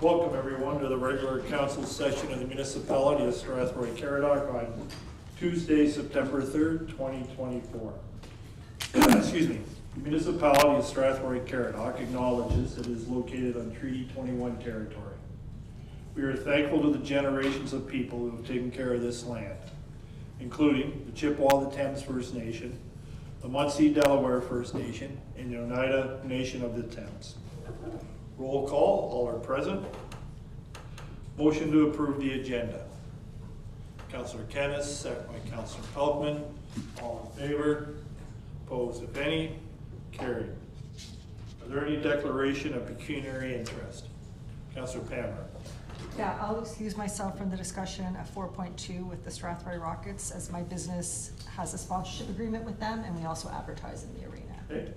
Welcome everyone to the regular council session of the municipality of Strathroy-Caradoc on Tuesday, September 3rd, 2024. Excuse me. The municipality of Strathroy-Caradoc acknowledges it is located on Treaty 21 territory. We are thankful to the generations of people who have taken care of this land, including the Chippewa of the Thames First Nation, the Munsee Delaware First Nation, and the Oneida Nation of the Thames. Roll call, all are present. Motion to approve the agenda. Councillor Kennis, second by Councillor Pelkman. All in favor? Opposed, if any? Carried. Are there any declaration of pecuniary interest? Councillor Palmer. Yeah, I'll excuse myself from the discussion of 4.2 with the Strathroy Rockets, as my business has a sponsorship agreement with them and we also advertise in the arena. Okay.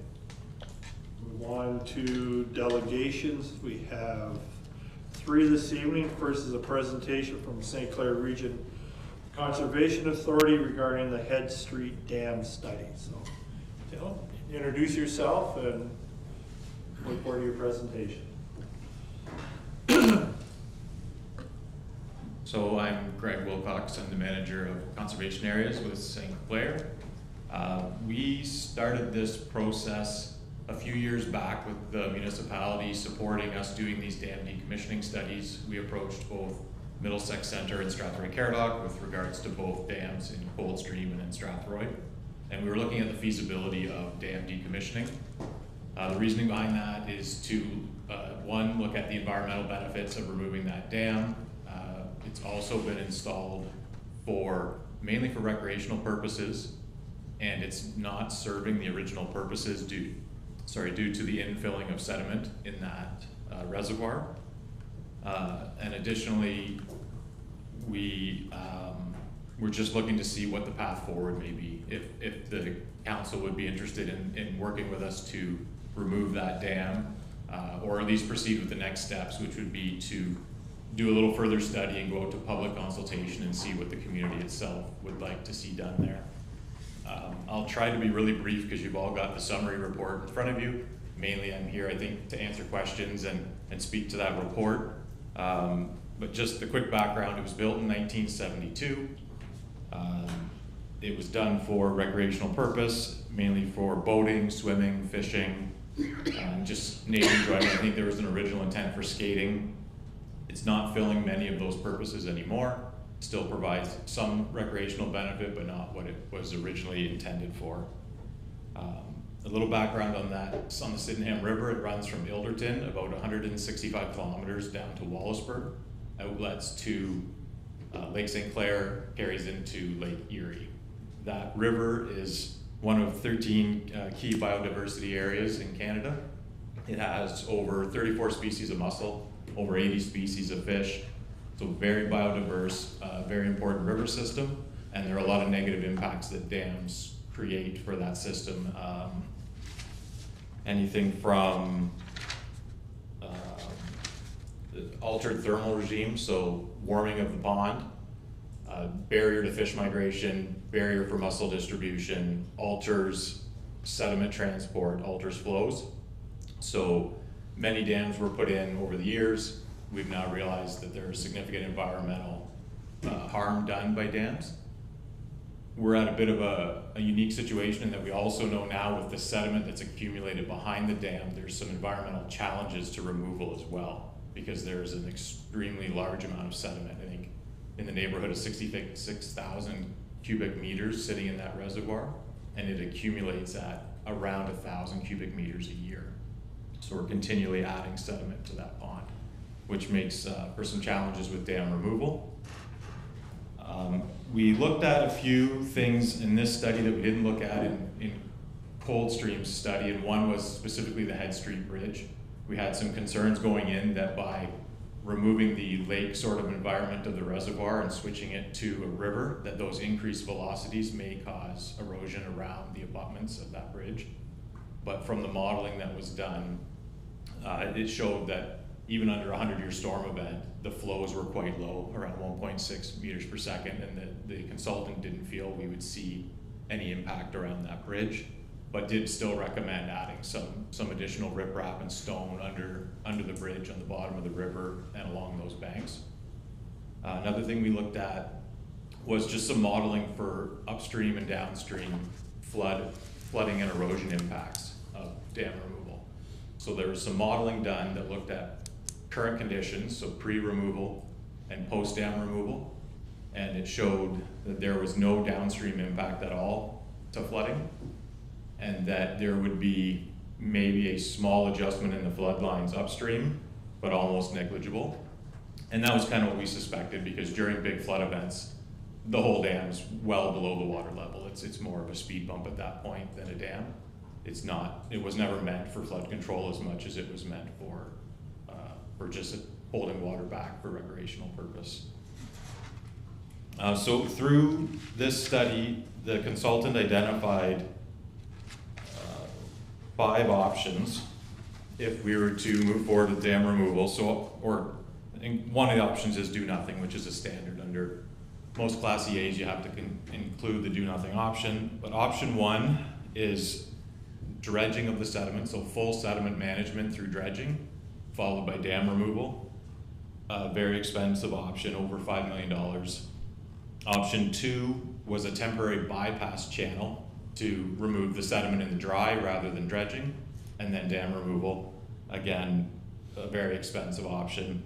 Move on to delegations. We have 3 this evening. First is a presentation from St. Clair Region Conservation Authority regarding the Head Street Dam study. So, Dylan, introduce yourself and look forward to your presentation. So I'm Greg Wilcox. I'm the manager of conservation areas with St. Clair. We started this process a few years back with the municipality supporting us doing these dam decommissioning studies. We approached both Middlesex Centre and Strathroy-Caradoc with regards to both dams in Coldstream and in Strathroy. And we were looking at the feasibility of dam decommissioning. The reasoning behind that is to, one, look at the environmental benefits of removing that dam. It's also been installed mainly for recreational purposes, and it's not serving the original purposes due to the infilling of sediment in that reservoir. And additionally, we're just looking to see what the path forward may be. If the council would be interested in working with us to remove that dam, or at least proceed with the next steps, which would be to do a little further study and go out to public consultation and see what the community itself would like to see done there. I'll try to be really brief because you've all got the summary report in front of you. Mainly I'm here, I think, to answer questions and speak to that report. But just the quick background, it was built in 1972. It was done for recreational purpose, mainly for boating, swimming, fishing, just nature enjoyment. I think there was an original intent for skating. It's not filling many of those purposes anymore. Still provides some recreational benefit, but not what it was originally intended for. A little background on that. It's on the Sydenham River. It runs from Ilderton, about 165 kilometers down to Wallaceburg. Outlets to Lake St. Clair, carries into Lake Erie. That river is one of 13 key biodiversity areas in Canada. It has over 34 species of mussel, over 80 species of fish. So very biodiverse, very important river system, and there are a lot of negative impacts that dams create for that system. Anything from altered thermal regime, so warming of the pond, barrier to fish migration, barrier for mussel distribution, alters sediment transport, alters flows. So many dams were put in over the years. We've now realized that there is significant environmental harm done by dams. We're at a bit of a unique situation in that we also know now with the sediment that's accumulated behind the dam, there's some environmental challenges to removal as well, because there's an extremely large amount of sediment. I think in the neighborhood of 66,000 cubic meters sitting in that reservoir, and it accumulates at around 1,000 cubic meters a year. So we're continually adding sediment to that pond, which makes for some challenges with dam removal. We looked at a few things in this study that we didn't look at in Coldstream's study, and one was specifically the Head Street Bridge. We had some concerns going in that by removing the lake sort of environment of the reservoir and switching it to a river, that those increased velocities may cause erosion around the abutments of that bridge. But from the modeling that was done, it showed that even under a 100-year storm event, the flows were quite low, around 1.6 meters per second, and the consultant didn't feel we would see any impact around that bridge. but did still recommend adding some additional riprap and stone under the bridge on the bottom of the river and along those banks. Another thing we looked at was just some modeling for upstream and downstream flooding and erosion impacts of dam removal. So there was some modeling done that looked at current conditions, so pre-removal and post-dam removal, and it showed that there was no downstream impact at all to flooding, and that there would be maybe a small adjustment in the flood lines upstream, but almost negligible. And that was kind of what we suspected, because during big flood events, the whole dam is well below the water level. It's more of a speed bump at that point than a dam. It was never meant for flood control as much as it was meant for just holding water back for recreational purpose. So through this study, the consultant identified 5 options if we were to move forward with dam removal. One of the options is do nothing, which is a standard under most Class EAs. You have to include the do nothing option. But option 1 is dredging of the sediment, so full sediment management through dredging, followed by dam removal. A very expensive option, over $5 million. Option 2 was a temporary bypass channel to remove the sediment in the dry rather than dredging, and then dam removal. Again, a very expensive option.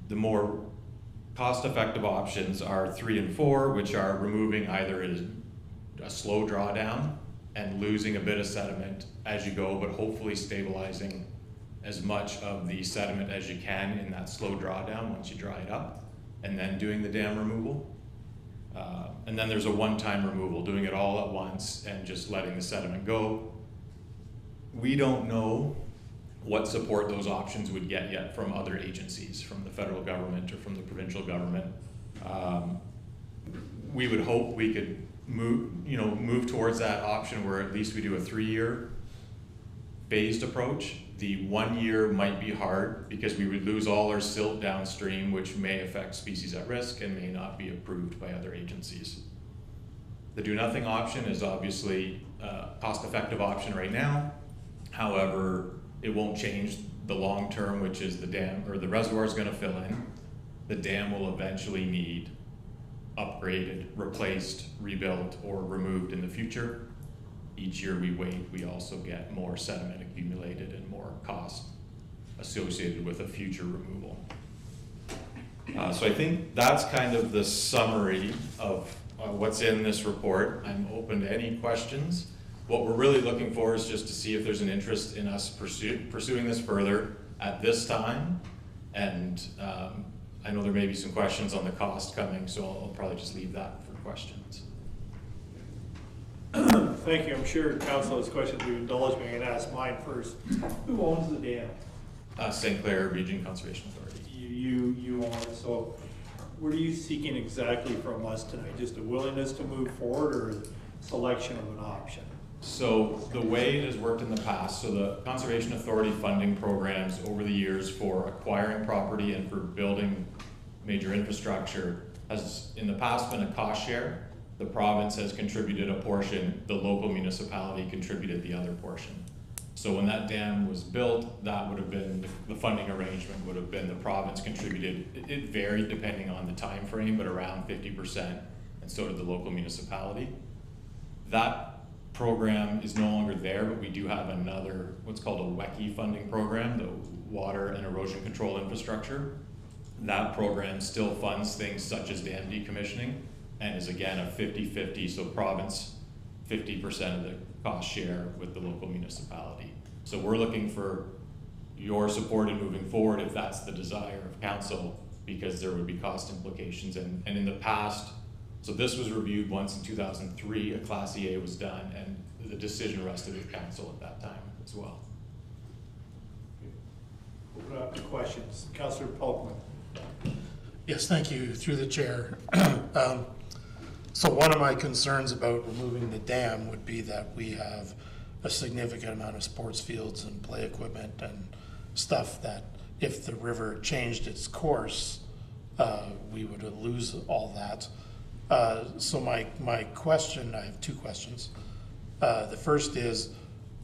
The more cost-effective options are 3 and 4, which are removing either a slow drawdown and losing a bit of sediment as you go, but hopefully stabilizing as much of the sediment as you can in that slow drawdown once you dry it up, and then doing the dam removal. And then there's a one-time removal, doing it all at once and just letting the sediment go. We don't know what support those options would get yet from other agencies, from the federal government or from the provincial government. We would hope we could move towards that option where at least we do a 3-year phased approach. The 1 year might be hard because we would lose all our silt downstream, which may affect species at risk and may not be approved by other agencies. The do nothing option is obviously a cost-effective option right now. However, it won't change the long term, which is the dam, or the reservoir is going to fill in. The dam will eventually need upgraded, replaced, rebuilt, or removed in the future. Each year we wait, we also get more sediment accumulated and more cost associated with a future removal. So I think that's kind of the summary of what's in this report. I'm open to any questions. What we're really looking for is just to see if there's an interest in us pursuing this further at this time. And I know there may be some questions on the cost coming, so I'll probably just leave that for questions. Thank you. I'm sure council has questions. We've indulged me and ask mine first. Who owns the dam? St. Clair Region Conservation Authority. You own it. So what are you seeking exactly from us tonight? Just a willingness to move forward or selection of an option? So the way it has worked in the past, so the Conservation Authority funding programs over the years for acquiring property and for building major infrastructure has in the past been a cost share. The province has contributed a portion, the local municipality contributed the other portion. So when that dam was built, that would have been, the funding arrangement would have been the province contributed. It varied depending on the time frame, but around 50%, and so did the local municipality. That program is no longer there, but we do have another, what's called a WECI funding program, the Water and Erosion Control Infrastructure. That program still funds things such as dam decommissioning, and is again a 50-50, so province 50% of the cost share with the local municipality. So we're looking for your support in moving forward if that's the desire of council, because there would be cost implications. And in the past, so this was reviewed once in 2003, a Class EA was done, and the decision rested with council at that time as well. Open up to questions. Councillor Polkman. Yes, thank you, through the chair. So one of my concerns about removing the dam would be that we have a significant amount of sports fields and play equipment and stuff that if the river changed its course, we would lose all that. So my question, I have 2 questions. The first is,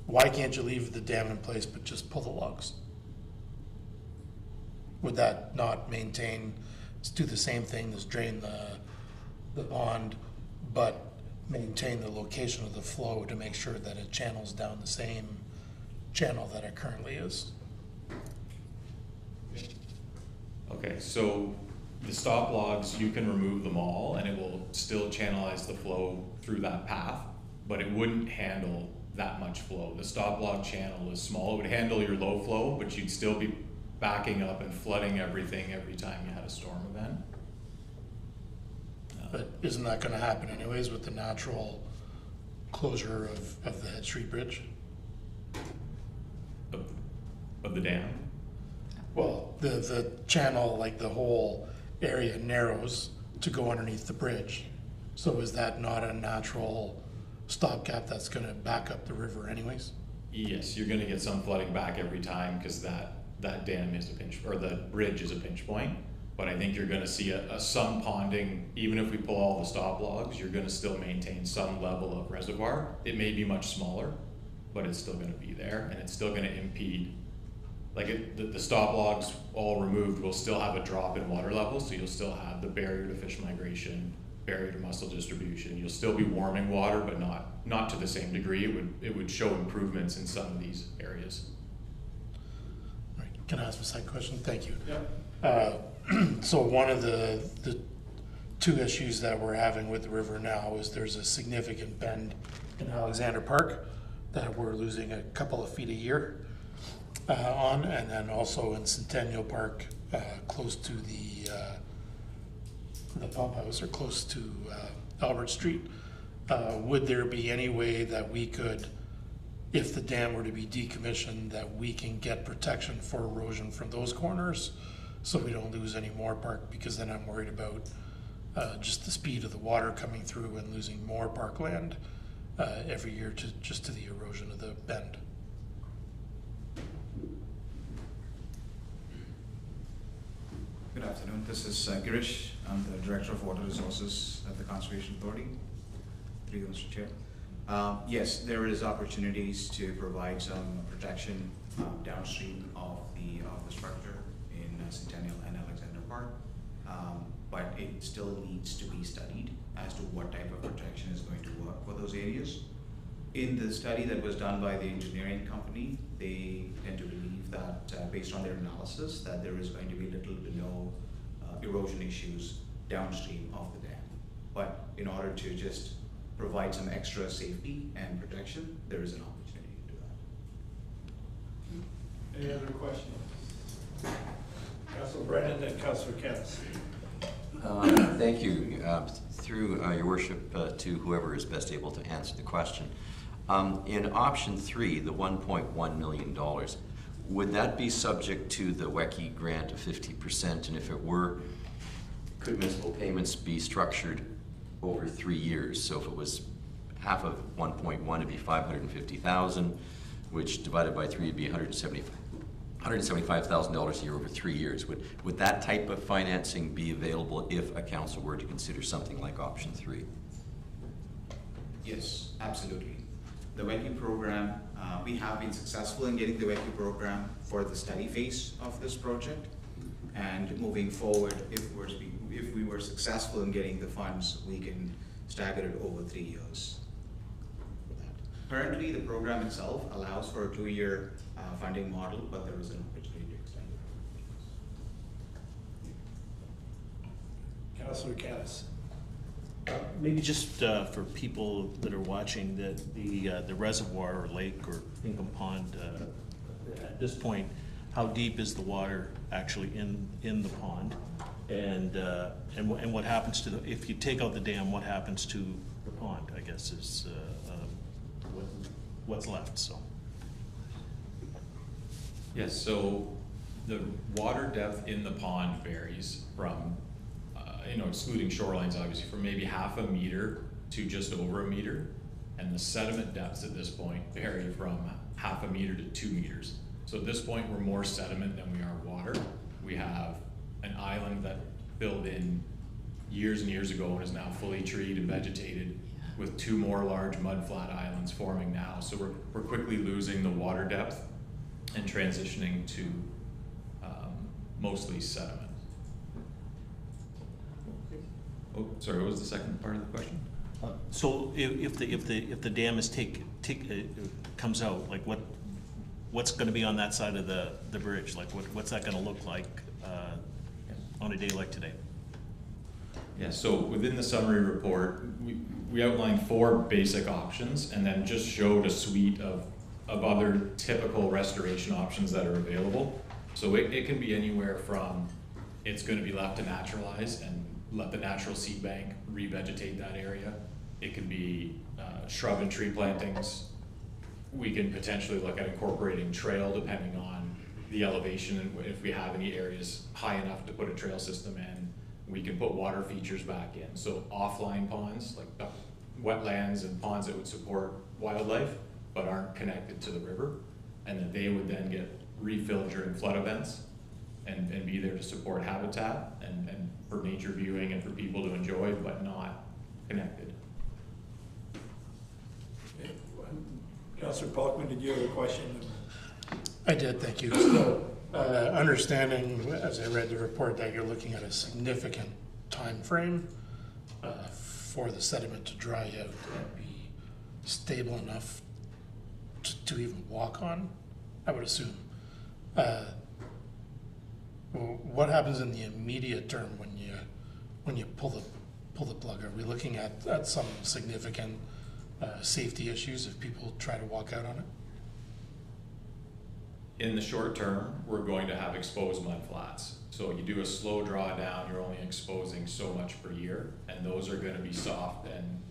why can't you leave the dam in place but just pull the logs? Would that not maintain, do the same thing as drain the pond, but maintain the location of the flow to make sure that it channels down the same channel that it currently is? Okay, so the stop logs, you can remove them all and it will still channelize the flow through that path, but it wouldn't handle that much flow. The stop log channel is small. It would handle your low flow, but you'd still be backing up and flooding everything every time you had a storm event. But isn't that gonna happen anyways with the natural closure of the Head Street Bridge? Of the dam? Well, the channel, like the whole area narrows to go underneath the bridge. So is that not a natural stopgap that's gonna back up the river anyways? Yes, you're gonna get some flooding back every time because that dam is a pinch, or the bridge is a pinch point. But I think you're gonna see some ponding, even if we pull all the stop logs, you're gonna still maintain some level of reservoir. It may be much smaller, but it's still gonna be there and it's still gonna impede. Like the stop logs all removed will still have a drop in water level, so you'll still have the barrier to fish migration, barrier to mussel distribution. You'll still be warming water, but not to the same degree. It would show improvements in some of these areas. Right. Can I ask a second question? Thank you. Yeah. So one of the two issues that we're having with the river now is there's a significant bend in Alexander Park that we're losing a couple of feet a year on, and then also in Centennial Park, close to the pump house, or close to Albert Street. Would there be any way that we could, if the dam were to be decommissioned, that we can get protection for erosion from those corners so we don't lose any more park? Because then I'm worried about just the speed of the water coming through and losing more parkland every year just to the erosion of the bend. Good afternoon. This is Girish. I'm the Director of Water Resources at the Conservation Authority. Through you, Mr. Chair. Yes, there is opportunities to provide some protection downstream of the structure in Centennial and Alexander Park, but it still needs to be studied as to what type of protection is going to work for those areas. In the study that was done by the engineering company, they tend to believe that based on their analysis, that there is going to be little to no erosion issues downstream of the dam. But in order to just provide some extra safety and protection, there is an opportunity to do that. Any other questions? Councilor Brennan, then Councilor Kennis. Thank you. Through your worship, to whoever is best able to answer the question. In option 3, the $1.1 million, would that be subject to the WECI grant of 50%? And if it were, could municipal payments be structured over 3 years? So if it was half of 1.1, it'd be 550,000, which divided by 3 would be $175,000 a year over 3 years. Would that type of financing be available if a council were to consider something like option 3? Yes, absolutely. The WECI program, we have been successful in getting the WECI program for the study phase of this project. And moving forward, if we were successful in getting the funds, we can stagger it over 3 years. Currently, the program itself allows for a 2-year funding model, but there is an opportunity to extend it. Councilor Kennis. Maybe just for people that are watching, the reservoir or lake or Pinkham Pond, at this point, how deep is the water actually in the pond? And what happens to if you take out the dam, what happens to the pond, I guess, is what's left, so. Yes, so the water depth in the pond varies from, excluding shorelines obviously, from maybe half a meter to just over a meter. And the sediment depths at this point vary from half a meter to 2 meters. So at this point, we're more sediment than we are water. We have an island that filled in years and years ago and is now fully treed and vegetated with 2 more large mudflat islands forming now. So we're quickly losing the water depth and transitioning to mostly sediment. Oh, sorry, what was the second part of the question? So if the dam is comes out, like what's going to be on that side of the bridge? Like what's that going to look like on a day like today? Yeah, so within the summary report, we outlined 4 basic options and then just showed a suite of other typical restoration options that are available. So it can be anywhere from it's going to be left to naturalize and let the natural seed bank revegetate that area. It could be shrub and tree plantings. We can potentially look at incorporating trail depending on the elevation and if we have any areas high enough to put a trail system in. We can put water features back in. So offline ponds, like wetlands and ponds that would support wildlife but aren't connected to the river, and that they would then get refilled during flood events and be there to support habitat and for nature viewing and for people to enjoy, but not connected. Councillor Polkman, did you have a question? I did, thank you. So, understanding, as I read the report, that you're looking at a significant time frame for the sediment to dry out and be stable enough to even walk on, I would assume. What happens in the immediate term when you pull the plug? Are we looking at some significant safety issues if people try to walk out on it? In the short term, we're going to have exposed mud flats. So you do a slow drawdown, you're only exposing so much per year, and those are going to be soft and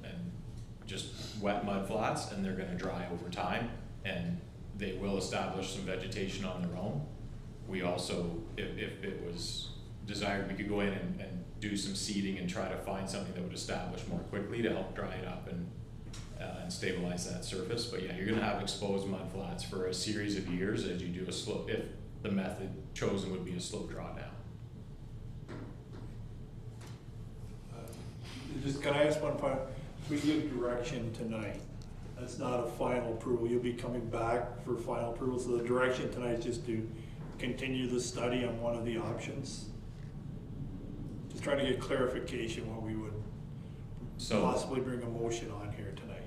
just wet mud flats, and they're going to dry over time, and they will establish some vegetation on their own. We also, if it was desired, we could go in and do some seeding and try to find something that would establish more quickly to help dry it up and stabilize that surface. But yeah, you're going to have exposed mud flats for a series of years as you do a slow, if the method chosen would be a slow drawdown. Just can I ask one part? We give direction tonight. That's not a final approval. You'll be coming back for final approval. So the direction tonight is just to continue the study on one of the options. Just trying to get clarification what we would possibly bring a motion on here tonight.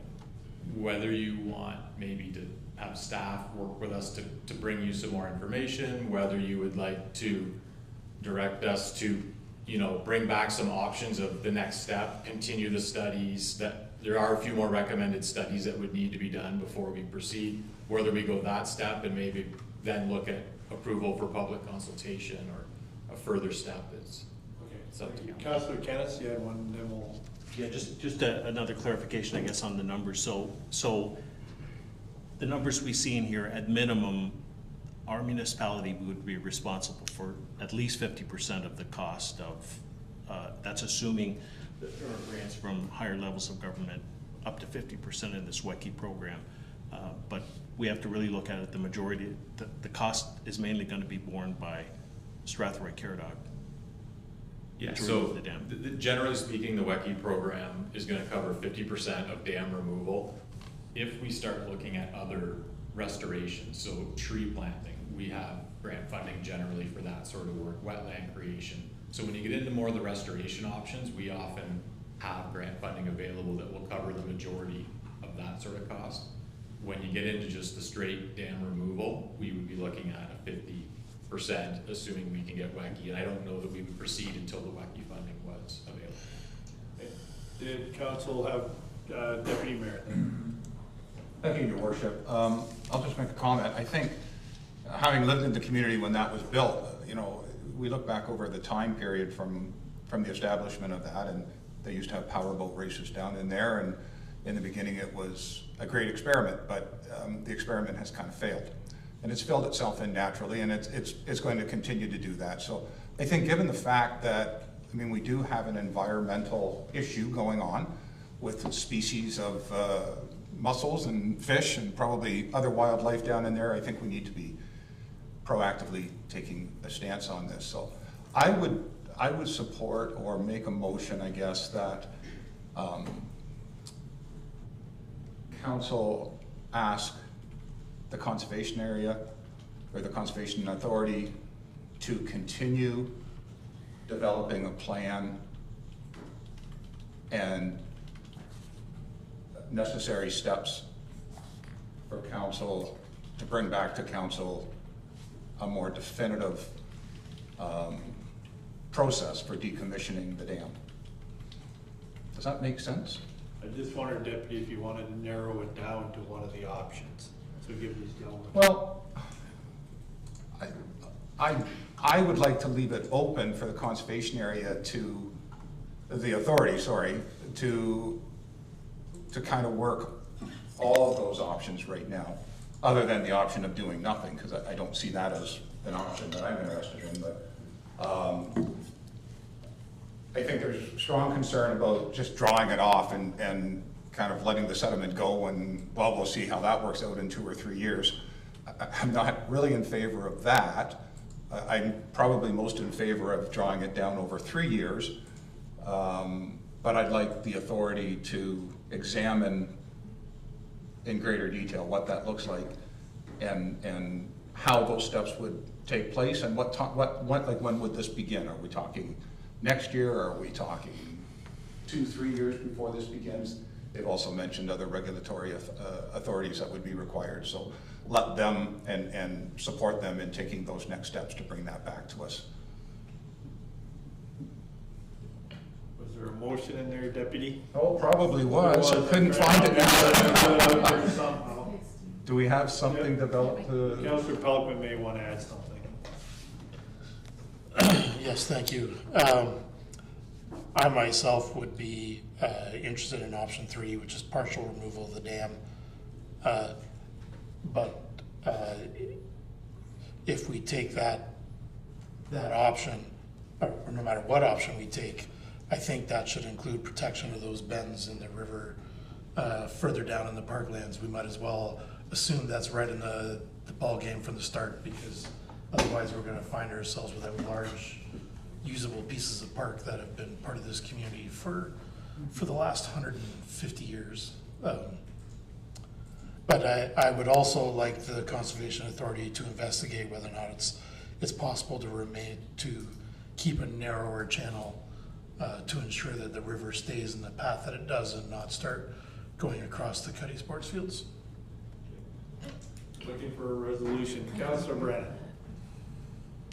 Whether you want maybe to have staff work with us to bring you some more information, whether you would like to direct us to, you know, bring back some options of the next step, continue the studies, that there are a few more recommended studies that would need to be done before we proceed, whether we go that step and maybe then look at approval for public consultation or a further step. It's up to you. Councillor Kenneth, you had one, then we'll. Yeah, just another clarification, I guess, on the numbers. So the numbers we see in here, at minimum, our municipality would be responsible for at least 50% of the cost of, that's assuming that there are grants from higher levels of government, up to 50% in this WECI program. But we have to really look at it, the majority, the cost is mainly going to be borne by Strathroy-Caradoc. Yeah, so generally speaking, the WECI program is going to cover 50% of dam removal. If we start looking at other restorations, so tree planting, we have grant funding generally for that sort of work, wetland creation. So when you get into more of the restoration options, we often have grant funding available that will cover the majority of that sort of cost. When you get into just the straight dam removal, we would be looking at a 50%, assuming we can get WECI, and I don't know that we would proceed until the WECI funding was available. Did council have Deputy Mayor? Thank you, Your Worship. I'll just make a comment. I think, having lived in the community when that was built, you know, we look back over the time period from the establishment of that, and they used to have powerboat races down in there, and in the beginning it was a great experiment, but the experiment has kind of failed. And it's filled itself in naturally, and it's going to continue to do that. So I think given the fact that, I mean, we do have an environmental issue going on with species of mussels and fish and probably other wildlife down in there, I think we need to be proactively taking a stance on this. So I would support or make a motion, I guess, that council ask the conservation area or the conservation authority to continue developing a plan and necessary steps for council to bring back to council a more definitive process for decommissioning the dam. Does that make sense? I just wondered, Deputy, if you wanted to narrow it down to one of the options, so give these gentlemen. Well, I would like to leave it open for the conservation area to, the authority, sorry, to kind of work all of those options right now, other than the option of doing nothing, because I don't see that as an option that I'm interested in, but I think there's strong concern about just drawing it off and kind of letting the sediment go and, well, we'll see how that works out in 2 or 3 years. I'm not really in favor of that. I'm probably most in favor of drawing it down over 3 years. But I'd like the authority to examine in greater detail what that looks like and how those steps would take place and what like when would this begin? Are we talking next year, or are we talking 2, 3 years before this begins? They've also mentioned other regulatory authorities that would be required. So let them and support them in taking those next steps to bring that back to us. Was there a motion in there, Deputy? Oh, probably was. I couldn't find it now. Somehow. Do we have something developed? Councillor Pelkman may want to add something. Yes, thank you. I myself would be interested in option 3, which is partial removal of the dam. But if we take that option, or no matter what option we take, I think that should include protection of those bends in the river further down in the parklands. We might as well assume that's right in the ball game from the start, because otherwise we're going to find ourselves with large usable pieces of park that have been part of this community for the last 150 years. But I would also like the Conservation Authority to investigate whether or not it's possible to keep a narrower channel to ensure that the river stays in the path that it does and not start going across the Cuddy Sports Fields. Looking for a resolution. Councillor Brennan.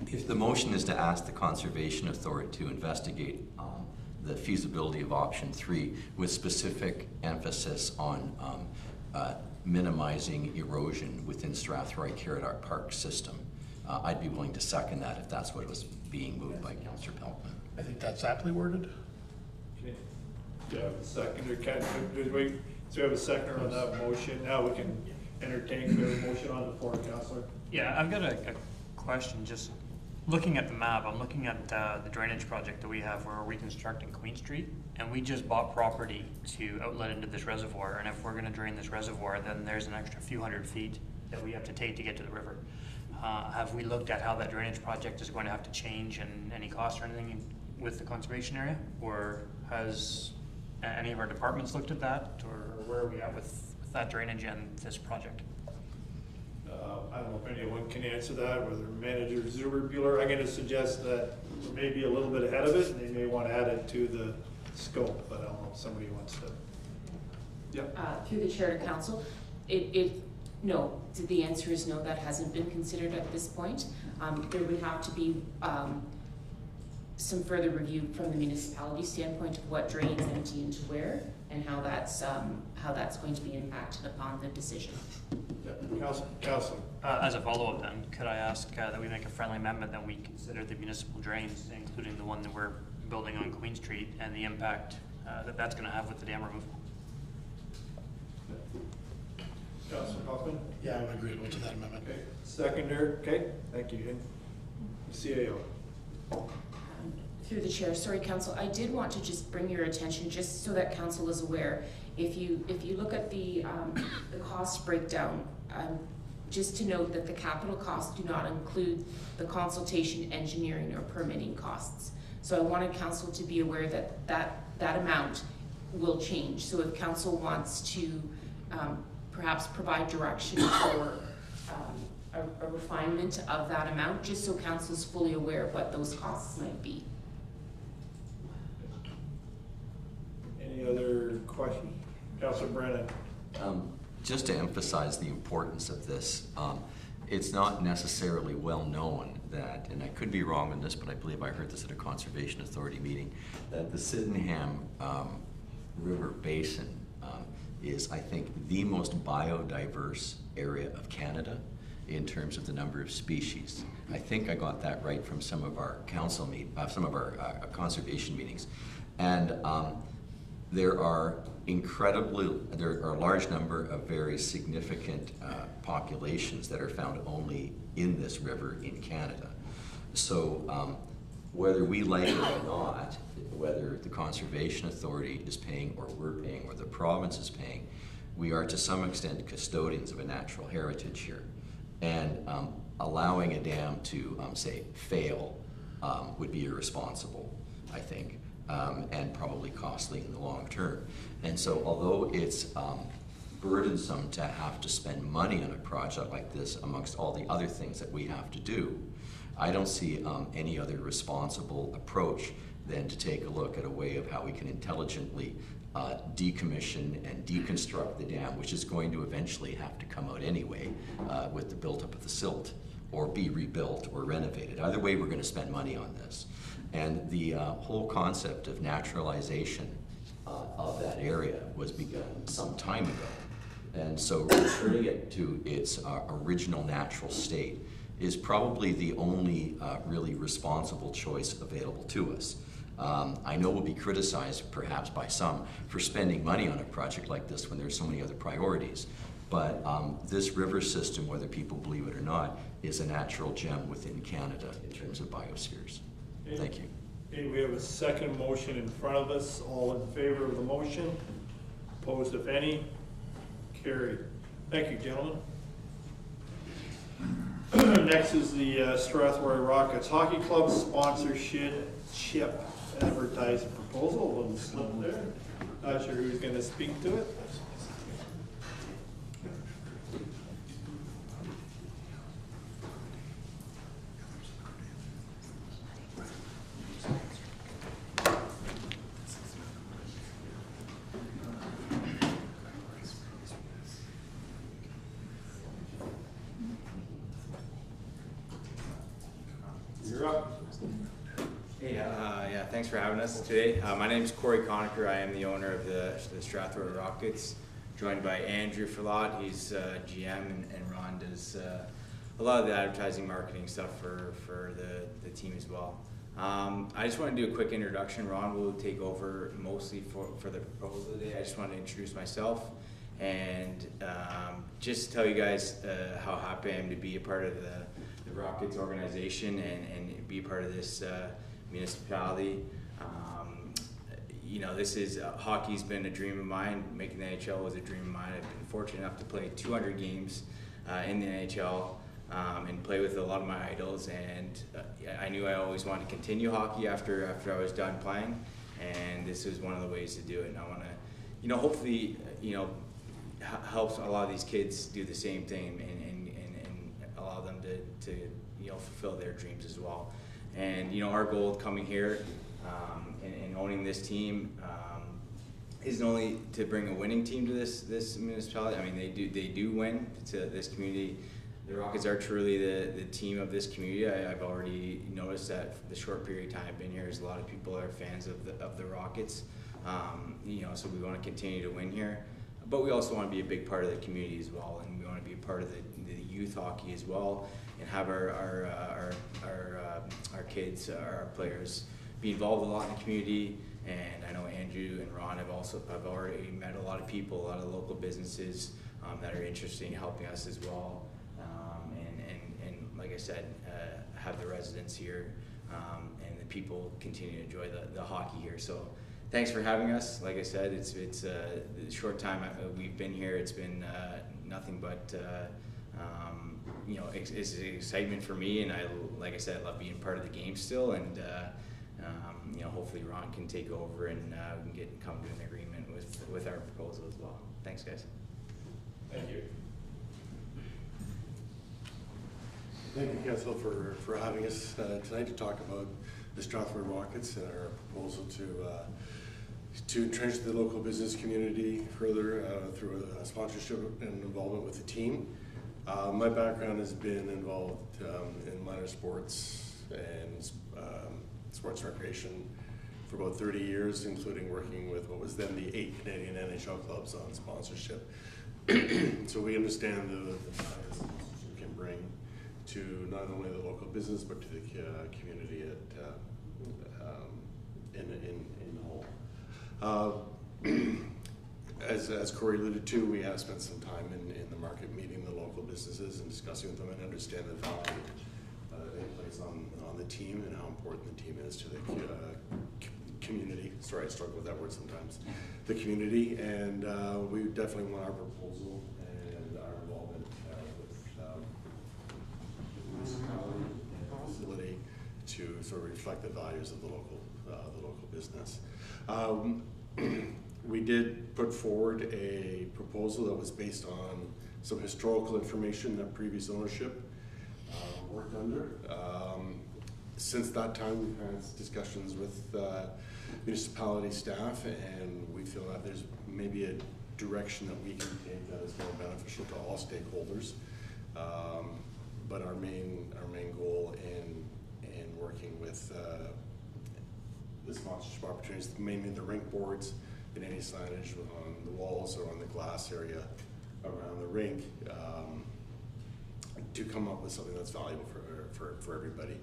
If the motion is to ask the Conservation Authority to investigate the feasibility of option 3 with specific emphasis on minimizing erosion within Strathroy-Caradoc Park system, I'd be willing to second that if that's what was being moved by Councillor Pelkman. I think that's aptly worded. Okay. Do you have a seconder? So we have a seconder on that motion. Now we can entertain the motion on the floor, Councillor. Yeah, I've got a question. Just looking at the map, I'm looking at the drainage project that we have where we're reconstructing Queen Street, and we just bought property to outlet into this reservoir, and if we're going to drain this reservoir, then there's an extra few hundred feet that we have to take to get to the river. Have we looked at how that drainage project is going to have to change and any cost or anything with the conservation area? Or has any of our departments looked at that, or where are we at with that drainage and this project? I don't know if anyone can answer that, whether Manager Zuber-Buehler. I'm going to suggest that we're maybe a little bit ahead of it, and they may want to add it to the scope, but I don't know if somebody wants to. Yep. Through the chair to council, no, the answer is no, that hasn't been considered at this point. There would have to be some further review from the municipality standpoint of what drains empty into where and how that's going to be impacted upon the decision. Councillor. As a follow-up then, could I ask that we make a friendly amendment that we consider the municipal drains, including the one that we're building on Queen Street, and the impact that that's going to have with the dam removal? Councillor Hoffman? Yeah, I'm agreeable to that amendment. Okay. Seconder, okay, thank you. CAO. Through the chair, sorry council, I did want to just bring your attention, just so that council is aware, if you look at the cost breakdown, just to note that the capital costs do not include the consultation, engineering, or permitting costs. So I wanted council to be aware that amount will change. So if council wants to perhaps provide direction for a refinement of that amount, just so council's fully aware of what those costs might be. Any other questions? Councilor Brennan? Just to emphasize the importance of this, it's not necessarily well known that, and I could be wrong on this, but I believe I heard this at a Conservation Authority meeting, that the Sydenham River Basin is, I think, the most biodiverse area of Canada in terms of the number of species. I think I got that right from some of our some of our conservation meetings. And there are a large number of very significant populations that are found only in this river in Canada. So whether we like it or not, whether the Conservation Authority is paying or we're paying or the province is paying, we are to some extent custodians of a natural heritage here. And allowing a dam to, say, fail would be irresponsible, I think, and probably costly in the long term. And so although it's burdensome to have to spend money on a project like this amongst all the other things that we have to do, I don't see any other responsible approach than to take a look at a way of how we can intelligently decommission and deconstruct the dam, which is going to eventually have to come out anyway with the buildup of the silt, or be rebuilt or renovated. Either way, we're going to spend money on this. And the whole concept of naturalization of that area was begun some time ago. And so returning it to its original natural state is probably the only really responsible choice available to us. I know we'll be criticized perhaps by some for spending money on a project like this when there's so many other priorities. But this river system, whether people believe it or not, is a natural gem within Canada in terms of biospheres. Thank you. Okay, we have a second motion in front of us. All in favor of the motion? Opposed, if any? Carried. Thank you, gentlemen. Next is the Strathroy-Rockets Hockey Club sponsorship advertising proposal. A little slip there. Not sure who's going to speak to it. You're up. Hey, yeah, thanks for having us today. My name is Corey Conacher. I am the owner of the Strathroy-Rockets, joined by Andrew Ferlot. He's GM, and Ron does a lot of the advertising, marketing stuff for the team as well. I just want to do a quick introduction. Ron will take over mostly for the proposal today. I just want to introduce myself and just tell you guys how happy I am to be a part of the Rockets organization and be a part of this municipality. You know, this is hockey's been a dream of mine. Making the NHL was a dream of mine. I've been fortunate enough to play 200 games in the NHL and play with a lot of my idols. And I knew I always wanted to continue hockey after I was done playing. And this was one of the ways to do it. And I want to, you know, hopefully, you know, helps a lot of these kids do the same thing and allow them to you know, fulfill their dreams as well. And you know, our goal coming here and owning this team isn't only to bring a winning team to this municipality. I mean, they do win to this community. The Rockets are truly the team of this community. I've already noticed that for the short period of time I've been here, there's a lot of people that are fans of the Rockets. You know, so we want to continue to win here. But we also want to be a big part of the community as well, and we want to be a part of the youth hockey as well, and have our kids, our players, be involved a lot in the community. And I know Andrew and Ron have already met a lot of people, a lot of local businesses that are interested in helping us as well. And like I said, have the residents here and the people continue to enjoy the hockey here. So. Thanks for having us. Like I said, it's the short time we've been here. It's been nothing but you know, it's an excitement for me, and like I said, I love being part of the game still. And you know, hopefully Ron can take over and we can come to an agreement with our proposal as well. Thanks, guys. Thank you. Thank you, Council, for having us tonight to talk about the Strathroy Rockets and our proposal to entrench the local business community further through a sponsorship and involvement with the team. My background has been involved in minor sports and sports recreation for about 30 years, including working with what was then the 8 Canadian NHL clubs on sponsorship. So we understand the value sponsorship can bring to not only the local business but to the community in whole. As Corey alluded to, we have spent some time in the market meeting the local businesses and discussing with them and understand the value they place on the team and how important the team is to the community. Sorry, I struggle with that word sometimes. The community, and we definitely want our proposal and our involvement with the municipality and the facility to sort of reflect the values of the local business. We did put forward a proposal that was based on some historical information that previous ownership worked under. Since that time, we've had discussions with municipality staff, and we feel that there's maybe a direction that we can take that is more beneficial to all stakeholders. But our main goal in working with the sponsorship opportunities, mainly the rink boards and any signage on the walls or on the glass area around the rink, to come up with something that's valuable for everybody.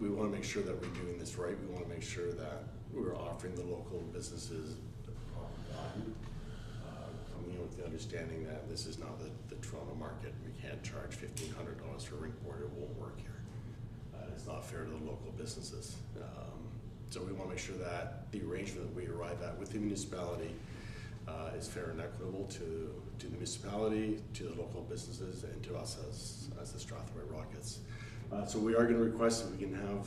We want to make sure that we're doing this right. We want to make sure that we're offering the local businesses the proper value, coming in with the understanding that this is not the Toronto market. We can't charge $1,500 for a rink board. It won't work here. It's not fair to the local businesses. So we want to make sure that the arrangement that we arrive at with the municipality is fair and equitable to the municipality, to the local businesses, and to us as the Strathroy Rockets. So we are going to request that we can have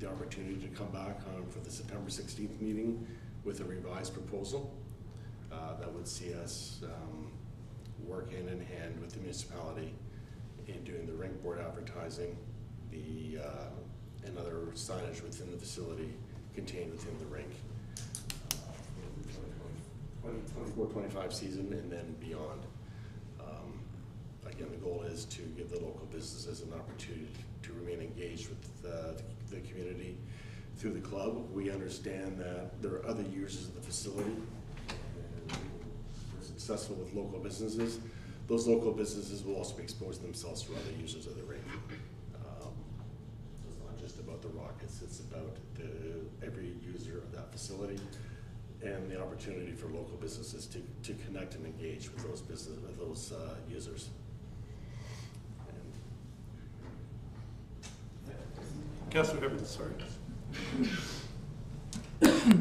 the opportunity to come back for the September 16th meeting with a revised proposal that would see us work hand in hand with the municipality in doing the rink board advertising, and other signage within the facility contained within the rink. 24-25 season and then beyond. Again, the goal is to give the local businesses an opportunity to remain engaged with the community through the club. We understand that there are other users of the facility, and we're successful with local businesses. Those local businesses will also be exposing themselves to other users of the rink. It's not just about the Rockets, it's about every user of that facility, and the opportunity for local businesses to connect and engage with those users. Councilor Hibbert, sorry.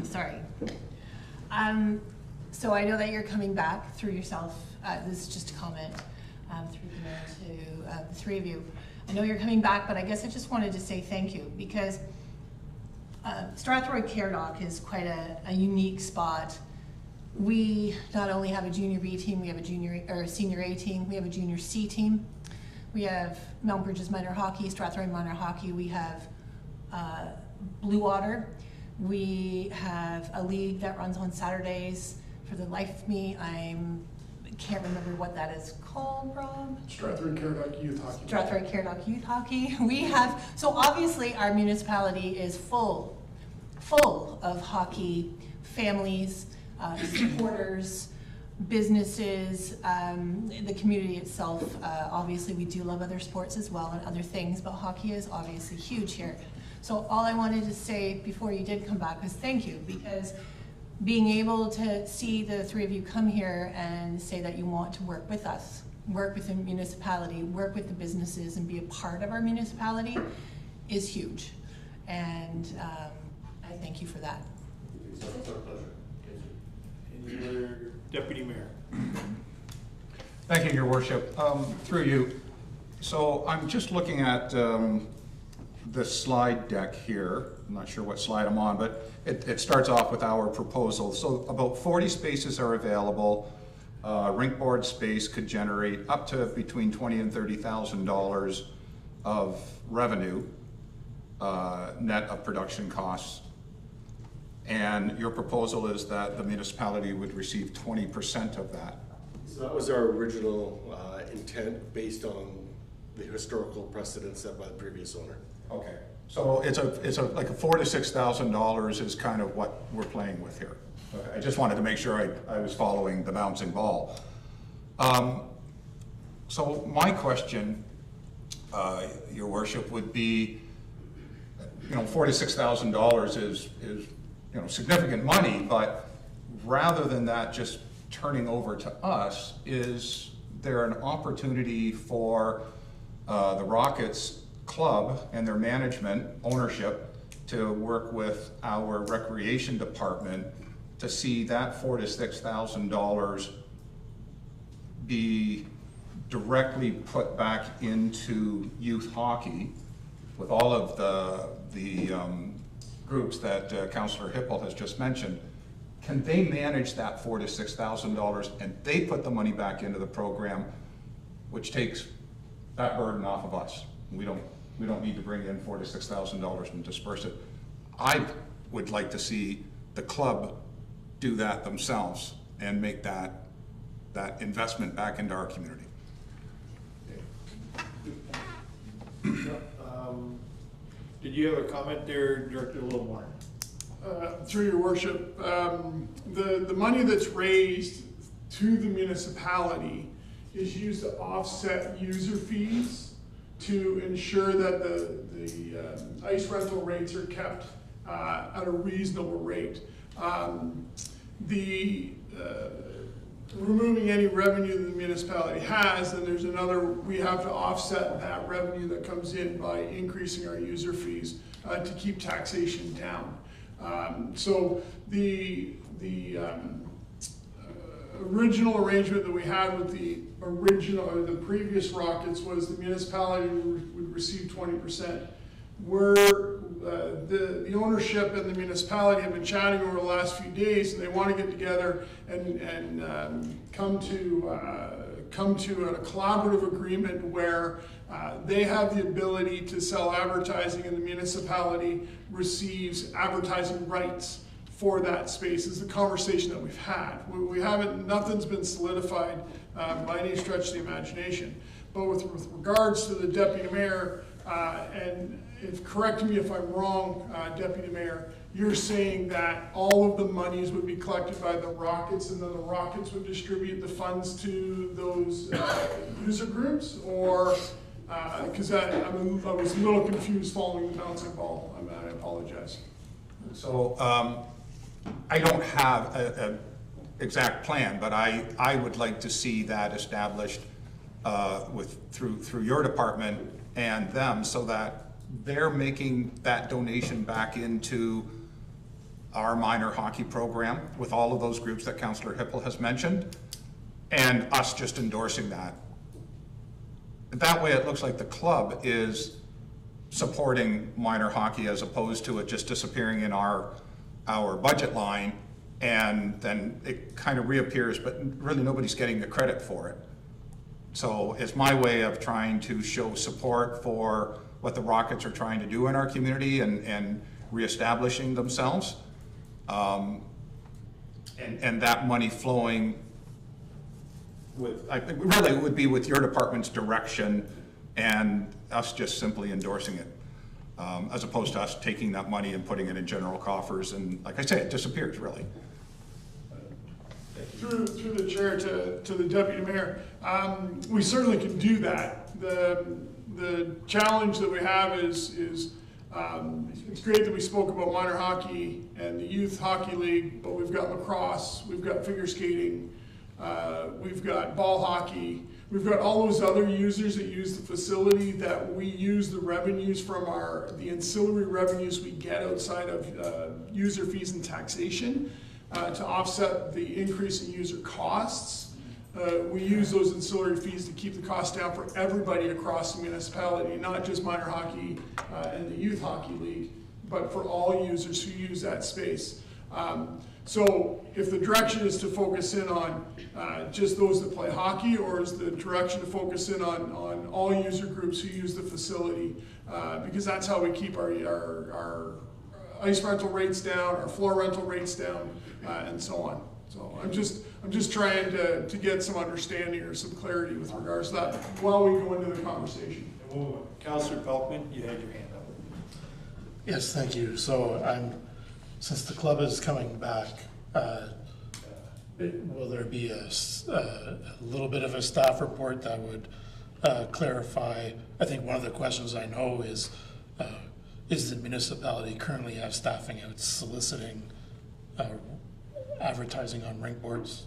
Sorry. So I know that you're coming back through yourself. This is just a comment through the mayor to the three of you. I know you're coming back, but I guess I just wanted to say thank you, because Strathroy-Caradoc is quite a unique spot. We not only have a junior B team, we have a senior A team, we have a junior C team. We have Mount Bridges minor hockey, Strathroy minor hockey. We have Blue Water. We have a league that runs on Saturdays. For the life of me, I can't remember what that is called, Rob. Strathroy-Caradoc Youth Hockey. Strathroy-Caradoc Youth Hockey. We have, so obviously our municipality is full of hockey families, supporters, businesses, the community itself. Obviously we do love other sports as well and other things, but hockey is obviously huge here. So all I wanted to say before you did come back was thank you, because being able to see the three of you come here and say that you want to work with us, work with the municipality, work with the businesses, and be a part of our municipality is huge. And I thank you for that. It's our pleasure. And your Deputy Mayor. Thank you, Your Worship. Through you. So I'm just looking at the slide deck here. I'm not sure what slide I'm on, but it starts off with our proposal. So about 40 spaces are available. Rink board space could generate up to between $20,000 and $30,000 of revenue, net of production costs. And your proposal is that the municipality would receive 20% of that. So that was our original intent based on the historical precedent set by the previous owner. Okay, so it's like a $4,000 to $6,000 is kind of what we're playing with here. I just wanted to make sure I was following the bouncing ball. So my question, Your Worship, would be, $4,000 to $6,000 is significant money, but rather than that just turning over to us, is there an opportunity for the Rockets Club and their management, ownership, to work with our recreation department to see that $4,000 to $6,000 be directly put back into youth hockey with all of the groups that Councillor Hippel has just mentioned? Can they manage that $4,000 to $6,000 and they put the money back into the program, which takes that burden off of us? We don't need to bring in $4,000 to $6,000 and disperse it. I would like to see the club do that themselves and make that investment back into our community. Did you have a comment there, Director Littlemore? Through your worship, the money that's raised to the municipality is used to offset user fees to ensure that the ice rental rates are kept at a reasonable rate. Removing any revenue that the municipality has, then there's we have to offset that revenue that comes in by increasing our user fees to keep taxation down. So the original arrangement that we had with the previous Rockets was the municipality would receive 20%. The ownership and the municipality have been chatting over the last few days, and they want to get together and come to a collaborative agreement where they have the ability to sell advertising, and the municipality receives advertising rights for that space. Is the conversation that we've had. Nothing's been solidified by any stretch of the imagination. But with regards to the deputy mayor, and correct me if I'm wrong, Deputy Mayor, you're saying that all of the monies would be collected by the Rockets, and then the Rockets would distribute the funds to those user groups, or because I was a little confused following the bouncing ball. I apologize. So I don't have an exact plan, but I would like to see that established through your department and them, so that they're making that donation back into our minor hockey program with all of those groups that Councillor Hippel has mentioned, and us just endorsing that. That way it looks like the club is supporting minor hockey as opposed to it just disappearing in our budget line, and then it kind of reappears, but really nobody's getting the credit for it. So it's my way of trying to show support for what the Rockets are trying to do in our community and reestablishing themselves. And that money flowing I think really it would be with your department's direction and us just simply endorsing it, as opposed to us taking that money and putting it in general coffers, and like I say, it disappears really. Through the chair to the deputy mayor, we certainly can do that. The challenge that we have is it's great that we spoke about minor hockey and the youth hockey league, but we've got lacrosse, we've got figure skating, we've got ball hockey, we've got all those other users that use the facility that we use the revenues from the ancillary revenues we get outside of user fees and taxation to offset the increase in user costs. we use those ancillary fees to keep the cost down for everybody across the municipality, not just minor hockey and the youth hockey league, but for all users who use that space. So if the direction is to focus in on just those that play hockey, or is the direction to focus in on all user groups who use the facility? Because that's how we keep our ice rental rates down, our floor rental rates down, and so on. So I'm just trying to get some understanding or some clarity with regards to that while we go into the conversation. Councillor Pelkman, you had your hand up. Yes, thank you. So since the club is coming back, will there be a little bit of a staff report that would clarify? I think one of the questions I know is the municipality currently have staffing out soliciting advertising on rink boards?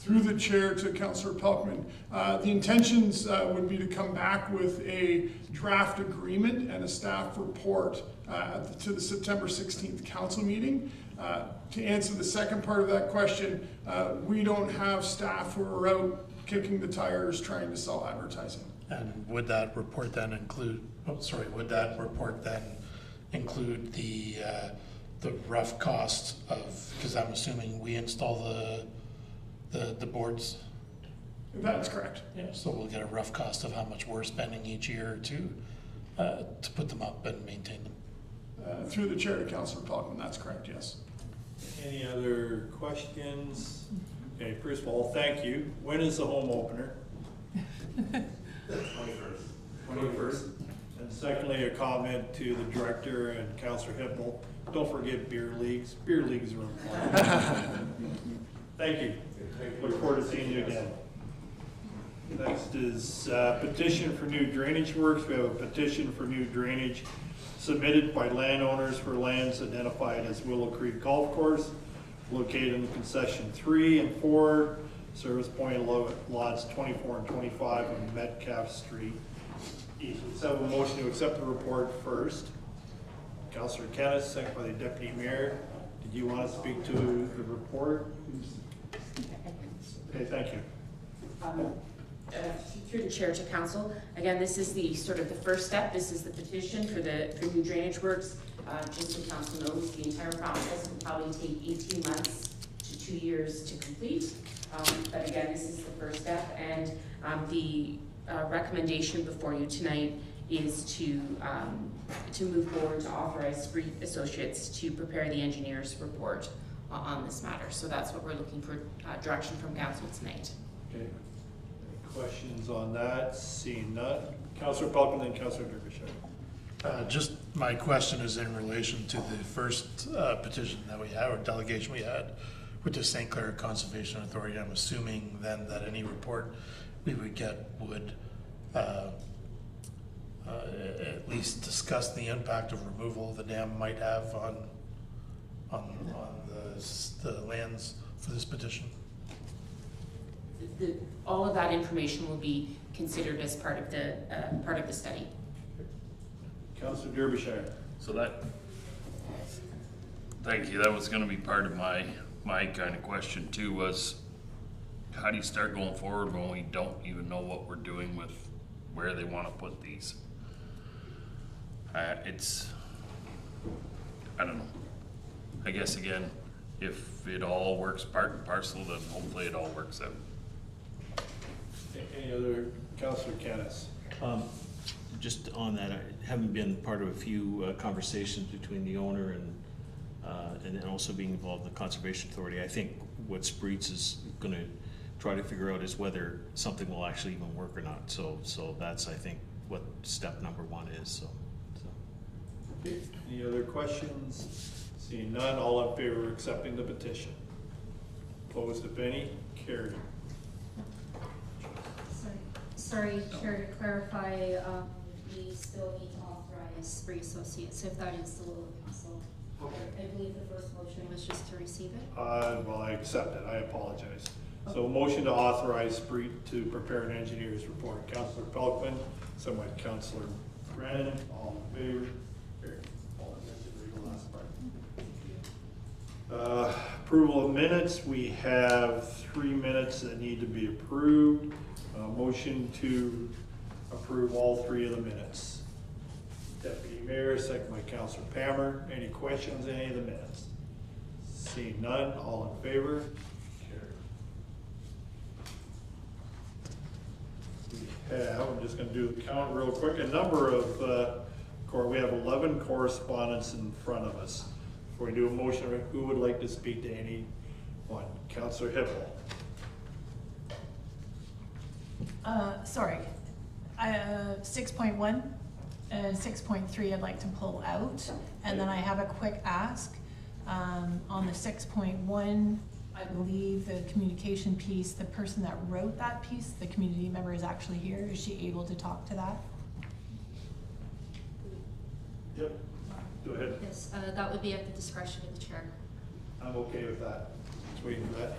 Through the chair to Councillor Pelkman, the intentions would be to come back with a draft agreement and a staff report to the September 16th council meeting. To answer the second part of that question, we don't have staff who are out kicking the tires trying to sell advertising. And would that report then include, the rough cost of, because I'm assuming we install the boards? That's correct. Yeah, so we'll get a rough cost of how much we're spending each year to put them up and maintain them. Through the chair to Councillor Pelkman, that's correct, yes. Any other questions? Okay, first of all, thank you. When is the home opener? 21st. And secondly, a comment to the director and Councillor Hippel. Don't forget beer leagues. Beer leagues are important. Thank you. Look forward to seeing you again. Next is petition for new drainage works. We have a petition for new drainage submitted by landowners for lands identified as Willow Creek Golf Course, located in concession 3 and 4, service point lots 24 and 25 on Metcalf Street. Let's have a motion to accept the report first. Councillor Kennis, second by the Deputy Mayor. Did you want to speak to the report? Okay, thank you. Through the chair to council, again, this is the sort of the first step. This is the petition for new drainage works. Just so council knows, the entire process will probably take 18 months to 2 years to complete. But again, this is the first step, and the recommendation before you tonight is to move forward to authorize Street Associates to prepare the engineer's report on this matter. So that's what we're looking for direction from council tonight. Okay. Any questions on that? Seeing none. Councillor Pelkman, then Councillor Derbyshire. Just my question is in relation to the first petition that we had, or delegation we had with the St. Clair Conservation Authority. I'm assuming then that any report we would get would at least discuss the impact of removal the dam might have on the lands for this petition. All of that information will be considered as part of the study. Councillor Derbyshire. So thank you. That was going to be part of my kind of question too, was how do you start going forward when we don't even know what we're doing with where they want to put these? I don't know. I guess again, if it all works part and parcel, then hopefully it all works out. Any other? Councillor Kennis. Just on that, I haven't been part of a few conversations between the owner and also being involved in the Conservation Authority. I think what Spreets is going to try to figure out is whether something will actually even work or not. So that's, I think, what step number 1 is. So. Okay. Any other questions? Seeing none, all in favor of accepting the petition? Opposed, if any? Carried. Sorry, Chair, to clarify, we still need to authorize Spree Associates if that is the will of council. Okay. I believe the first motion was just to receive it. Well, I accept it. I apologize. So a motion to authorize Spree to prepare an engineer's report. Councillor Pelkman, second by Councillor Brennan. All in favor? Carried. All in favor, the last part. Approval of minutes, we have 3 minutes that need to be approved. Motion to approve all 3 of the minutes. Deputy Mayor, second by Councilor Pammer. Any questions on any of the minutes? Seeing none, all in favor? Carried. We have, I'm just gonna do the count real quick, a number of, we have 11 correspondents in front of us. Before we do a motion, who would like to speak to any one? Councilor Hippel. Sorry, 6.1 and 6.3 I'd like to pull out. And then I have a quick ask. On the 6.1, I believe the communication piece, the person that wrote that piece, the community member is actually here. Is she able to talk to that? Yep, go ahead. Yes, that would be at the discretion of the chair. I'm okay with that. Let's wait for that.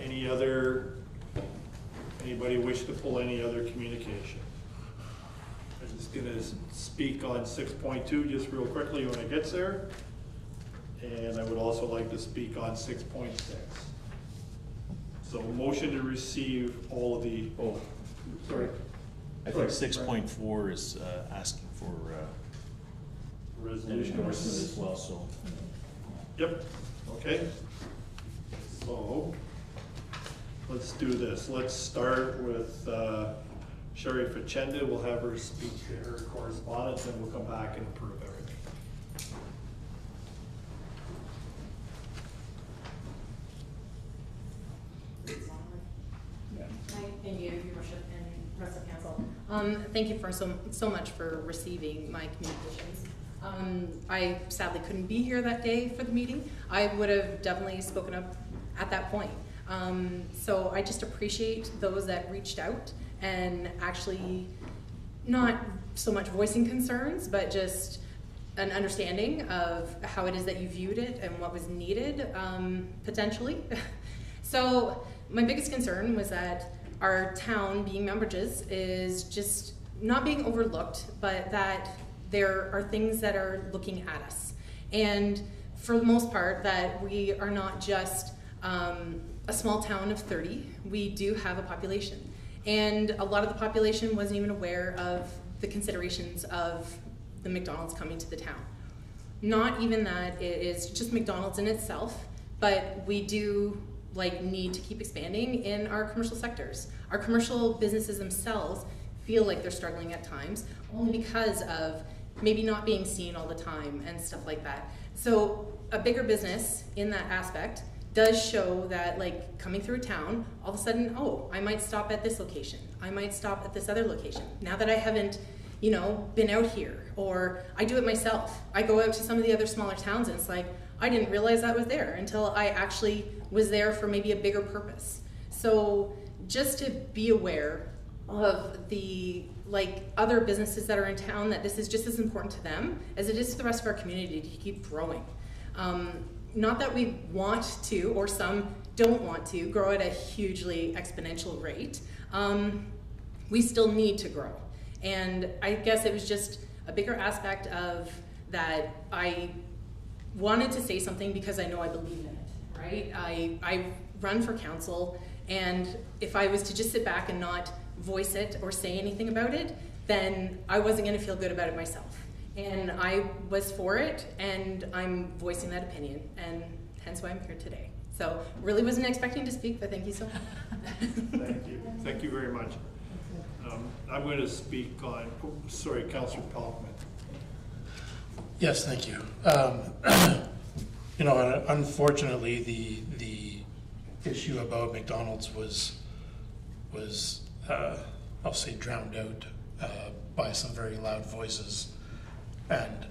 Anybody wish to pull any other communication? I'm just gonna speak on 6.2 just real quickly when it gets there. And I would also like to speak on 6.6. So motion to receive all of the, sorry. I think 6.4 is asking for Resolution endorsement as well, so. Yep, okay. So, let's do this. Let's start with Sherry Facenda. We'll have her speak to her correspondence, and we'll come back and approve everything. Thank you, Your Worship, and rest of council. Thank you for so much for receiving my communications. I sadly couldn't be here that day for the meeting. I would have definitely spoken up at that point. So I just appreciate those that reached out and actually not so much voicing concerns, but just an understanding of how it is that you viewed it and what was needed, potentially. So my biggest concern was that our town, being Membridges, is just not being overlooked, but that there are things that are looking at us. And for the most part, that we are not just a small town of 30, we do have a population. And a lot of the population wasn't even aware of the considerations of the McDonald's coming to the town. Not even that it is just McDonald's in itself, but we do need to keep expanding in our commercial sectors. Our commercial businesses themselves feel like they're struggling at times, only because of maybe not being seen all the time and stuff like that. So a bigger business in that aspect does show that, coming through a town, all of a sudden, oh, I might stop at this location. I might stop at this other location. Now that I haven't, been out here, or I do it myself. I go out to some of the other smaller towns and it's like, I didn't realize that was there until I actually was there for maybe a bigger purpose. So just to be aware of the other businesses that are in town, that this is just as important to them as it is to the rest of our community to keep growing. Not that we want to, or some don't want to, grow at a hugely exponential rate. We still need to grow. And I guess it was just a bigger aspect of that I wanted to say something because I know I believe in it, right? I run for council, and if I was to just sit back and not voice it or say anything about it, then I wasn't gonna feel good about it myself. And I was for it, and I'm voicing that opinion, and hence why I'm here today. So really wasn't expecting to speak, but thank you so much. Thank you. Thank you very much. I'm going to speak on, Councillor Pelkman. Yes, thank you. Unfortunately, the issue about McDonald's was I'll say drowned out by some very loud voices, and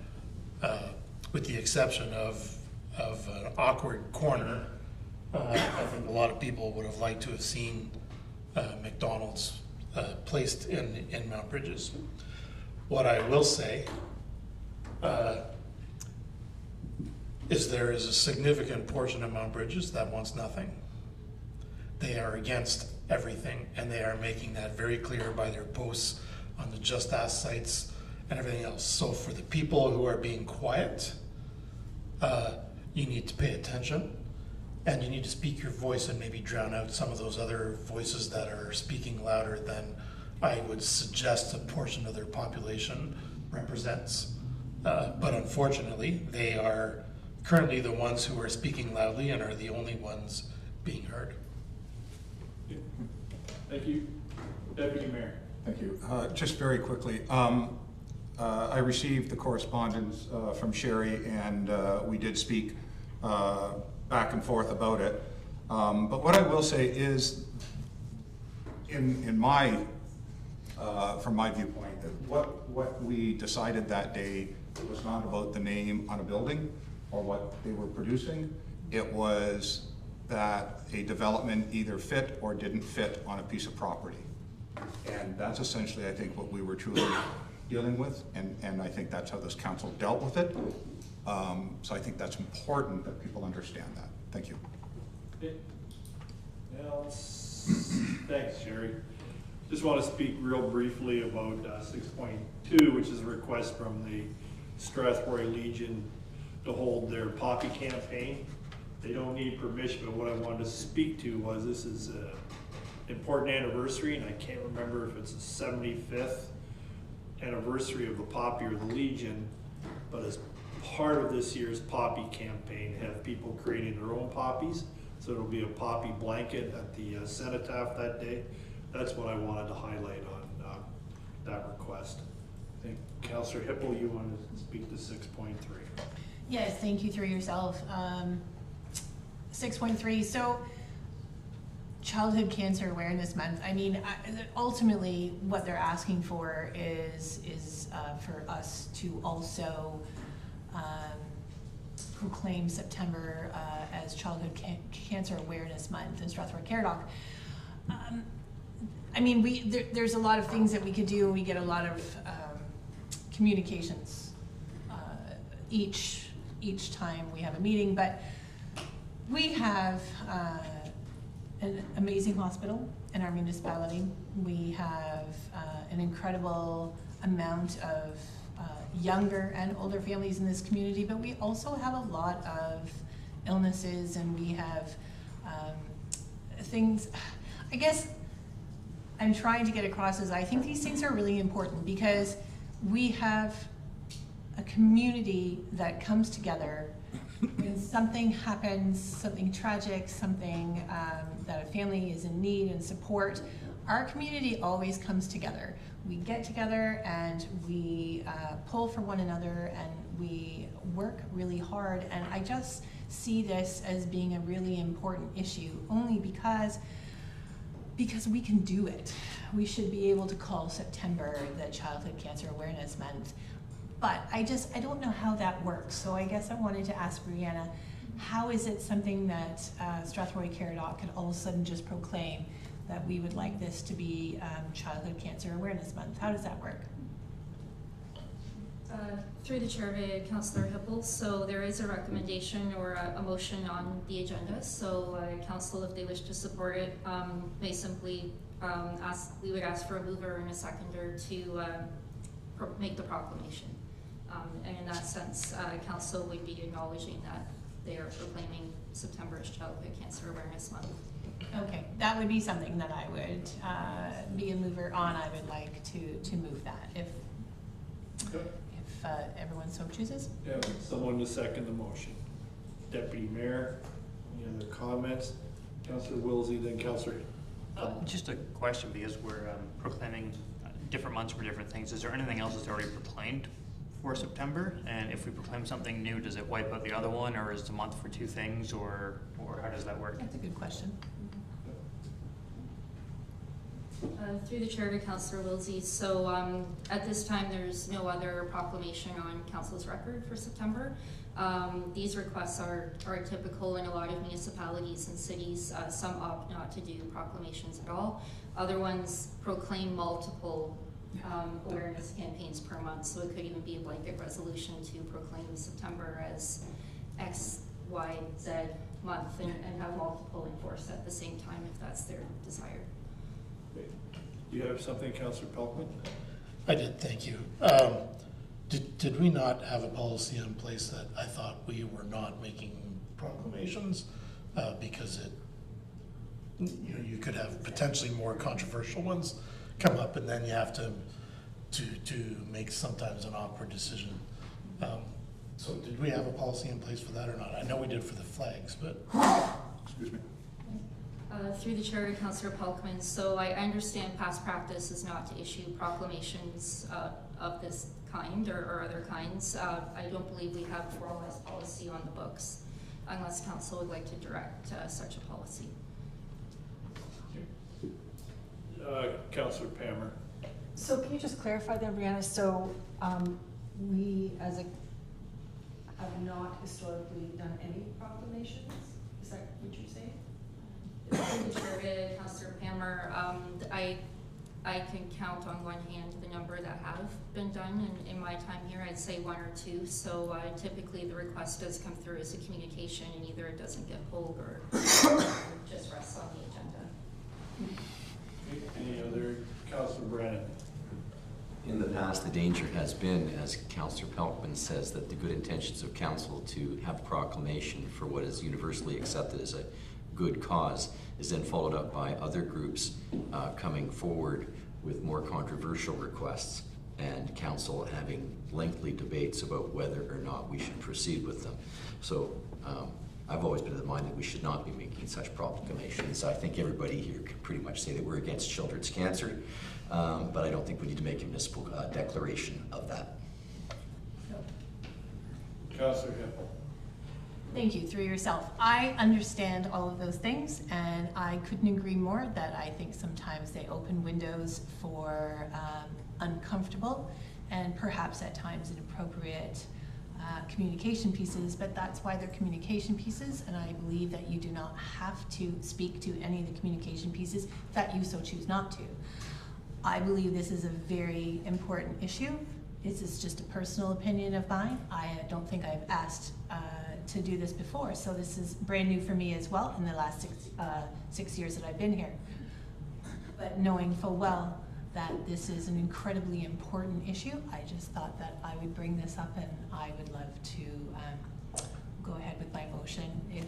with the exception of an awkward corner, I think a lot of people would have liked to have seen McDonald's placed in Mount Bridges. What I will say is there is a significant portion of Mount Bridges that wants nothing. They are against everything, and they are making that very clear by their posts on the Just Ask sites and everything else. So for the people who are being quiet, you need to pay attention and you need to speak your voice and maybe drown out some of those other voices that are speaking louder than I would suggest a portion of their population represents. But unfortunately, they are currently the ones who are speaking loudly and are the only ones being heard. Thank you. Deputy Mayor. Thank you. Just very quickly, I received the correspondence from Sherry, and we did speak back and forth about it. But what I will say is, in my from my viewpoint, what we decided that day was not about the name on a building or what they were producing. It was that a development either fit or didn't fit on a piece of property. And that's essentially, I think, what we were truly dealing with, and I think that's how this council dealt with it. So I think that's important that people understand that. Thank you. Thanks, Sherry. Just want to speak real briefly about 6.2, which is a request from the Strathroy Legion to hold their poppy campaign. They don't need permission, but what I wanted to speak to was this is an important anniversary, and I can't remember if it's the 75th anniversary of the poppy or the Legion, but as part of this year's poppy campaign, have people creating their own poppies. So it'll be a poppy blanket at the cenotaph that day. That's what I wanted to highlight on that request. I think Councillor Hippel, you want to speak to 6.3. Yes, thank you through yourself. 6.3, so Childhood Cancer Awareness Month. I mean, ultimately what they're asking for is for us to also proclaim September as Childhood Cancer Awareness Month in Strathroy-Caradoc. I mean, there's a lot of things that we could do, and we get a lot of communications each time we have a meeting, but we have an amazing hospital in our municipality. We have an incredible amount of younger and older families in this community, but we also have a lot of illnesses, and we have things. I guess I'm trying to get across is I think these things are really important because we have a community that comes together when something happens, something tragic, something that a family is in need and support. Our community always comes together. We get together and we pull for one another, and we work really hard, and I just see this as being a really important issue only because we can do it. We should be able to call September the Childhood Cancer Awareness Month, but I don't know how that works. So I guess I wanted to ask Brianna, how is it something that Strathroy-Caradoc could all of a sudden just proclaim that we would like this to be Childhood Cancer Awareness Month? How does that work? Through the chair to Councillor Hippel, so there is a recommendation or a motion on the agenda. So council, if they wish to support it, may simply we would ask for a mover and a seconder to make the proclamation. And in that sense, council would be acknowledging that they are proclaiming September as Childhood Cancer Awareness Month. Okay, that would be something that I would be a mover on. I would like to move that if everyone so chooses. Yeah, someone to second the motion. Deputy Mayor, any other comments? Councillor Wilsey, then Councillor. Just a question, because we're proclaiming different months for different things. Is there anything else that's already proclaimed for September? And if we proclaim something new, does it wipe out the other one, or is the month for two things, or how does that work? That's a good question. Through the chair to Councillor Wilsey, so at this time there's no other proclamation on council's record for September. These requests are typical in a lot of municipalities and cities. Some opt not to do proclamations at all. Other ones proclaim multiple awareness campaigns per month, so it could even be a blanket resolution to proclaim September as X, Y, Z month and have multiple enforced at the same time if that's their desire. Do you have something, Councillor Pelkman? I did, thank you. Did we not have a policy in place that I thought we were not making proclamations because you could have potentially more controversial ones come up, and then you have to make sometimes an awkward decision. So did we have a policy in place for that or not? I know we did for the flags, but, excuse me. Through the chair to Councillor Palkman, so I understand past practice is not to issue proclamations of this kind or other kinds. I don't believe we have a formalized policy on the books unless council would like to direct such a policy. Councillor Pammer. So can you just clarify then, Brianna? So we as a have not historically done any proclamations? Is that what you're saying? Through the chair to Councillor Pammer, I can count on one hand the number that have been done, and in my time here I'd say one or two. So typically the request does come through as a communication, and either it doesn't get pulled or just rests on the agenda. Any other? Councillor Brennan. In the past, the danger has been, as Councillor Pelkman says, that the good intentions of council to have proclamation for what is universally accepted as a good cause is then followed up by other groups coming forward with more controversial requests, and council having lengthy debates about whether or not we should proceed with them. So I've always been of the mind that we should not be making such proclamations. I think everybody here can pretty much say that we're against children's cancer, but I don't think we need to make a municipal declaration of that. Councillor Hippel. Thank you, through yourself. I understand all of those things, and I couldn't agree more that I think sometimes they open windows for uncomfortable and perhaps at times inappropriate communication pieces, but that's why they're communication pieces, and I believe that you do not have to speak to any of the communication pieces that you so choose not to. I believe this is a very important issue. This is just a personal opinion of mine. I don't think I've asked to do this before, so this is brand new for me as well in the last six years that I've been here. But knowing full well that this is an incredibly important issue, I just thought that I would bring this up, and I would love to go ahead with my motion if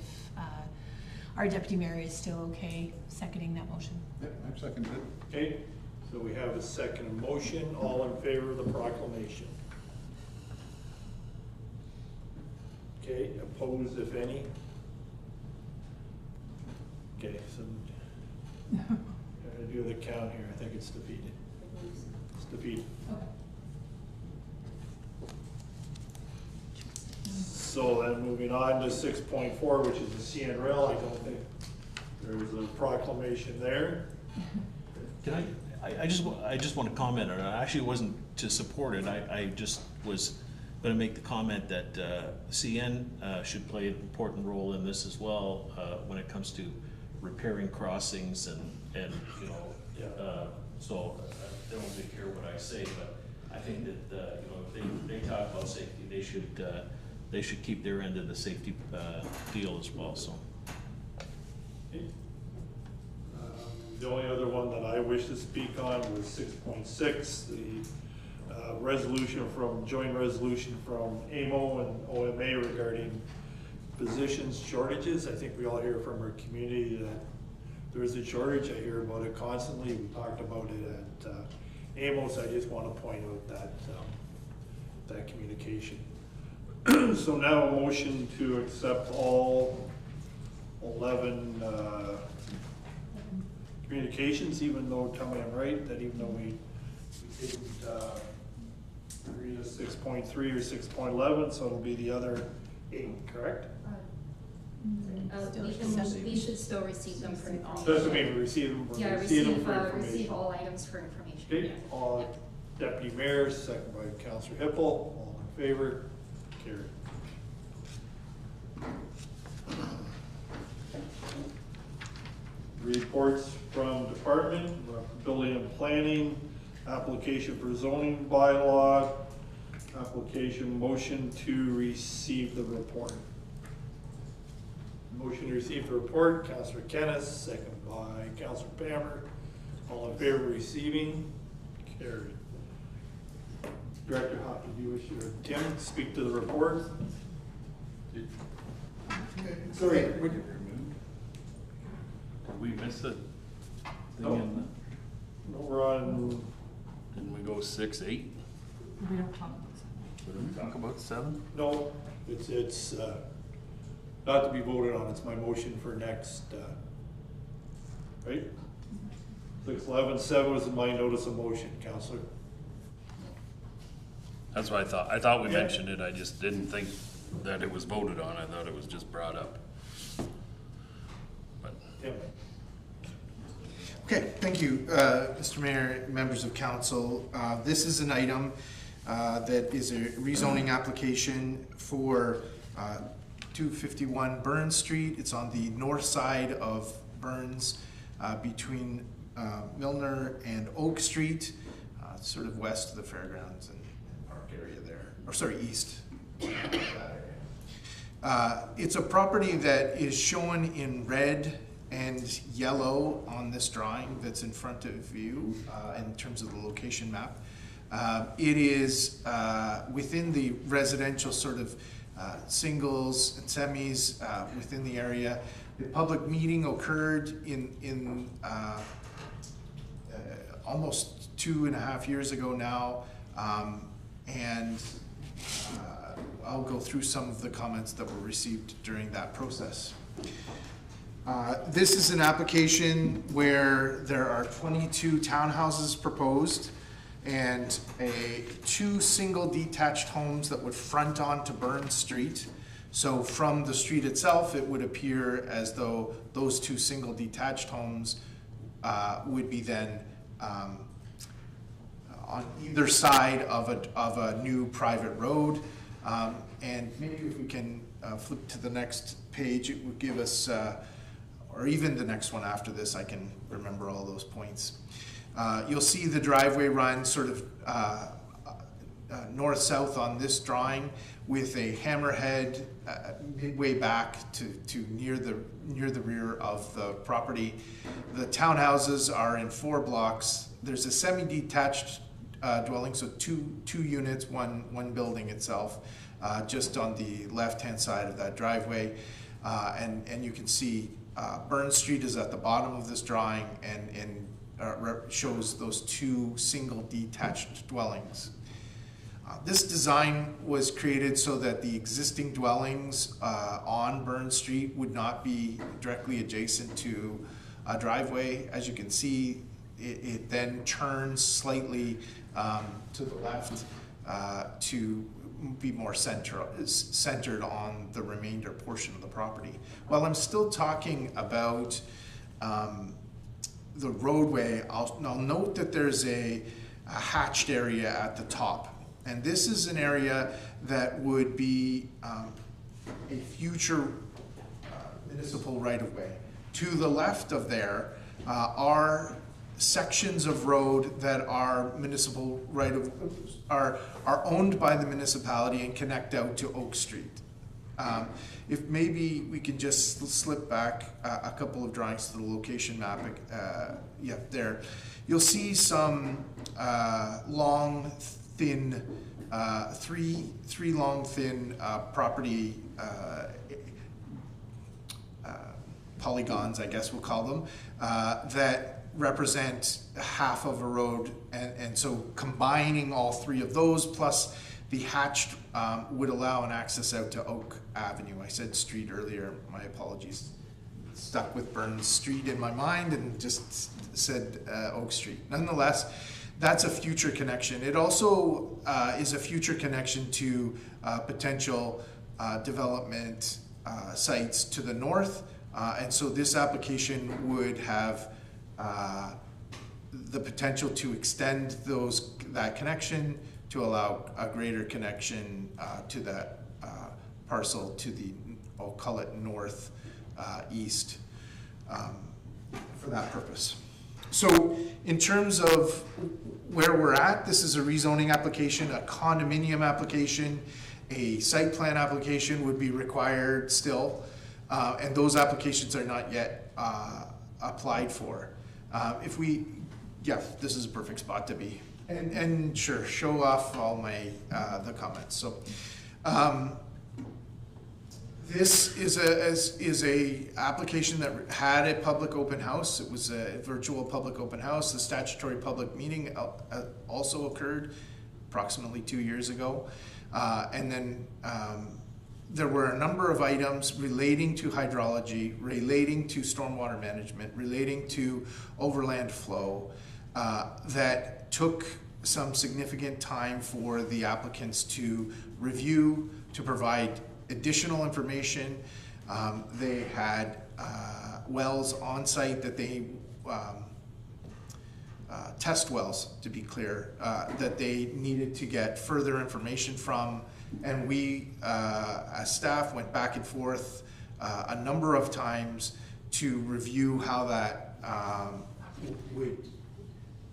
our deputy mayor is still okay seconding that motion. Yep, I've seconded it. Okay, so we have a second motion. All in favor of the proclamation? Okay, opposed if any? Okay, so I'm gonna do the count here. I think it's defeated. It's defeated. So then moving on to 6.4, which is the CN Rail, I don't think there's a proclamation there. Can I just want to comment on it. I actually wasn't to support it. I just was going to make the comment that CN should play an important role in this as well when it comes to repairing crossings and you know, so I don't really care what I say, but I think that you know, if they talk about safety, they should keep their end of the safety deal as well. So. The only other one that I wish to speak on was 6.6, the resolution from, joint resolution from AMO and OMA regarding positions shortages. I think we all hear from our community that there is a shortage. I hear about it constantly. We talked about it at AMO, so I just want to point out that, that communication. So now a motion to accept all 11 communications, even though, tell me I'm right, that even though we didn't agree to 6.3 or 6.11, so it'll be the other 8, correct? We should still receive them for information. Doesn't mean we receive them, yeah, receive all items for information. Okay, Deputy Mayor, second by Councillor Hippel, all in favor, carried. Reports from department, building and planning, application for zoning bylaw, application motion to receive the report. Motion to receive the report, Councillor Kennis, second by Councillor Pammer. All in favor of receiving, carried. Director Hockey, do you wish to, Tim, speak to the report? Sorry. Did we miss a thing No. in No, we're on, the, didn't we go 6, 8? We don't talk about that. Did we talk about 7? no, it's not to be voted on, it's my motion for next, right? 6, 11, 7 was in my notice of motion, Counselor. That's what I thought. I thought we Yeah. mentioned it. I just didn't think that it was voted on. I thought it was just brought up. But Tim? Okay, thank you, Mr. Mayor, members of council. This is an item that is a rezoning application for 251 Burns Street. It's on the north side of Burns, between Milner and Oak Street, sort of west of the fairgrounds and park area there, or sorry, east. It's a property that is shown in red and yellow on this drawing that's in front of you in terms of the location map. It is within the residential sort of singles and semis within the area. The public meeting occurred in almost 2.5 years ago now, and I'll go through some of the comments that were received during that process. This is an application where there are 22 townhouses proposed and 2 single detached homes that would front onto Burns Street. So from the street itself, it would appear as though those 2 single detached homes would be then on either side of a new private road. And maybe if we can flip to the next page, it would give us, or even the next one after this, I can remember all those points. You'll see the driveway run sort of north-south on this drawing with a hammerhead midway back to near the rear of the property. The townhouses are in 4 blocks. There's a semi-detached dwelling, so two units, one building itself, just on the left-hand side of that driveway. And you can see Burns Street is at the bottom of this drawing and shows those 2 single detached dwellings. This design was created so that the existing dwellings on Burns Street would not be directly adjacent to a driveway. As you can see, it then turns slightly to the left to be more centered on the remainder portion of the property. While I'm still talking about the roadway, I'll note that there's a hatched area at the top. And this is an area that would be a future municipal right-of-way. To the left of there are sections of road that are municipal are owned by the municipality and connect out to Oak Street. If maybe we can just slip back a couple of drawings to the location map. Yeah, there. You'll see some long, thin, three long, thin property polygons, I guess we'll call them, that represent half of a road, and so combining all 3 of those plus the hatched would allow an access out to Oak Avenue. I said street earlier, my apologies. Stuck with Burns Street in my mind and just said Oak Street. Nonetheless, that's a future connection. It also is a future connection to potential development sites to the north, and so this application would have the potential to extend that connection to allow a greater connection to that parcel to the, I'll call it north east, for that purpose. So in terms of where we're at, this is a rezoning application, a condominium application, a site plan application would be required still, and those applications are not yet applied for. Yeah, this is a perfect spot to be. And sure, show off all my the comments. So This is a application that had a public open house. It was a virtual public open house. The statutory public meeting also occurred approximately 2 years ago. And then there were a number of items relating to hydrology, relating to stormwater management, relating to overland flow that took some significant time for the applicants to review, to provide additional information. They had wells on site that they, test wells, to be clear, that they needed to get further information from. And we, as staff, went back and forth a number of times to review how that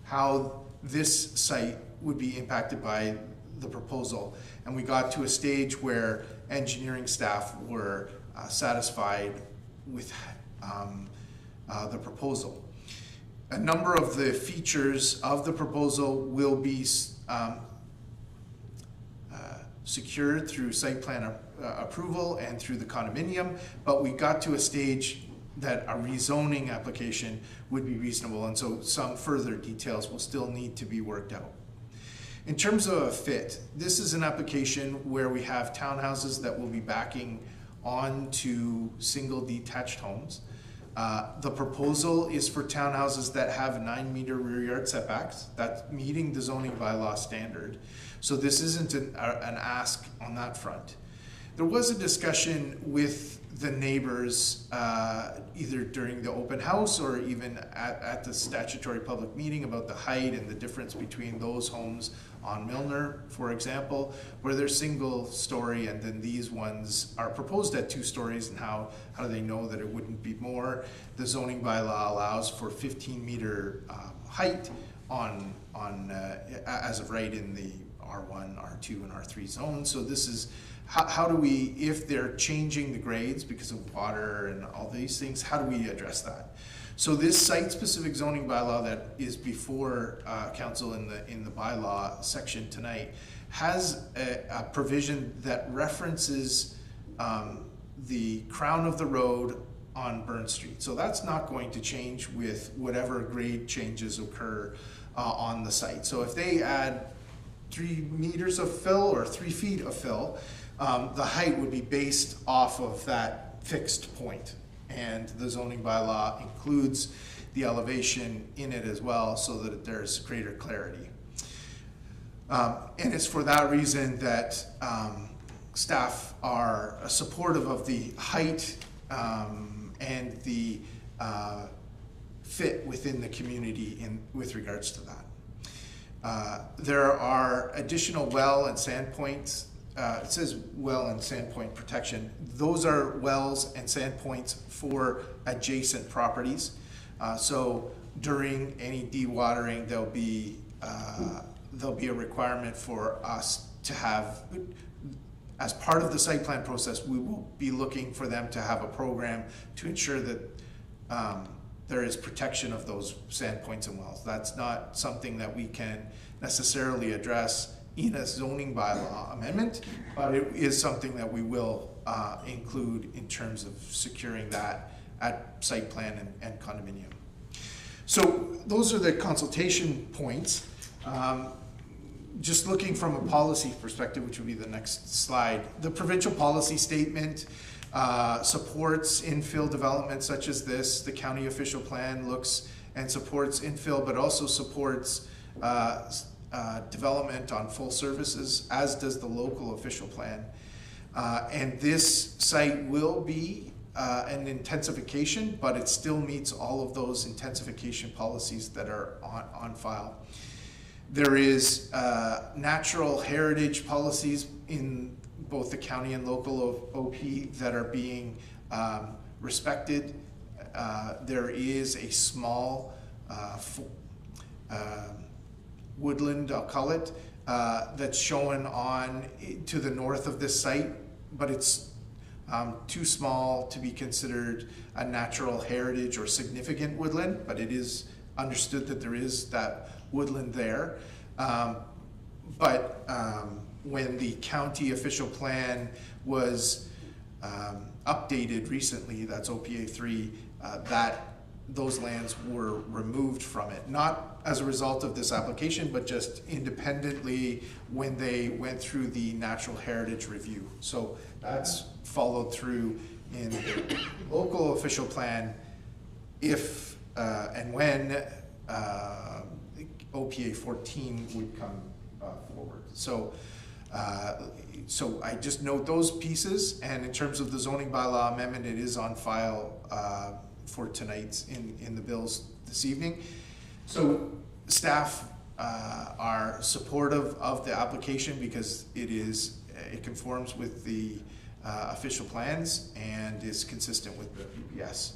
how this site would be impacted by the proposal. And we got to a stage where engineering staff were satisfied with the proposal. A number of the features of the proposal will be secured through site plan approval and through the condominium, but we got to a stage that a rezoning application would be reasonable, and so some further details will still need to be worked out. In terms of a fit, this is an application where we have townhouses that will be backing onto single detached homes. The proposal is for townhouses that have 9-meter rear yard setbacks. That's meeting the zoning bylaw standard. So this isn't an ask on that front. There was a discussion with the neighbors either during the open house or even at the statutory public meeting about the height and the difference between those homes on Milner, for example, where they're single story and then these ones are proposed at 2 stories, and how do they know that it wouldn't be more? The zoning bylaw allows for 15-meter height on as of right in the R1, R2, and R3 zones. So this is how do we, if they're changing the grades because of water and all these things, how do we address that? So this site-specific zoning bylaw that is before council in the bylaw section tonight has a provision that references the crown of the road on Burn Street. So that's not going to change with whatever grade changes occur on the site. So if they add 3 meters of fill or 3 feet of fill, the height would be based off of that fixed point. And the zoning bylaw includes the elevation in it as well so that there's greater clarity. And it's for that reason that staff are supportive of the height and the fit within the community with regards to that. There are additional well and sand points. It says well and sand point protection. Those are wells and sand points for adjacent properties. So during any dewatering, there'll be a requirement for us to have, as part of the site plan process, we will be looking for them to have a program to ensure that there is protection of those sand points and wells. That's not something that we can necessarily address in a zoning bylaw amendment, but it is something that we will include in terms of securing that at site plan and condominium. So those are the consultation points. Just looking from a policy perspective, which would be the next slide, the provincial policy statement supports infill development such as this. The county official plan looks and supports infill, but also supports development on full services, as does the local official plan. And this site will be an intensification, but it still meets all of those intensification policies that are on file. There is natural heritage policies in both the county and local OP that are being respected. There is a small woodland, I'll call it, that's shown on to the north of this site, but it's too small to be considered a natural heritage or significant woodland, but it is understood that there is that woodland there. But when the county official plan was updated recently, that's OPA 3, that those lands were removed from it, not as a result of this application, but just independently when they went through the natural heritage review. So that's followed through in the local official plan if and when OPA 14 would come forward. So so I just note those pieces, and in terms of the zoning bylaw amendment, it is on file for tonight's in the bills this evening. So staff are supportive of the application because it conforms with the official plans and is consistent with the PPS.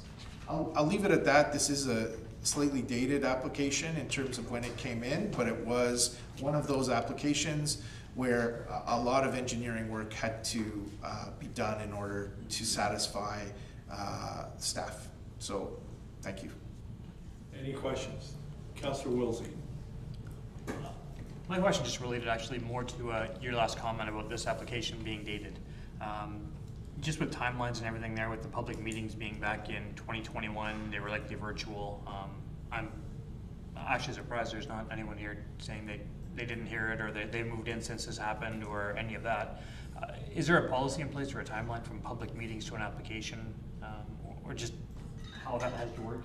I'll leave it at that. This is a slightly dated application in terms of when it came in, but it was one of those applications where a lot of engineering work had to be done in order to satisfy staff. So, thank you. Any questions? Councillor Wilsey. My question just related actually more to your last comment about this application being dated. Just with timelines and everything there, with the public meetings being back in 2021, they were likely virtual. I'm actually surprised there's not anyone here saying they didn't hear it or they moved in since this happened or any of that. Is there a policy in place or a timeline from public meetings to an application, or just how that has to work?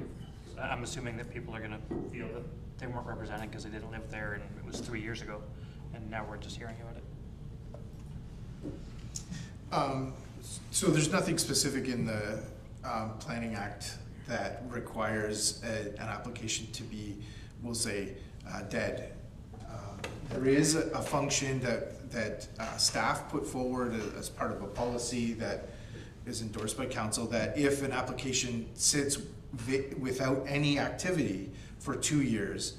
I'm assuming that people are going to feel that they weren't represented because they didn't live there and it was 3 years ago, and now we're just hearing about it. So there's nothing specific in the Planning Act that requires an application to be, we'll say, dead. There is a function that staff put forward as part of a policy that is endorsed by council, that if an application sits without any activity for 2 years,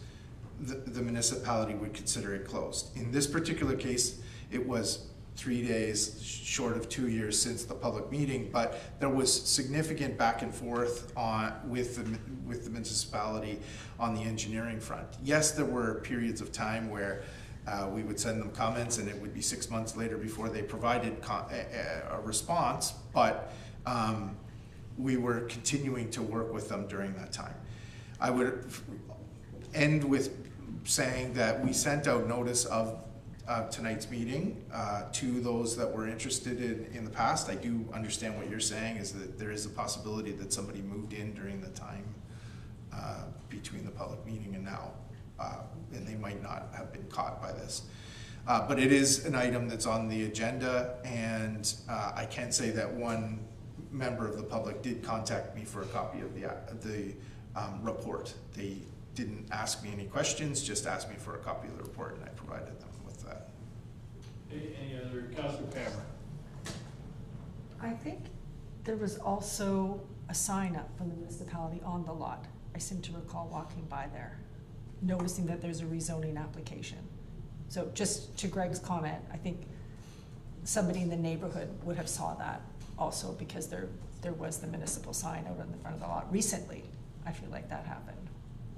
the municipality would consider it closed. In this particular case, it was 3 days short of 2 years since the public meeting, but there was significant back and forth with the municipality on the engineering front. Yes, there were periods of time where we would send them comments and it would be 6 months later before they provided a response, but we were continuing to work with them during that time. I would end with saying that we sent out notice of tonight's meeting to those that were interested in the past. I do understand what you're saying, is that there is a possibility that somebody moved in during the time between the public meeting and now, and they might not have been caught by this. But it is an item that's on the agenda, and I can say that one member of the public did contact me for a copy of the report. They didn't ask me any questions, just asked me for a copy of the report, and I provided them with that. Any other? Councillor Cameron. I think there was also a sign up from the municipality on the lot. I seem to recall walking by there, noticing that there's a rezoning application. So just to Greg's comment, I think somebody in the neighborhood would have saw that also, because there was the municipal sign out in the front of the lot recently. I feel like that happened,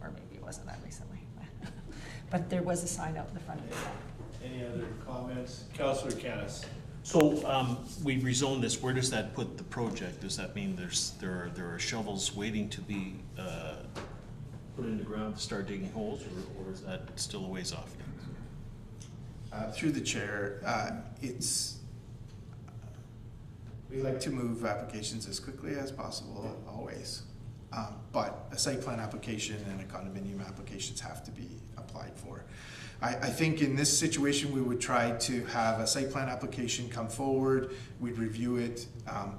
or maybe it wasn't that recently. But there was a sign out in the front of the lot. Any other comments? Councillor Canis. So we rezoned this. Where does that put the project? Does that mean there are shovels waiting to be put in the ground to start digging holes, or is that still a ways off? Through the chair, we like to move applications as quickly as possible, always. But a site plan application and a condominium applications have to be applied for. I think in this situation, we would try to have a site plan application come forward, we'd review it.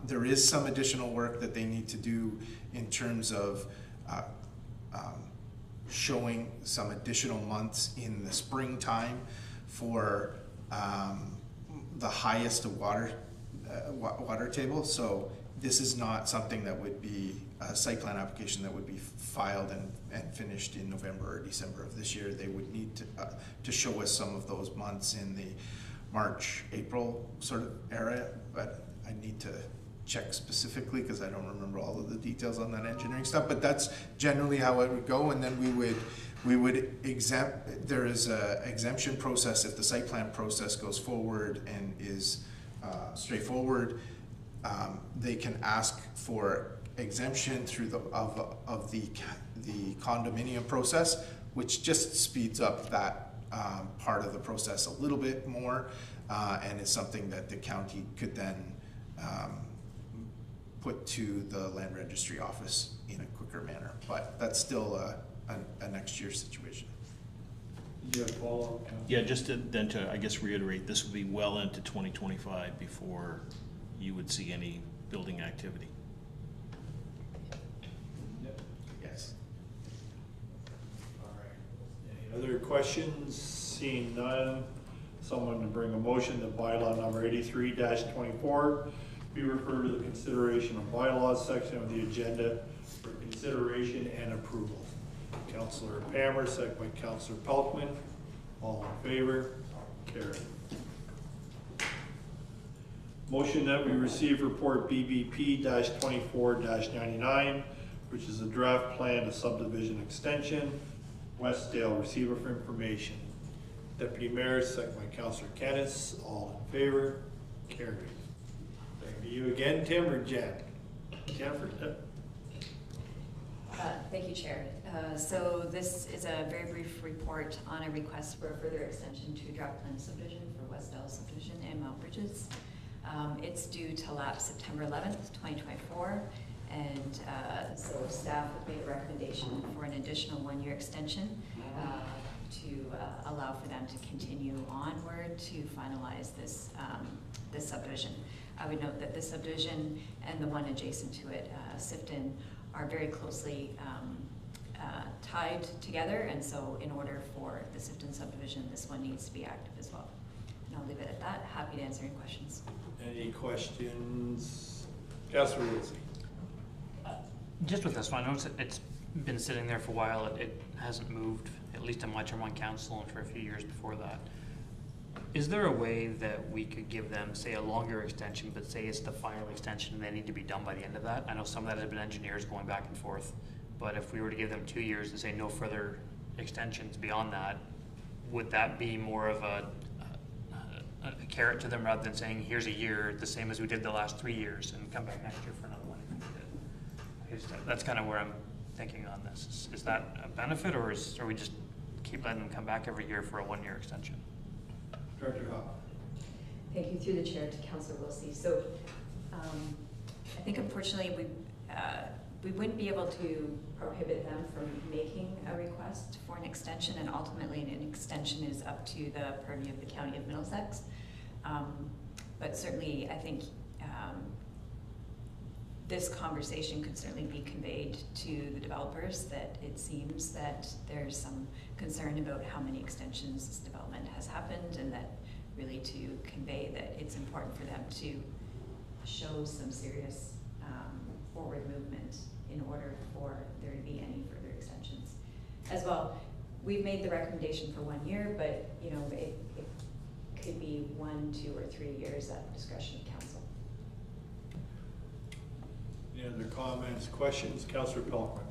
There is some additional work that they need to do in terms of showing some additional months in the springtime for the highest water table. So this is not something that would be a site plan application that would be filed and finished in November or December of this year. They would need to show us some of those months in the March, April sort of area, but I need to check specifically because I don't remember all of the details on that engineering stuff, but that's generally how it would go. And then we would exempt, there is a exemption process if the site plan process goes forward and is straightforward. they can ask for exemption through the condominium process, which just speeds up that part of the process a little bit more, and is something that the county could then put to the land registry office in a quicker manner. But that's still a next year situation. Did you have a follow-up, Councillor? Yeah, just to, I guess, reiterate, this would be well into 2025 before you would see any building activity. Yes. All right. Any other questions? Seeing none, someone to bring a motion that bylaw number 83-24 be referred to the consideration of bylaws section of the agenda for consideration and approval. Councillor Palmer, second by Councillor Pelkman. All in favor? Carried. Motion that we receive report BBP-24-99, which is a draft plan to subdivision extension, Westdale, receiver for information. Deputy Mayor, second by Councillor Kennis. All in favor? Carried. Thank you again, Tim or Jen? Jennifer? Thank you, Chair. So this is a very brief report on a request for a further extension to draft plan subdivision for Westdale subdivision and Mount Bridges. It's due to lapse September 11th, 2024, and so staff have made a recommendation for an additional 1-year extension to allow for them to continue onward to finalize this this subdivision. I would note that this subdivision and the one adjacent to it, Sifton, are very closely tied together, and so in order for the Sifton subdivision, this one needs to be active as well. And I'll leave it at that. Happy to answer any questions. Any questions? Councillor Wilson. Just with this one, I noticed it's been sitting there for a while. It hasn't moved, at least in my term on council and for a few years before that. Is there a way that we could give them, say, a longer extension, but say it's the final extension and they need to be done by the end of that? I know some of that has been engineers going back and forth, but if we were to give them 2 years and say no further extensions beyond that, would that be more of a carrot to them rather than saying, here's a year, the same as we did the last 3 years, and come back next year for another one? That's kind of where I'm thinking on this. Is that a benefit, or we just keep letting them come back every year for a 1-year extension? Director Hopp. Thank you, through the chair, to Councillor Wilsey. So I think unfortunately we wouldn't be able to prohibit them from making a request for an extension, and ultimately an extension is up to the purview of the County of Middlesex. But certainly I think this conversation could certainly be conveyed to the developers, that it seems that there's some concern about how many extensions this development has happened, and that really to convey that it's important for them to show some serious forward movement in order for there to be any further extensions. As well, we've made the recommendation for 1 year, but you know, it could be 1, 2, or 3 years at the discretion of council. Any other comments, questions? Councillor Pelkman.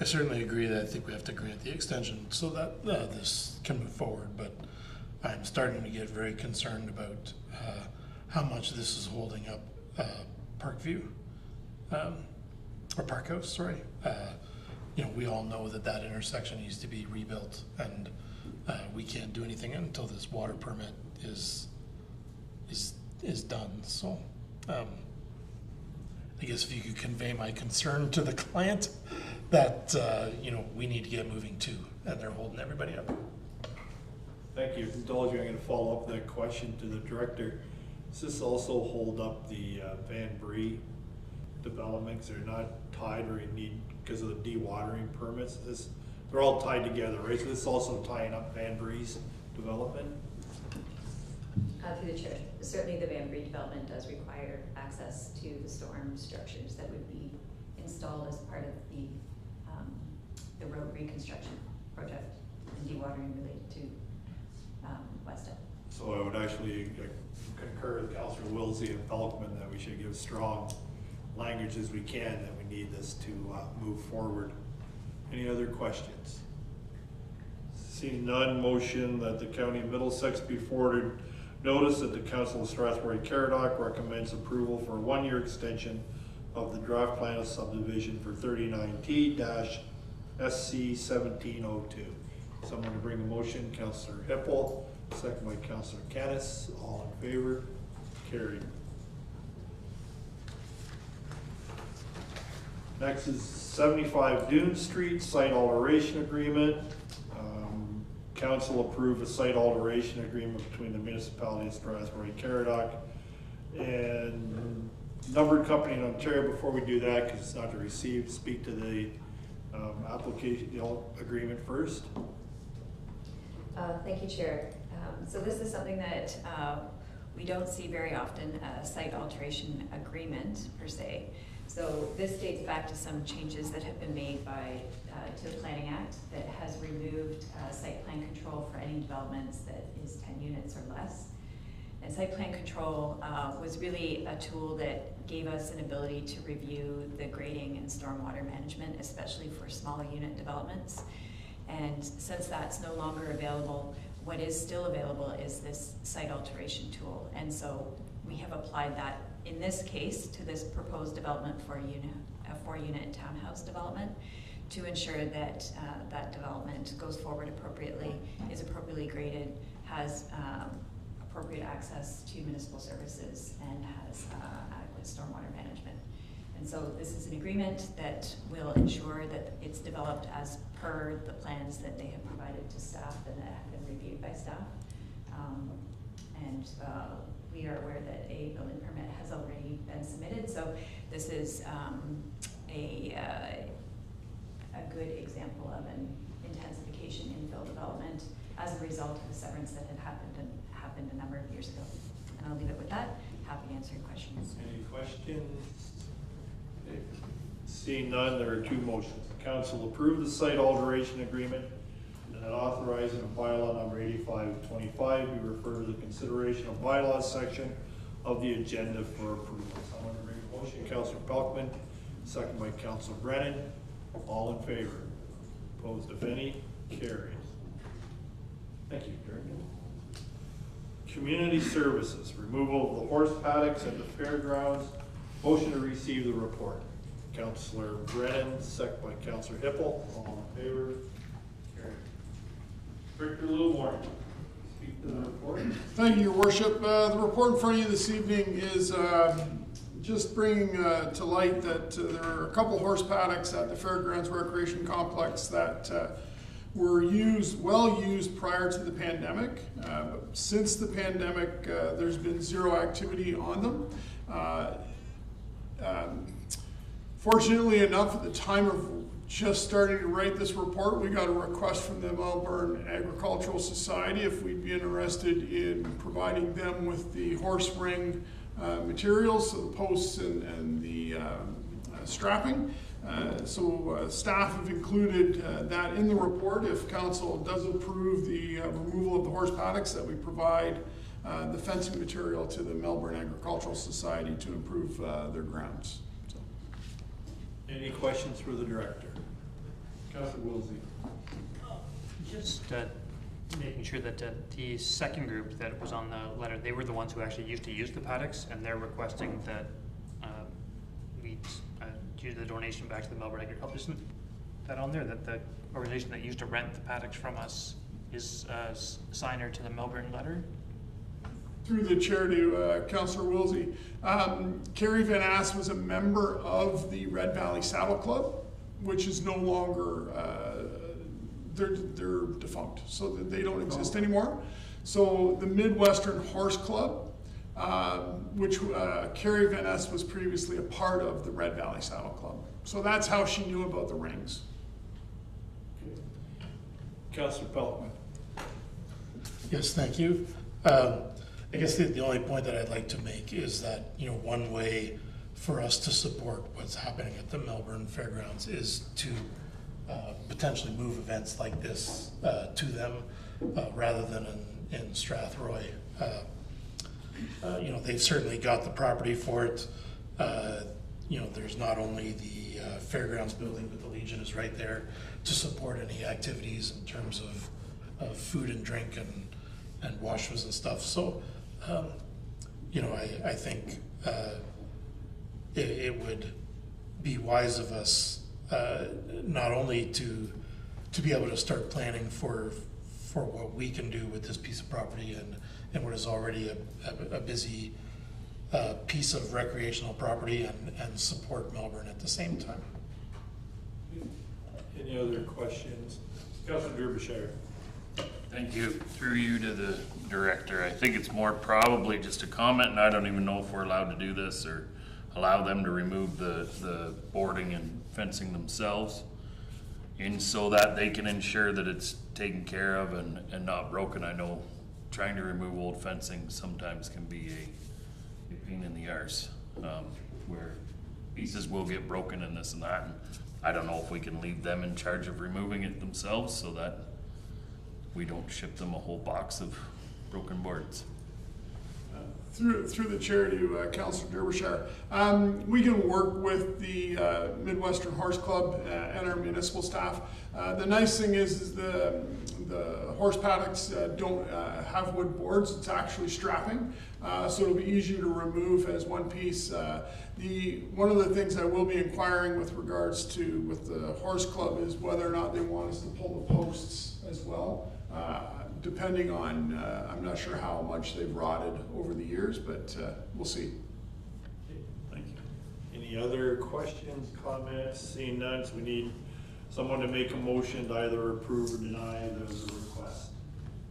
I certainly agree that I think we have to grant the extension so that this can move forward, but I'm starting to get very concerned about how much this is holding up Parkview, or Park House, sorry. You know, we all know that intersection needs to be rebuilt, and we can't do anything until this water permit is done. So I guess if you could convey my concern to the client that you know, we need to get moving too, and they're holding everybody up. Thank you. Indulge me, I'm going to follow up that question to the director. Does this also hold up the Van Bree developments? They're not tied, or you need, because of the dewatering permits, they're all tied together, right? So this is also tying up Van Bree's development? Through the chair, certainly the Van Bree development does require access to the storm structures that would be installed as part of the road reconstruction project and dewatering related to Westdale. So I would actually concur with Councillor Wilsey and Pelkman that we should give strong language as we can that we need this to move forward. Any other questions? Seeing none, motion that the County of Middlesex be forwarded Notice that the Council of Strathroy-Caradoc recommends approval for a 1-year extension of the draft plan of subdivision for 39T-SC1702. Someone to bring a motion, Councillor Hippel, second by Councillor Kennis. All in favor? Carried. Next is 75 Dune Street site alteration agreement. Council approved a site alteration agreement between the municipality of Strathroy-Caradoc and numbered company in Ontario. Before we do that, because it's not received, speak to the application, the agreement first. Thank you, Chair. So this is something that we don't see very often, a site alteration agreement per se. So this dates back to some changes that have been made to the Planning Act that has removed site plan control for any developments that is 10 units or less. And site plan control was really a tool that gave us an ability to review the grading and stormwater management, especially for small unit developments. And since that's no longer available, what is still available is this site alteration tool. And so we have applied that in this case to this proposed development for a 4-unit townhouse development to ensure that that development goes forward appropriately, is appropriately graded, has appropriate access to municipal services, and has adequate stormwater management. And so this is an agreement that will ensure that it's developed as per the plans that they have provided to staff and that have been reviewed by staff. We are aware that a building permit has already been submitted, so this is a good example of an intensification infill development as a result of the severance that had happened a number of years ago. And I'll leave it with that. Happy to answer your questions. Any questions? Okay. Seeing none, there are 2 motions. The council approve the site alteration agreement and that authorizing a bylaw number 8525 be referred to the consideration of bylaws section of the agenda for approval. Someone to bring a motion, Councillor Pelkman, second by Councillor Brennan. All in favor? Opposed, if any? Carries. Thank you, Director. Community services, removal of the horse paddocks at the fairgrounds. Motion to receive the report. Councillor Brennan, second by Councillor Hippel. All in favor? Carried. Director Littlemore, speak to the report. Thank you, Your Worship. The report in front of you this evening is just bringing to light that there are a couple horse paddocks at the Fairgrounds Recreation Complex that were well used prior to the pandemic. But since the pandemic, there's been 0 activity on them. Fortunately enough, at the time of just starting to write this report, we got a request from the Melbourne Agricultural Society if we'd be interested in providing them with the horse ring materials, so the posts and the strapping. So staff have included that in the report. If council does approve the removal of the horse paddocks, that we provide the fencing material to the Melbourne Agricultural Society to improve their grounds. So. Any questions for the director? Councillor Wilsey. Just making sure that the second group that was on the letter, they were the ones who actually used to use the paddocks, and they're requesting that we do the donation back to the Melbourne Agriculture. Isn't that on there, that the organization that used to rent the paddocks from us is a signer to the Melbourne letter? Through the chair to Councillor Wilsey. Carrie Van Ass was a member of the Red Valley Saddle Club, which is no longer, they're defunct, so that they don't exist anymore. So the Midwestern Horse Club, which Carrie Van Ass was previously a part of the Red Valley Saddle Club. So that's how she knew about the rings. Councillor Pelkman. Yes, thank you. I guess the only point that I'd like to make is that, one way for us to support what's happening at the Melbourne Fairgrounds is to potentially move events like this to them rather than in Strathroy. They've certainly got the property for it. There's not only the Fairgrounds building, but the Legion is right there to support any activities in terms of food and drink and washrooms and stuff. So you know, I think it would be wise of us not only to be able to start planning for what we can do with this piece of property and what is already a busy piece of recreational property and support Melbourne at the same time. Any other questions? Councilor Derbyshire. Thank you. Through you to the director. I think it's more probably just a comment, and I don't even know if we're allowed to do this or allow them to remove the boarding and fencing themselves, and so that they can ensure that it's taken care of and not broken. I know trying to remove old fencing sometimes can be a pain in the arse, where pieces will get broken and this and that. And I don't know if we can leave them in charge of removing it themselves so that we don't ship them a whole box of broken boards. Through the chair to Councilor Derbyshire, we can work with the Midwestern Horse Club and our municipal staff. The nice thing is the horse paddocks don't have wood boards. It's actually strapping, so it'll be easier to remove as one piece. One of the things I will be inquiring with regards to with the horse club is whether or not they want us to pull the posts as well. Depending on, I'm not sure how much they've rotted over the years, but we'll see. Thank you. Any other questions, comments? Seeing none, so we need someone to make a motion to either approve or deny the request.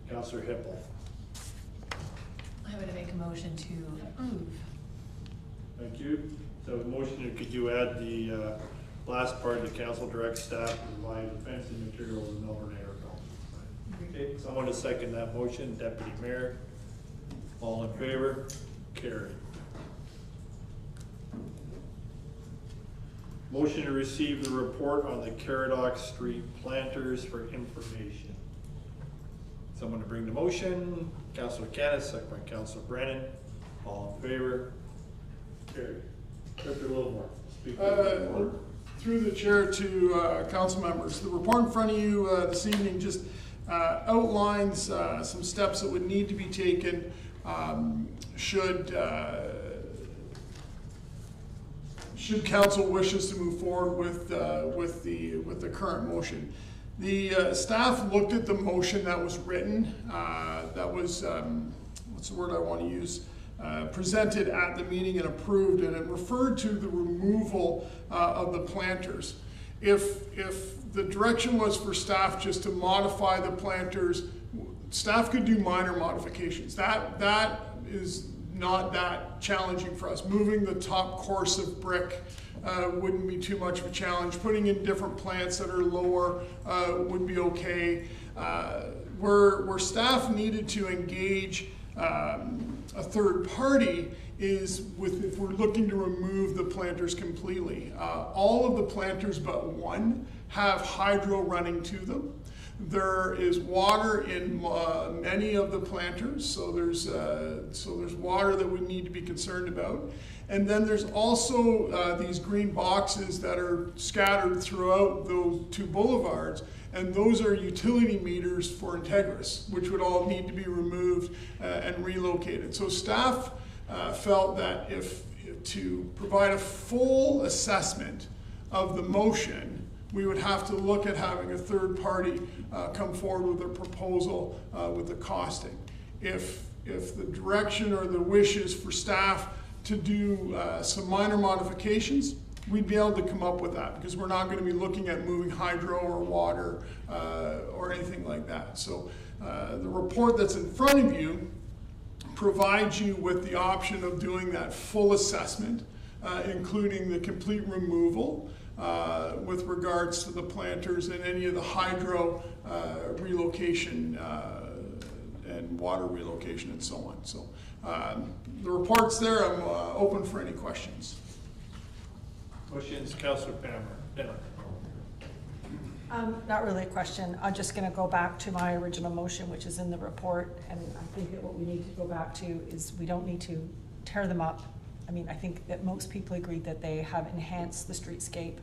Councillor Hippel. I would make a motion to approve. Thank you. So motion, could you add the last part, the council directs staff to provide fencing materials in Melbourne Agriculture? Okay, someone to second that motion. Deputy Mayor. All in favor? Carried. Motion to receive the report on the Caradoc Street planters for information. Someone to bring the motion. Councillor Canis, second by Councillor Brennan. All in favor? Carried. Director Littlemore, speak to the report. Through the chair to council members, the report in front of you this evening just outlines some steps that would need to be taken should council wishes to move forward with the current motion. The staff looked at the motion that was written, that was what's the word I want to use, presented at the meeting and approved, and it referred to the removal of the planters. If the direction was for staff just to modify the planters, staff could do minor modifications. That is not that challenging for us. Moving the top course of brick wouldn't be too much of a challenge. Putting in different plants that are lower would be okay. Where staff needed to engage a third party is if we're looking to remove the planters completely. All of the planters but one have hydro running to them. There is water in many of the planters, so there's water that we need to be concerned about. And then there's also these green boxes that are scattered throughout those two boulevards, and those are utility meters for Integris, which would all need to be removed and relocated. So staff felt that if to provide a full assessment of the motion, we would have to look at having a third party come forward with a proposal with the costing. If the direction or the wishes for staff to do some minor modifications, we'd be able to come up with that, because we're not going to be looking at moving hydro or water or anything like that. So the report that's in front of you provides you with the option of doing that full assessment, including the complete removal with regards to the planters and any of the hydro relocation and water relocation and so on. So the report's there. I'm open for any questions. Questions, Councillor Penner. Not really a question. I'm just going to go back to my original motion, which is in the report, and I think that what we need to go back to is we don't need to tear them up. I mean, I think that most people agree that they have enhanced the streetscape.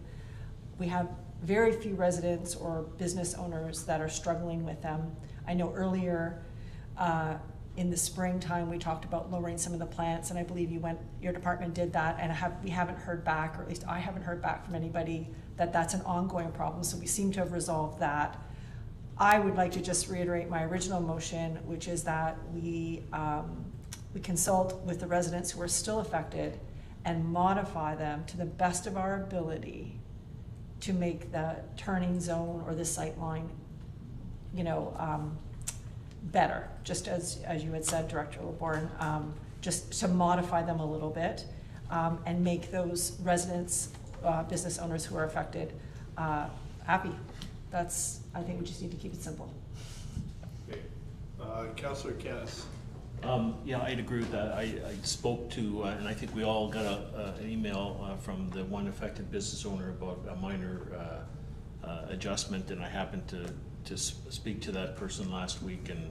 We have very few residents or business owners that are struggling with them. I know earlier In the springtime, we talked about lowering some of the plants, and I believe your department did that, and we haven't heard back, or at least I haven't heard back from anybody that that's an ongoing problem, so we seem to have resolved that. I would like to just reiterate my original motion, which is that we consult with the residents who are still affected and modify them to the best of our ability to make the turning zone or the sight line, better, just as you had said, Director LeBourne, just to modify them a little bit, and make those residents, business owners who are affected, happy. I think we just need to keep it simple. Okay. Councillor Canis. Yeah, I'd agree with that. I spoke to, and I think we all got an email from the one affected business owner about a minor adjustment, and I happened to speak to that person last week and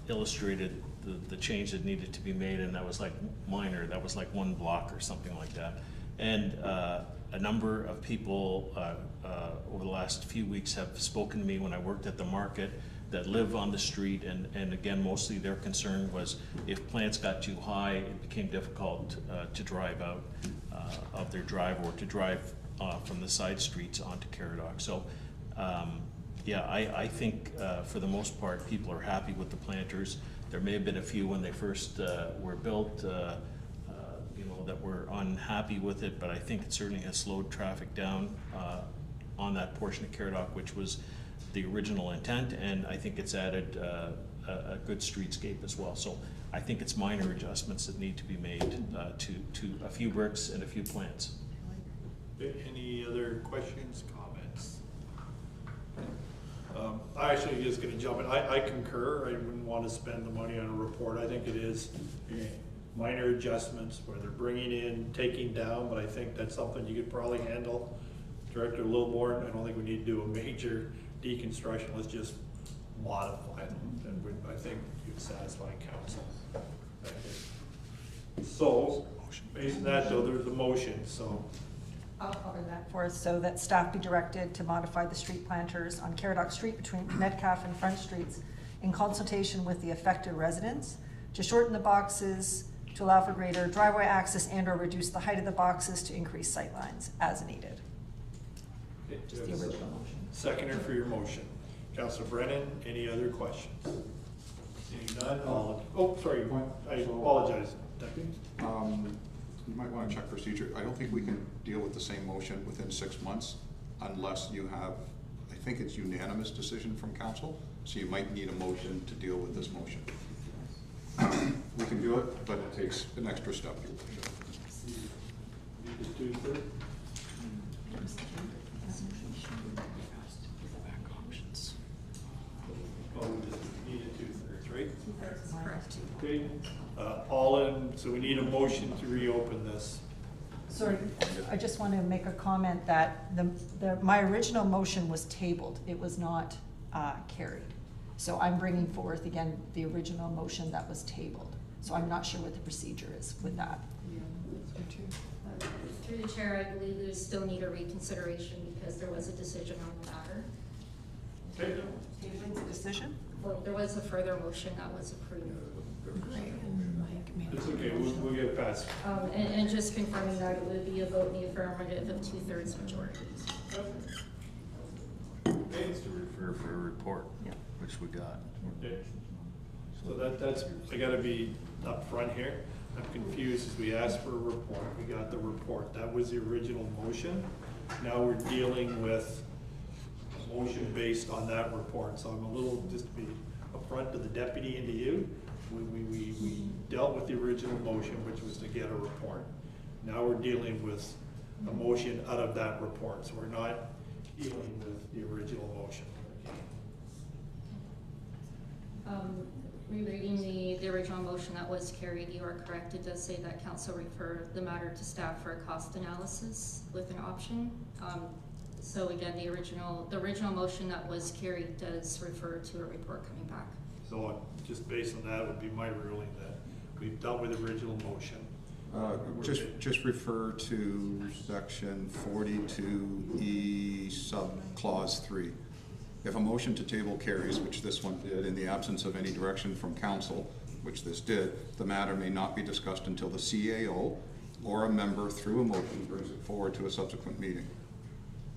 illustrated the change that needed to be made, and that was like minor. That was like 1 block or something like that. And a number of people over the last few weeks have spoken to me when I worked at the market that live on the street, and again, mostly their concern was if plants got too high, it became difficult to drive out of their drive or to drive from the side streets onto Caradoc. So yeah, I think for the most part, people are happy with the planters. There may have been a few when they first were built, that were unhappy with it, but I think it certainly has slowed traffic down on that portion of Caradoc, which was the original intent, and I think it's added a good streetscape as well. So I think it's minor adjustments that need to be made to a few bricks and a few plants. Any other questions, comments? I actually just going to jump in. I concur. I wouldn't want to spend the money on a report. I think it is minor adjustments where they're bringing in, taking down, but I think that's something you could probably handle. Director Lilborn, I don't think we need to do a major deconstruction. Let's just modify them, and I think you'd satisfy council. So, based on that though, there's a motion, so. I'll cover that for us, so that staff be directed to modify the street planters on Caradoc Street between Metcalfe and Front Streets in consultation with the affected residents to shorten the boxes, to allow for greater driveway access and or reduce the height of the boxes to increase sight lines as needed. Okay, Just the original motion. Seconder for your motion. Councilor Brennan, any other questions? Seeing none, sorry, I apologize, Deputy. You might want to check procedure. I don't think we can deal with the same motion within 6 months unless you have, I think it's unanimous decision from council, so you might need a motion to deal with this motion. We can do it, but it takes an extra step. Oh, we just need a 2/3, right? 2/3, correct. Okay, so we need a motion to reopen this. Sorry, I just want to make a comment that my original motion was tabled. It was not carried. So I'm bringing forth again the original motion that was tabled. So I'm not sure what the procedure is with that. Through the chair, I believe we still need a reconsideration because there was a decision on the matter. Okay. Tabling the decision? Well, there was a further motion that was approved. It's okay, we'll get past it. And just confirming that it would be a vote in the affirmative of 2/3 majority. It's to refer for a report, Yeah. which we got. Okay. So that's, I gotta be up front here. I'm confused as we asked for a report, we got the report. That was the original motion. Now we're dealing with a motion based on that report. So I'm a little, just to be upfront to the deputy and to you, we dealt with the original motion, which was to get a report. Now we're dealing with a motion out of that report. So we're not dealing with the original motion. Rereading the original motion that was carried, you are correct. It does say that council refer the matter to staff for a cost analysis with an option. So again, the original motion that was carried does refer to a report coming back. So just based on that would be my ruling that we've dealt with the original motion. Just refer to section 42E sub clause 3. If a motion to table carries, which this one did, in the absence of any direction from council, which this did, the matter may not be discussed until the CAO or a member through a motion brings it forward to a subsequent meeting.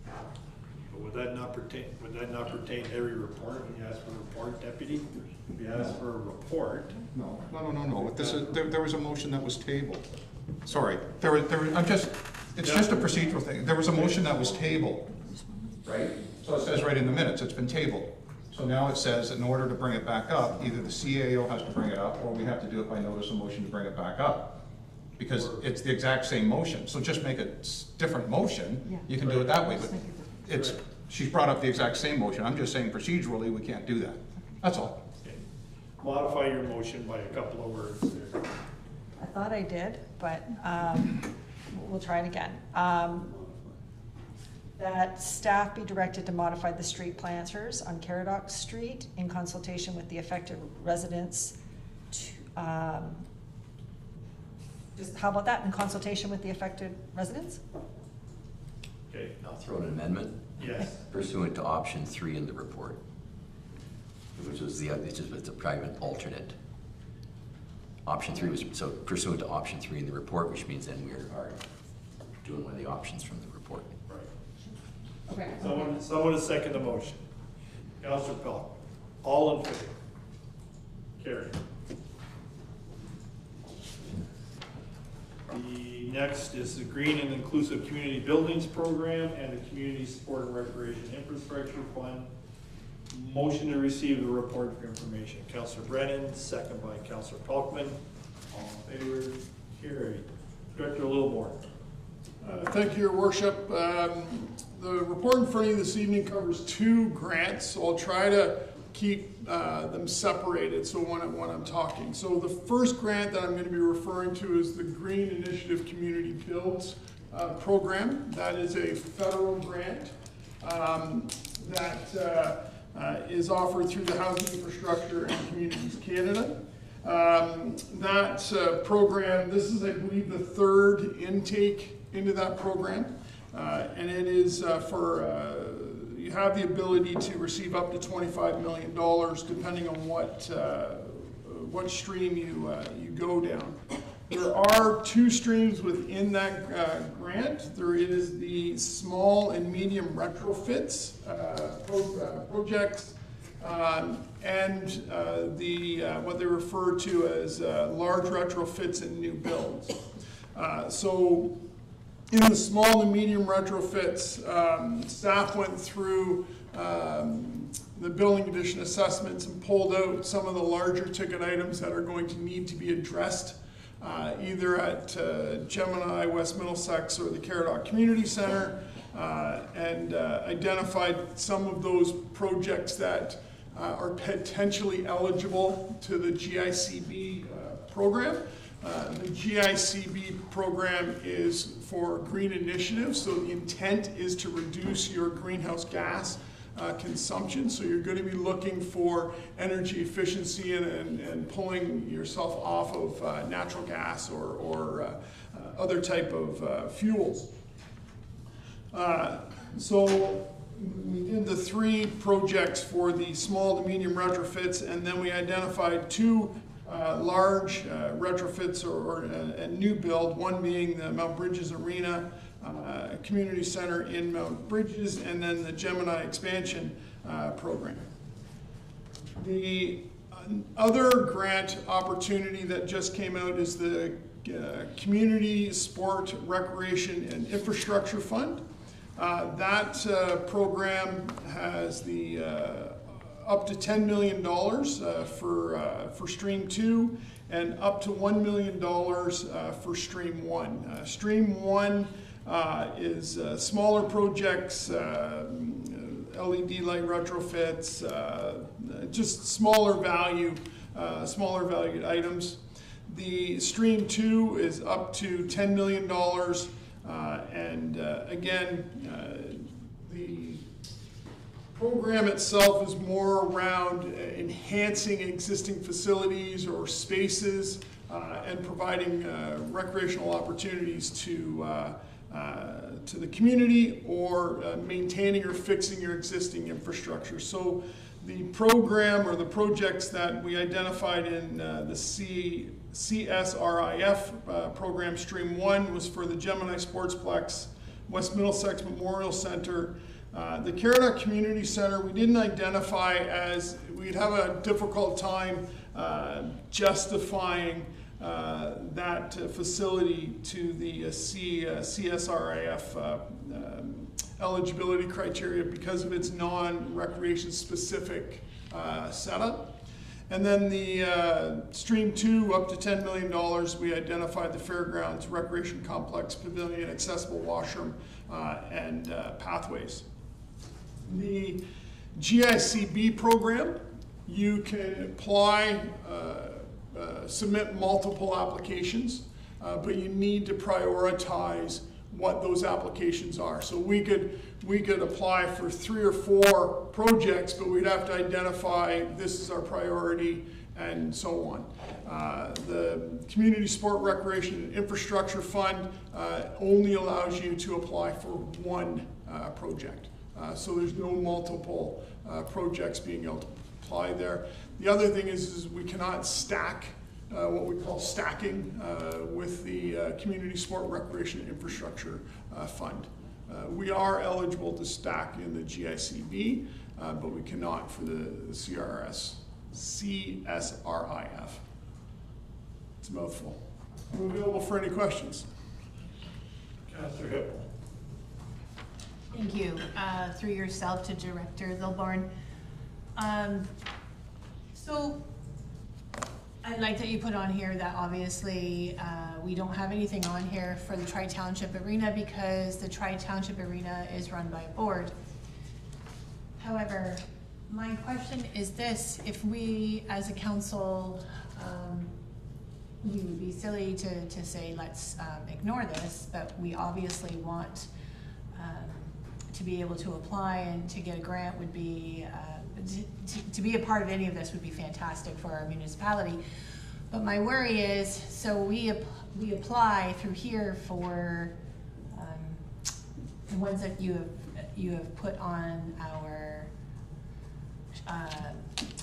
But would that not pertain to every report when you ask for a report, deputy? If you ask for a report. No. This is, there was a motion that was tabled. Sorry, it's just a procedural thing. There was a motion that was tabled, right? So it says right in the minutes, it's been tabled. So now it says in order to bring it back up, either the CAO has to bring it up or we have to do it by notice of motion to bring it back up. Because it's the exact same motion. So just make a different motion. You can do it that way, but she's brought up the exact same motion. I'm just saying procedurally, we can't do that. That's all. Okay. Modify your motion by a couple of words there. I thought I did, but we'll try it again. That staff be directed to modify the street planters on Caradoc Street in consultation with the affected residents to, just, how about that, in consultation with the affected residents? Okay. I'll throw an amendment. Yes. Pursuant to option 3 in the report, which was it's a private alternate. Option 3 was, so pursuant to option 3 in the report, which means then we are doing one of the options from the report. Right. Okay. Someone to second the motion. Councillor Pell. All in favor? Carried. The next is the Green and Inclusive Community Buildings Program and the Community Sport and Recreation Infrastructure Fund. Motion to receive the report for information. Councillor Brennan, second by Councillor Pelkman. All in favor? Carried. Director Littlemore. Thank you, Your Worship. The report in front of you this evening covers 2 grants, so I'll try to keep them separated so when I'm talking. So the first grant that I'm going to be referring to is the Green Initiative Community Builds program. That is a federal grant that is offered through the Housing Infrastructure and Communities Canada. That program, this is, I believe, the 3rd intake into that program, and it is you have the ability to receive up to $25 million depending on what stream you go down. There are 2 streams within that grant. There is the small and medium retrofits projects, and what they refer to as large retrofits and new builds. So in the small and medium retrofits, staff went through the building condition assessments and pulled out some of the larger ticket items that are going to need to be addressed either at Gemini, West Middlesex, or the Caradoc Community Center, and identified some of those projects that are potentially eligible to the GICB program. The GICB program is for green initiatives, so the intent is to reduce your greenhouse gas consumption. So you're going to be looking for energy efficiency and pulling yourself off of natural gas or other type of fuels. So we did the 3 projects for the small to medium retrofits, and then we identified 2 large retrofits and new build, one being the Mount Bridges Arena Community Center in Mount Bridges, and then the Gemini expansion program. The other grant opportunity that just came out is the Community Sport, Recreation, and Infrastructure Fund. That program has the up to $10 million for Stream 2 and up to $1 million for Stream 1. Stream 1 is smaller projects, LED light retrofits, just smaller valued items. The Stream 2 is up to $10 million, and again, the program itself is more around enhancing existing facilities or spaces and providing recreational opportunities to the community, or maintaining or fixing your existing infrastructure. So the program or the projects that we identified in the CSRIF program stream 1 was for the Gemini Sportsplex, West Middlesex Memorial Center. The Caradoc Community Center, we didn't identify as, we'd have a difficult time justifying that facility to the CSRIF eligibility criteria because of its non-recreation specific setup. And then the stream 2, up to $10 million, we identified the Fairgrounds Recreation Complex Pavilion, accessible washroom, and pathways. The GICB program, you can apply, submit multiple applications, but you need to prioritize what those applications are. So we could apply for 3 or 4 projects, but we'd have to identify this is our priority and so on. The Community Sport Recreation and Infrastructure Fund only allows you to apply for 1 project. So there's no multiple projects being able to apply there. The other thing is we cannot stack what we call stacking with the Community Sport Recreation and Infrastructure Fund. We are eligible to stack in the GICB, but we cannot for the CSRIF. It's a mouthful. I'm available for any questions. Councillor Hippel. Thank you. Through yourself to Director Lilborn. So I like that you put on here that obviously we don't have anything on here for the Tri-Township Arena because the Tri-Township Arena is run by a board. However, my question is this: if we as a council, we would be silly to say let's ignore this, but we obviously want to be able to apply and to get a grant would be, to be a part of any of this would be fantastic for our municipality. But my worry is, so we apply through here for the ones that you have put on our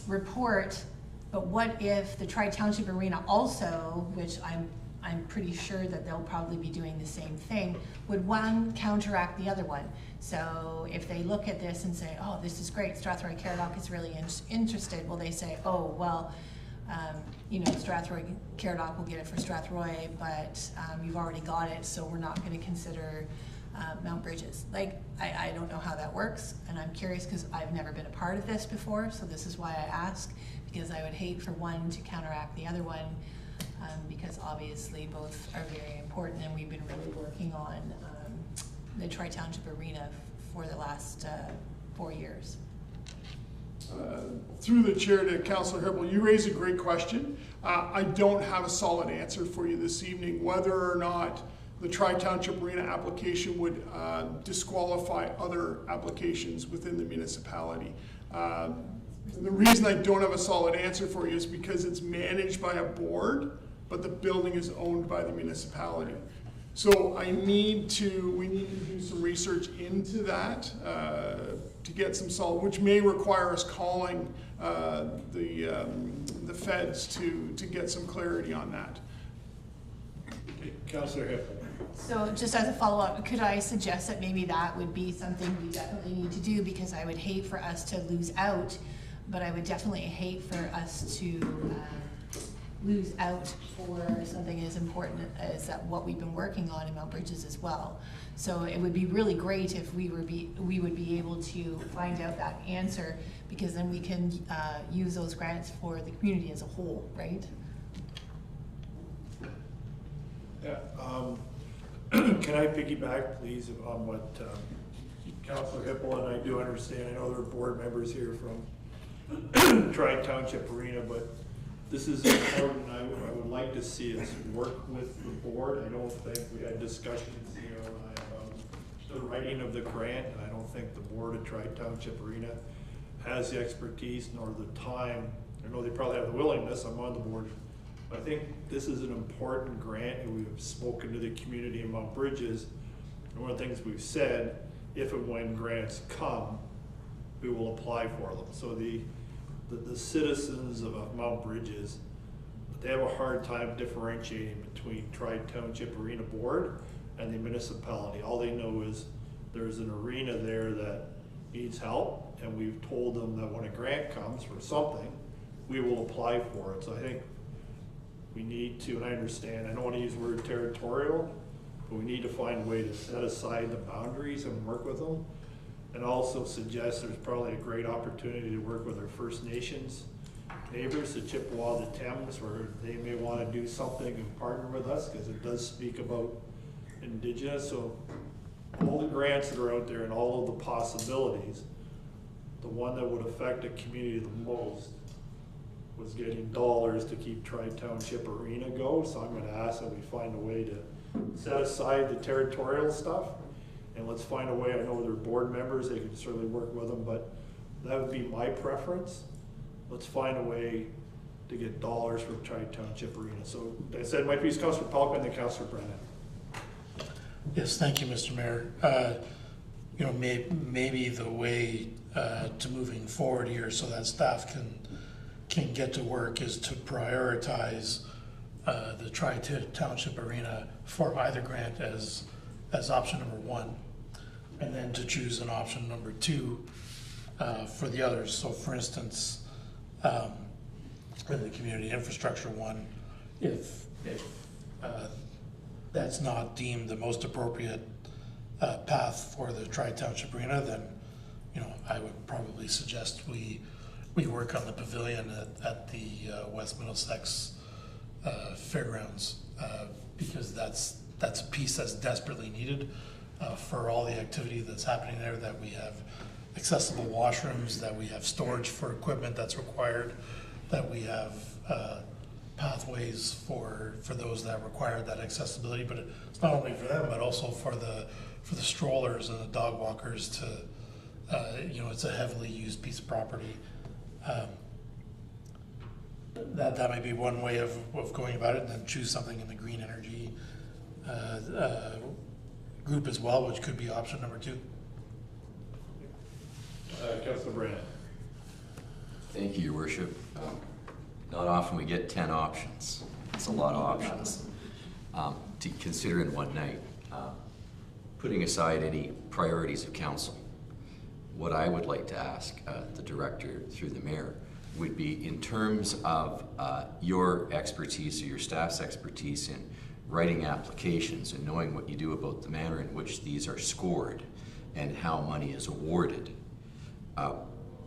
report, but what if the Tri-Township Arena also, which I'm pretty sure that they'll probably be doing the same thing, would one counteract the other one? So if they look at this and say, oh, this is great, Strathroy-Caradoc is really interested, will they say, oh, well, you know, Strathroy-Caradoc will get it for Strathroy, but you've already got it, so we're not going to consider Mount Bridges. Like, I don't know how that works, and I'm curious because I've never been a part of this before, so this is why I ask, because I would hate for one to counteract the other one, because obviously both are very important, and we've been really working on the Tri-Township Arena for the last 4 years. Through the chair to Councillor Hippel, you raise a great question. I don't have a solid answer for you this evening, whether or not the Tri-Township Arena application would disqualify other applications within the municipality. The reason I don't have a solid answer for you is because it's managed by a board, but the building is owned by the municipality. So we need to do some research into that to get some solid, which may require us calling the feds to get some clarity on that. Councillor Hippel. So just as a follow-up, could I suggest that maybe that would be something we definitely need to do, because I would hate for us to lose out, but I would definitely hate for us to lose out for something as important as that what we've been working on in Mount Bridges as well. So it would be really great if we would be able to find out that answer, because then we can use those grants for the community as a whole, right? Yeah. Can I piggyback, please, on what Councillor Hippel and I do understand? I know there are board members here from Tri-Township Arena, but this is important. I would like to see us work with the board. I don't think we had discussions, you know, about the writing of the grant. I don't think the board at Tri-Township Arena has the expertise nor the time. I know they probably have the willingness. I'm on the board. I think this is an important grant, and we've spoken to the community in Mount Bridges. And one of the things we've said, if and when grants come, we will apply for them. So the citizens of Mount Bridges, they have a hard time differentiating between Tri-Township Arena Board and the municipality. All they know is there's an arena there that needs help, and we've told them that when a grant comes for something, we will apply for it. So I think we need to, and I understand, I don't want to use the word territorial, but we need to find a way to set aside the boundaries and work with them. And also suggest there's probably a great opportunity to work with our First Nations neighbors, the Chippewa, the Thames, where they may want to do something and partner with us, because it does speak about Indigenous. So all the grants that are out there and all of the possibilities, the one that would affect the community the most was getting dollars to keep Tri-Township Arena go. So I'm going to ask that we find a way to set aside the territorial stuff, and let's find a way. I know they're board members, they can certainly work with them, but that would be my preference. Let's find a way to get dollars for Tri-Township Arena. So I said my piece, Councillor Palkman, and then Councillor Brennan. Yes, thank you, Mr. Mayor. You know, maybe the way to moving forward here so that staff can get to work is to prioritize the Tri-Township Arena for either grant as option number one, and then to choose an option number two for the others. So for instance, in the community infrastructure one, if that's not deemed the most appropriate path for the Tri-Township Arena, then, you know, I would probably suggest we work on the pavilion at the West Middlesex Fairgrounds, because that's a piece that's desperately needed for all the activity that's happening there, that we have accessible washrooms, that we have storage for equipment that's required, that we have pathways for those that require that accessibility. But it's not only for them, but also for the strollers and the dog walkers to, you know, it's a heavily used piece of property. That may be one way of going about it, and then choose something in the green energy group as well, which could be option number two. Councillor Brennan. Thank you, Your Worship. Not often we get 10 options. It's a lot of options to consider in one night. Putting aside any priorities of council, what I would like to ask the director through the mayor would be, in terms of your expertise or your staff's expertise in writing applications and knowing what you do about the manner in which these are scored and how money is awarded,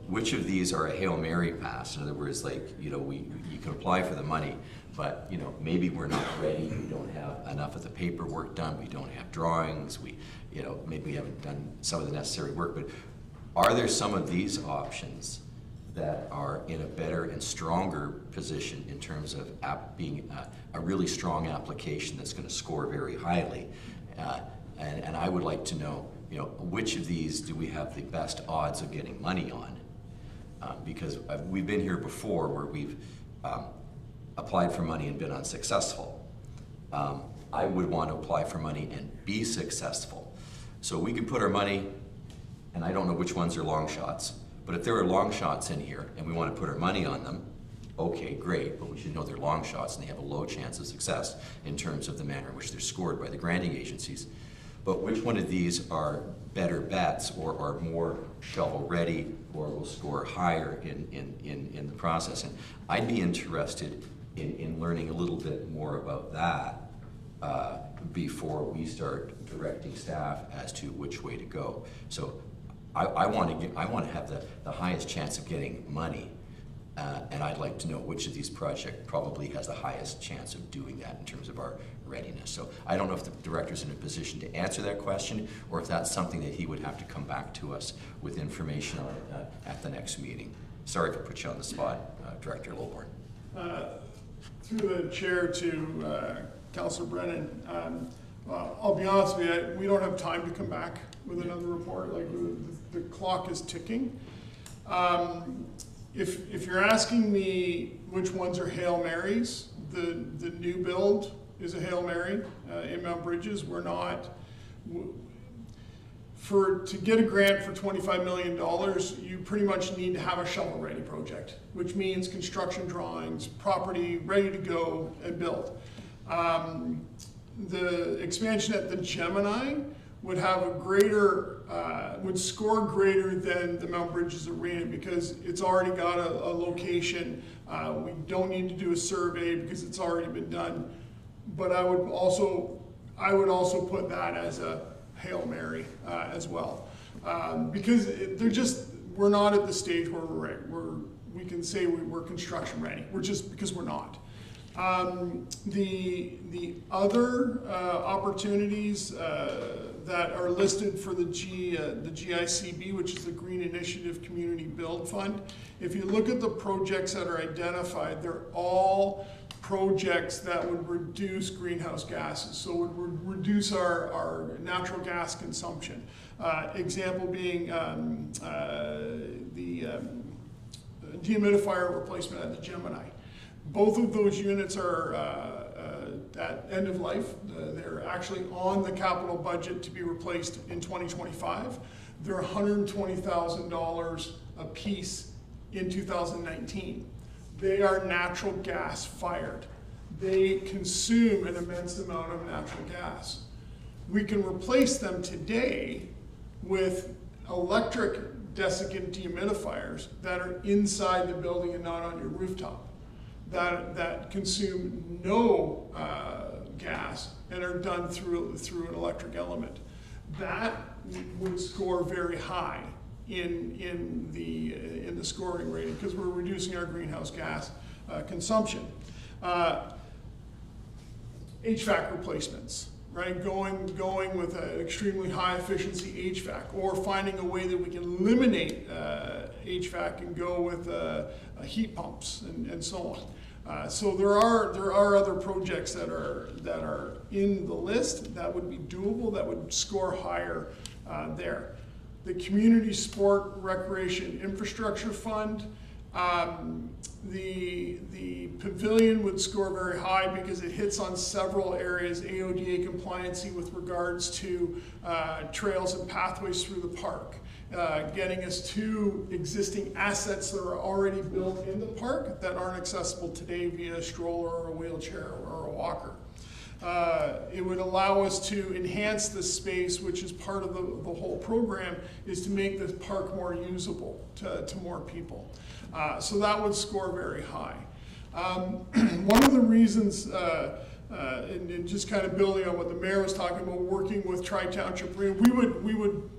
which of these are a Hail Mary pass? In other words, like, you know, you can apply for the money, but, you know, maybe we're not ready, we don't have enough of the paperwork done, we don't have drawings, you know, maybe we haven't done some of the necessary work. But are there some of these options that are in a better and stronger position in terms of being a really strong application that's going to score very highly? And I would like to know, you know, which of these do we have the best odds of getting money on? Because we've been here before where we've applied for money and been unsuccessful. I would want to apply for money and be successful. So we can put our money, and I don't know which ones are long shots, but if there are long shots in here and we want to put our money on them, okay, great, but we should know they're long shots and they have a low chance of success in terms of the manner in which they're scored by the granting agencies. But which one of these are better bets, or are more shovel-ready, or will score higher in the process? And I'd be interested in learning a little bit more about that before we start directing staff as to which way to go. So I want to have the highest chance of getting money, and I'd like to know which of these projects probably has the highest chance of doing that in terms of our readiness. So I don't know if the director's in a position to answer that question, or if that's something that he would have to come back to us with information on at the next meeting. Sorry if I put you on the spot, Director Lowborn. Through the chair to Councillor Brennan, I'll be honest with you, we don't have time to come back with another report. Like, the clock is ticking. If you're asking me which ones are Hail Marys, the new build is a Hail Mary in Mount Bridges. We're not, to get a grant for $25 million, you pretty much need to have a shovel-ready project, which means construction drawings, property ready to go and build. The expansion at the Gemini would have a greater, would score greater than the Mount Bridges Arena because it's already got a location. We don't need to do a survey because it's already been done. But I would also put that as a Hail Mary as well. Because we're not at the stage where we can say we're construction ready. We're just, because we're not. The other opportunities that are listed for the GICB, which is the Green Initiative Community Build Fund, if you look at the projects that are identified, they're all projects that would reduce greenhouse gases, so would reduce our natural gas consumption. Example being the dehumidifier replacement at the Gemini. Both of those units are at end of life. They're actually on the capital budget to be replaced in 2025. They're $120,000 a piece in 2019. They are natural gas fired. They consume an immense amount of natural gas. We can replace them today with electric desiccant dehumidifiers that are inside the building and not on your rooftop, that consume no gas and are done through an electric element. That would score very high in the scoring rating because we're reducing our greenhouse gas consumption. HVAC replacements, right? Going with an extremely high efficiency HVAC, or finding a way that we can eliminate HVAC and go with heat pumps and so on. So there are other projects that are in the list that would be doable, that would score higher there. The Community Sport Recreation Infrastructure Fund, the pavilion would score very high because it hits on several areas, AODA compliancy with regards to trails and pathways through the park, getting us to existing assets that are already built in the park that aren't accessible today via a stroller or a wheelchair or a walker. It would allow us to enhance the space, which is part of the whole program, is to make the park more usable to more people. So that would score very high. One of the reasons, and just kind of building on what the mayor was talking about, working with Tri-Township Marina, we would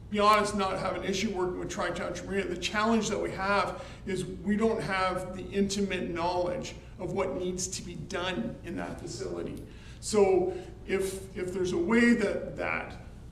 be honest, not have an issue working with Tri-Township Marina. The challenge that we have is we don't have the intimate knowledge of what needs to be done in that facility. So if there's a way that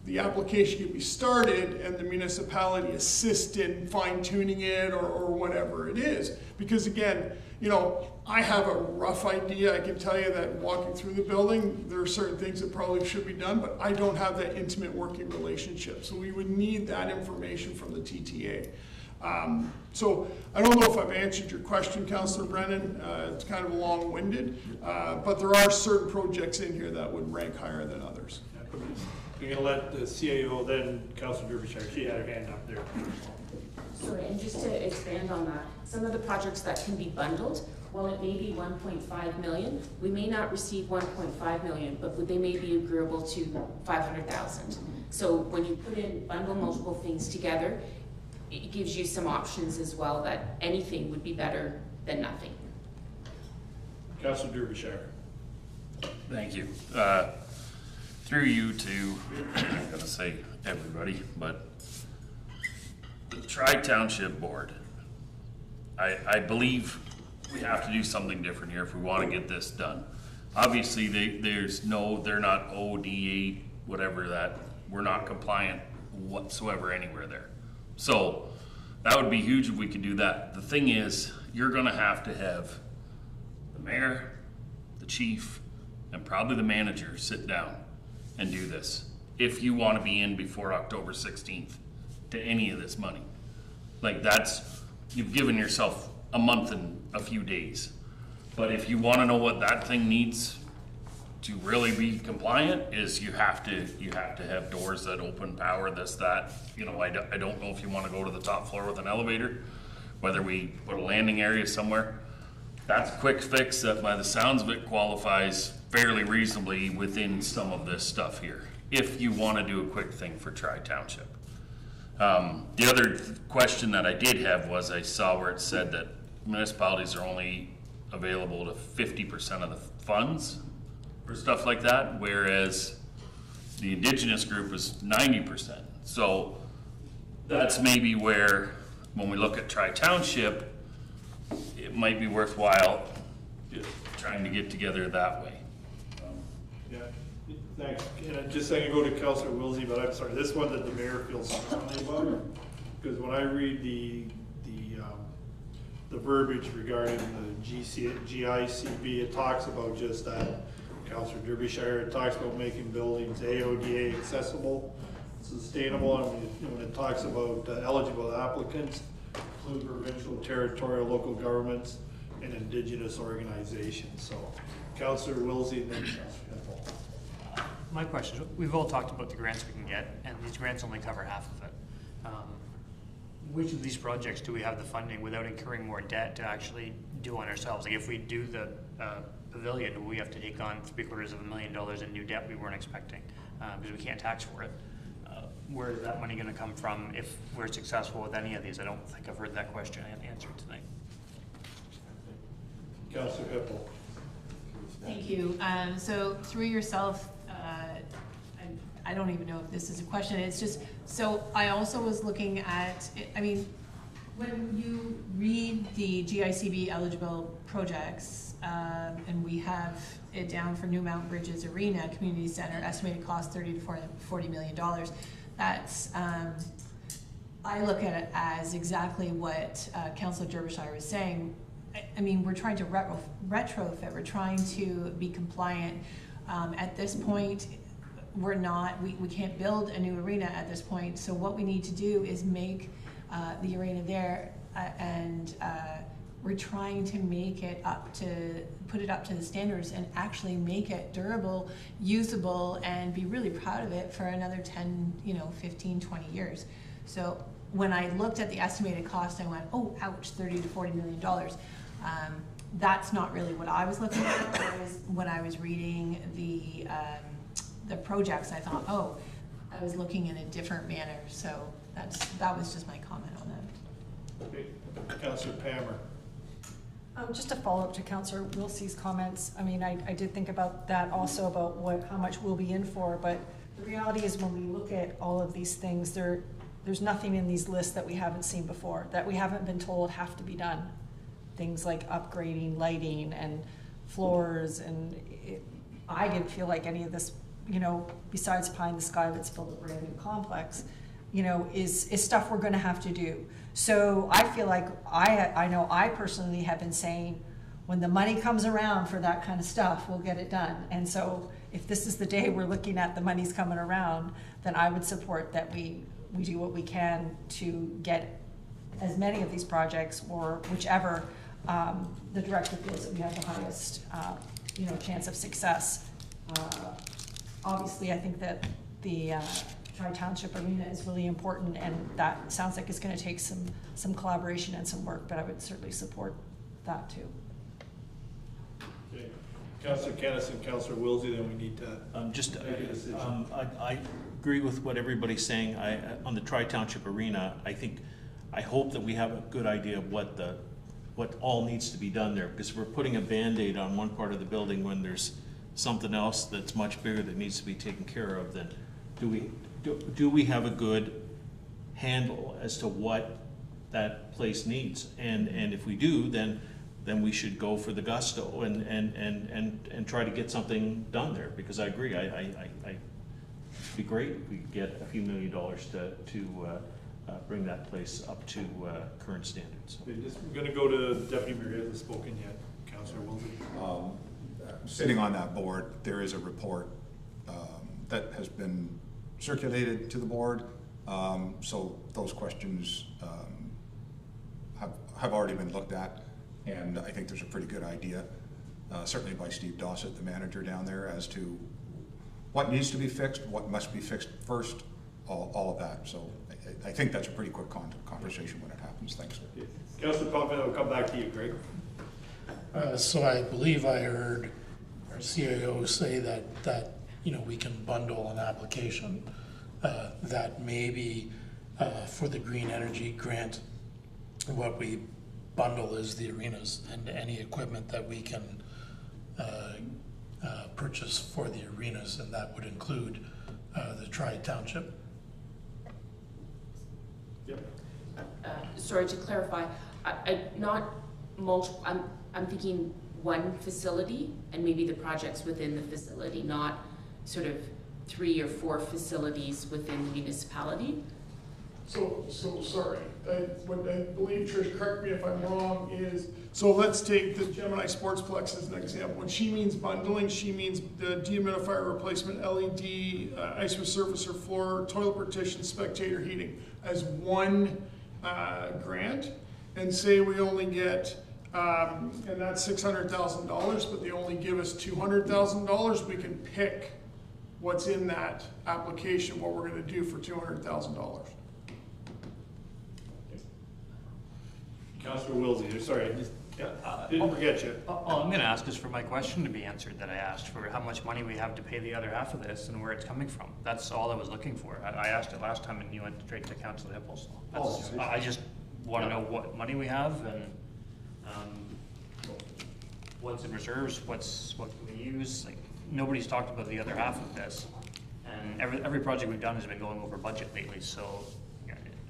the application can be started and the municipality assists in fine-tuning it or whatever it is, because again, you know, I have a rough idea. I can tell you that walking through the building, there are certain things that probably should be done, but I don't have that intimate working relationship. So we would need that information from the TTA. So I don't know if I've answered your question, Councillor Brennan. It's kind of long-winded, but there are certain projects in here that would rank higher than others. We're going to let the CAO, then Councillor Derbyshire. She had her hand up there. Sorry, and just to expand on that, some of the projects that can be bundled, while it may be 1.5 million, we may not receive 1.5 million, but they may be agreeable to 500,000. So when you bundle multiple things together, it gives you some options as well, that anything would be better than nothing. Councillor Derbyshire. Thank you. Through you to, I'm gonna say everybody, but the Tri-Township Board, I believe we have to do something different here if we want to get this done. Obviously, they're not ODA, whatever that, we're not compliant whatsoever anywhere there. So that would be huge if we could do that. The thing is, you're gonna have to have the mayor, the chief, and probably the manager sit down and do this if you want to be in before October 16th to any of this money. Like, you've given yourself a month and a few days. But if you want to know what that thing needs, to really be compliant is you have to have doors that open, power, this, that. You know, I don't know if you want to go to the top floor with an elevator, whether we put a landing area somewhere. That's a quick fix that by the sounds of it qualifies fairly reasonably within some of this stuff here, if you want to do a quick thing for Tri-Township. The other question that I did have was I saw where it said that municipalities are only available to 50% of the funds for stuff like that, whereas the Indigenous group is 90%. So that's maybe where, when we look at Tri-Township, it might be worthwhile trying to get together that way. Yeah, thanks. Just saying, go to Councillor Wilsey, but I'm sorry, this one that the mayor feels strongly about, because when I read the verbiage regarding the GICB, it talks about just that. Councillor Derbyshire, it talks about making buildings AODA accessible, sustainable, and when it talks about eligible applicants, include provincial, territorial, local governments, and Indigenous organizations. So, Councillor Wilsey, and then Councillor Hippel. My question, we've all talked about the grants we can get, and these grants only cover half of it. Which of these projects do we have the funding without incurring more debt to actually do on ourselves? Like if we do the pavilion, do we have to take on $750,000 in new debt we weren't expecting because we can't tax for it? Where is that money going to come from if we're successful with any of these? I don't think I've heard that question answered tonight. Councillor Hippel. Thank you. So through yourself, I don't even know if this is a question. It's just, so I also was looking at, I mean, when you read the GICB eligible projects, and we have it down for New Mount Bridges Arena Community Center, estimated cost $30 to $40 million. That's, I look at it as exactly what Councillor Derbyshire was saying. I mean, we're trying to retrofit, we're trying to be compliant. At this point, we're not, we can't build a new arena at this point, so what we need to do is make the arena there, and we're trying to make it up to, put it up to the standards and actually make it durable, usable, and be really proud of it for another 10, 15, 20 years. So when I looked at the estimated cost, I went, oh, ouch, $30 to $40 million. That's not really what I was looking at. When I was reading the projects, I thought, oh, I was looking in a different manner. So that was just my comment on that. Okay. Councillor Palmer. Just to follow up to Councillor Wilsey's comments, I mean, I did think about that also, about how much we'll be in for, but the reality is when we look at all of these things, there's nothing in these lists that we haven't seen before, that we haven't been told have to be done. Things like upgrading lighting and floors, and I didn't feel like any of this, besides pie in the sky that's built a brand new complex, is stuff we're gonna have to do. So I feel like I know I personally have been saying, when the money comes around for that kind of stuff, we'll get it done. And so if this is the day we're looking at the money's coming around, then I would support that we do what we can to get as many of these projects, or whichever the director feels that we have the highest chance of success. Obviously, I think that the Tri-Township Arena is really important, and that sounds like it's going to take some collaboration and some work, but I would certainly support that too. Okay. Councillor Kennis and Councillor Wilsey, then we need to make a decision. I agree with what everybody's saying. On the Tri-Township Arena, I hope that we have a good idea of what all needs to be done there, because if we're putting a Band-Aid on one part of the building when there's something else that's much bigger that needs to be taken care of, then do we have a good handle as to what that place needs? And if we do, then we should go for the gusto and try to get something done there, because I agree. It'd be great if we could get a few $1 million to bring that place up to current standards. Okay, we're going to go to Deputy Mayor. He hasn't spoken yet. Councillor Wilsey. Sitting on that board, there is a report that has been circulated to the board. So those questions have already been looked at, and I think there's a pretty good idea certainly by Steve Dossett, the manager down there, as to what needs to be fixed, what must be fixed first, all of that. So I think that's a pretty quick conversation when it happens. Thanks. Councilor Palmer, I'll come back to you, Greg. So I believe I heard our CAO say that we can bundle an application that maybe for the green energy grant, what we bundle is the arenas and any equipment that we can purchase for the arenas, and that would include the Tri-Township. Yep. Sorry, to clarify, I'm thinking one facility and maybe the projects within the facility, not sort of 3 or 4 facilities within the municipality. So sorry, what I believe, Trish, correct me if I'm wrong, is, so let's take the Gemini Sportsplex as an example. When she means bundling, she means the dehumidifier replacement, LED, ice resurfacer floor, toilet partition, spectator heating as one grant, and say we only get, and that's $600,000, but they only give us $200,000, we can pick what's in that application, what we're gonna do for $200,000. Councilor Wilsey, sorry, I just didn't forget you. All I'm gonna ask is for my question to be answered that I asked, for how much money we have to pay the other half of this and where it's coming from. That's all I was looking for. I asked it last time and you went straight to Councilor Hippel, so I just wanna know what money we have and what's in reserves, what can we use. Like, nobody's talked about the other half of this. And every project we've done has been going over budget lately, so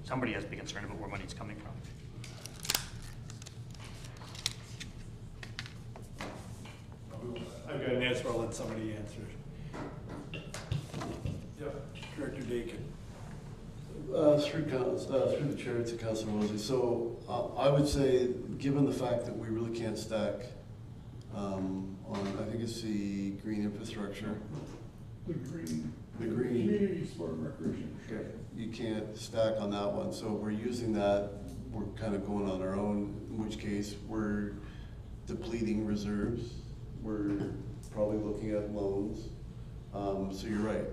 somebody has to be concerned about where money's coming from. I've got an answer, I'll let somebody answer. Yeah, Director Dakin. Through the chair to Councilor Mosey. So I would say, given the fact that we really can't stack on, I think it's the green infrastructure. The green. Community sport and recreation. Okay. You can't stack on that one. So if we're using that, we're kind of going on our own, in which case we're depleting reserves. We're probably looking at loans. So you're right.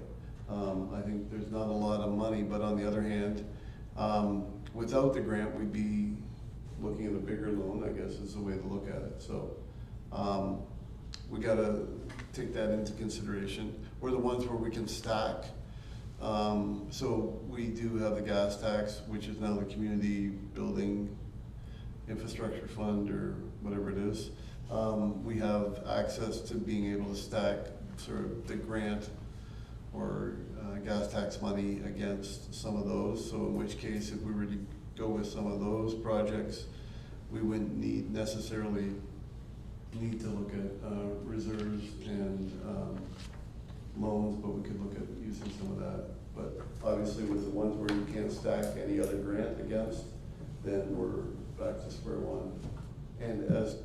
I think there's not a lot of money, but on the other hand, without the grant, we'd be looking at a bigger loan, I guess is the way to look at it. So we gotta take that into consideration. We're the ones where we can stack. So we do have the gas tax, which is now the community building infrastructure fund or whatever it is. We have access to being able to stack sort of the grant or gas tax money against some of those. So in which case, if we were to go with some of those projects, we wouldn't necessarily need to look at reserves and loans, but we could look at using some of that. But obviously with the ones where you can't stack any other grant against, then we're back to square one. And as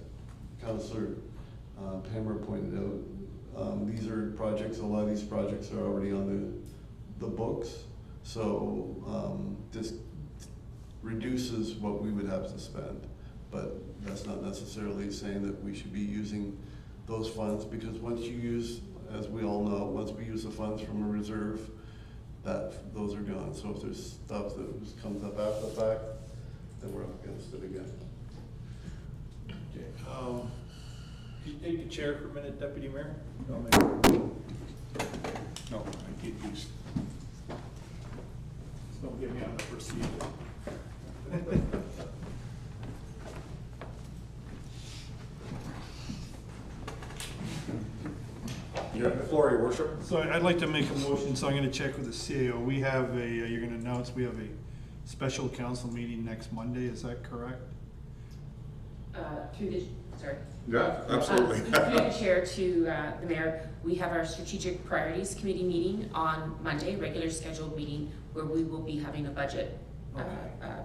Councillor Pammer pointed out, these are projects, a lot of these projects are already on the books. So this reduces what we would have to spend. But that's not necessarily saying that we should be using those funds, because once you use, as we all know, once we use the funds from a reserve, those are gone. So if there's stuff that just comes up after the fact, then we're up against it again. Okay. Can you take the chair for a minute, Deputy Mayor? No, I can't use. Don't get me on the procedure. You're on the floor, Your Worship. So I'd like to make a motion, so I'm gonna check with the CAO. We have you're gonna announce we have a special council meeting next Monday, is that correct? Sorry. Yeah, absolutely. Through the chair to the mayor, we have our strategic priorities committee meeting on Monday, regular scheduled meeting, where we will be having a budget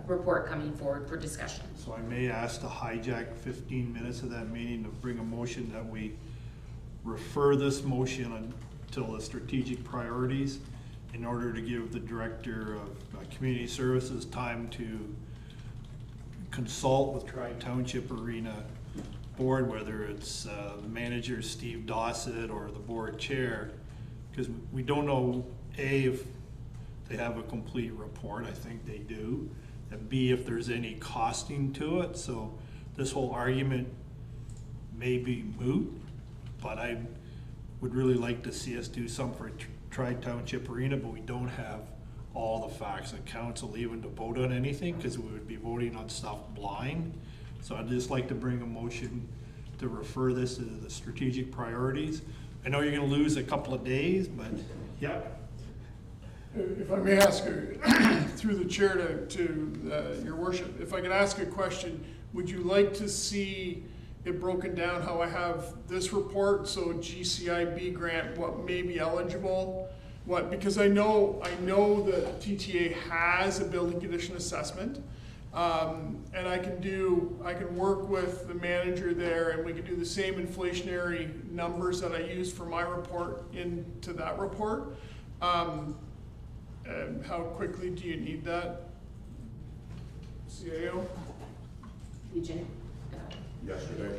report coming forward for discussion. So I may ask to hijack 15 minutes of that meeting to bring a motion that we refer this motion until the strategic priorities in order to give the Director of Community Services time to consult with Tri-Township Arena board, whether it's the manager, Steve Dossett, or the board chair, because we don't know, A, if they have a complete report. I think they do. And B, if there's any costing to it. So this whole argument may be moot, but I would really like to see us do something for Tri-Township Arena, but we don't have all the facts at council even to vote on anything, because we would be voting on stuff blind. So I'd just like to bring a motion to refer this to the strategic priorities. I know you're gonna lose a couple of days, but yeah. If I may ask, through the chair to your worship, if I could ask a question, would you like to see it broken down how I have this report, so GCIB grant, what may be eligible, what, because I know that TTA has a building condition assessment, and I can work with the manager there, and we can do the same inflationary numbers that I used for my report into that report. How quickly do you need that, CAO? Eugene? Yesterday.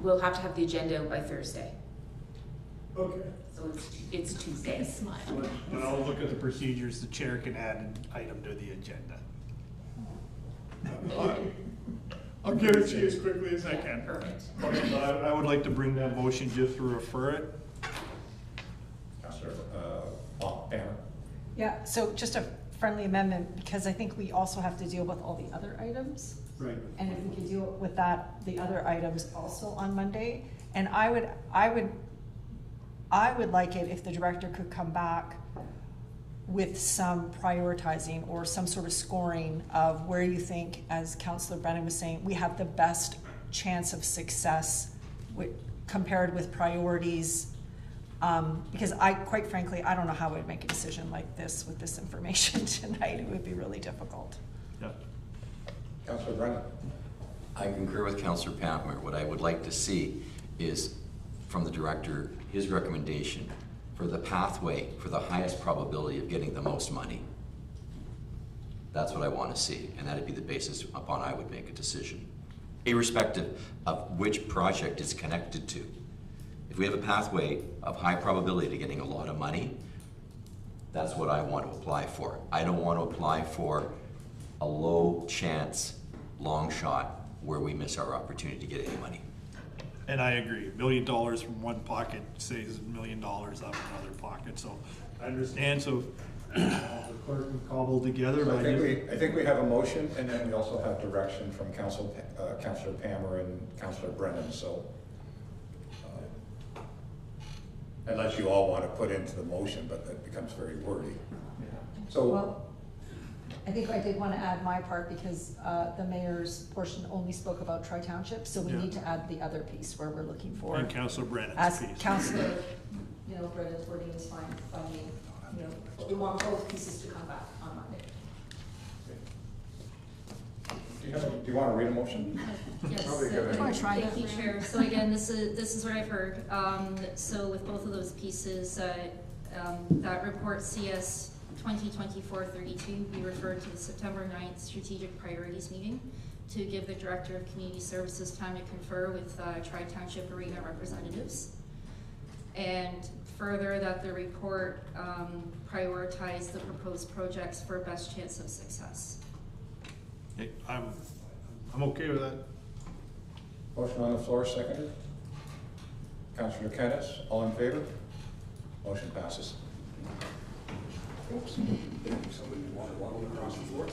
We'll have to have the agenda by Thursday. Okay. So it's Tuesday. When I'll look at the procedures, the chair can add an item to the agenda. I'll get it to you as quickly as I can. Perfect. I would like to bring that motion just to refer it. Councillor Pammer. Yeah, so just a friendly amendment, because I think we also have to deal with all the other items. Right. And if we could deal with that, the other items also on Monday. And I would like it if the director could come back with some prioritizing or some sort of scoring of where you think, as Councillor Brennan was saying, we have the best chance of success compared with priorities. Because quite frankly, I don't know how we'd make a decision like this with this information tonight. It would be really difficult. Yeah. Councillor Brennan. I concur with Councillor Pammer. What I would like to see is from the director, his recommendation for the pathway for the highest probability of getting the most money. That's what I want to see, and that'd be the basis upon I would make a decision, irrespective of which project it's connected to. If we have a pathway of high probability to getting a lot of money, that's what I want to apply for. I don't want to apply for a low chance, long shot where we miss our opportunity to get any money. And I agree. $1 million from one pocket saves $1 million out of another pocket. So I understand. So the clerk can cobble together. So I think we have a motion, and then we also have direction from Councillor Pammer and Councillor Brennan. So unless you all want to put into the motion, but that becomes very wordy. So. Well, I think I did want to add my part because the mayor's portion only spoke about Tri-Township, so we need to add the other piece where we're looking for. And Councillor Brennan's as piece. Councillor, Brennan's wording is fine by me. But we want both pieces to come back on Monday. Do you want to read a motion? Yes. Probably a good idea. Thank you, Chair. So again, this is what I've heard. So with both of those pieces, that report CS 2024-32, we referred to the September 9th strategic priorities meeting to give the Director of Community Services time to confer with Tri-Township Arena representatives. And further, that the report prioritize the proposed projects for best chance of success. Hey, I'm okay with that. Motion on the floor, seconded. Councillor Kennis, all in favor? Motion passes. Oops. Somebody wanted one across the floor?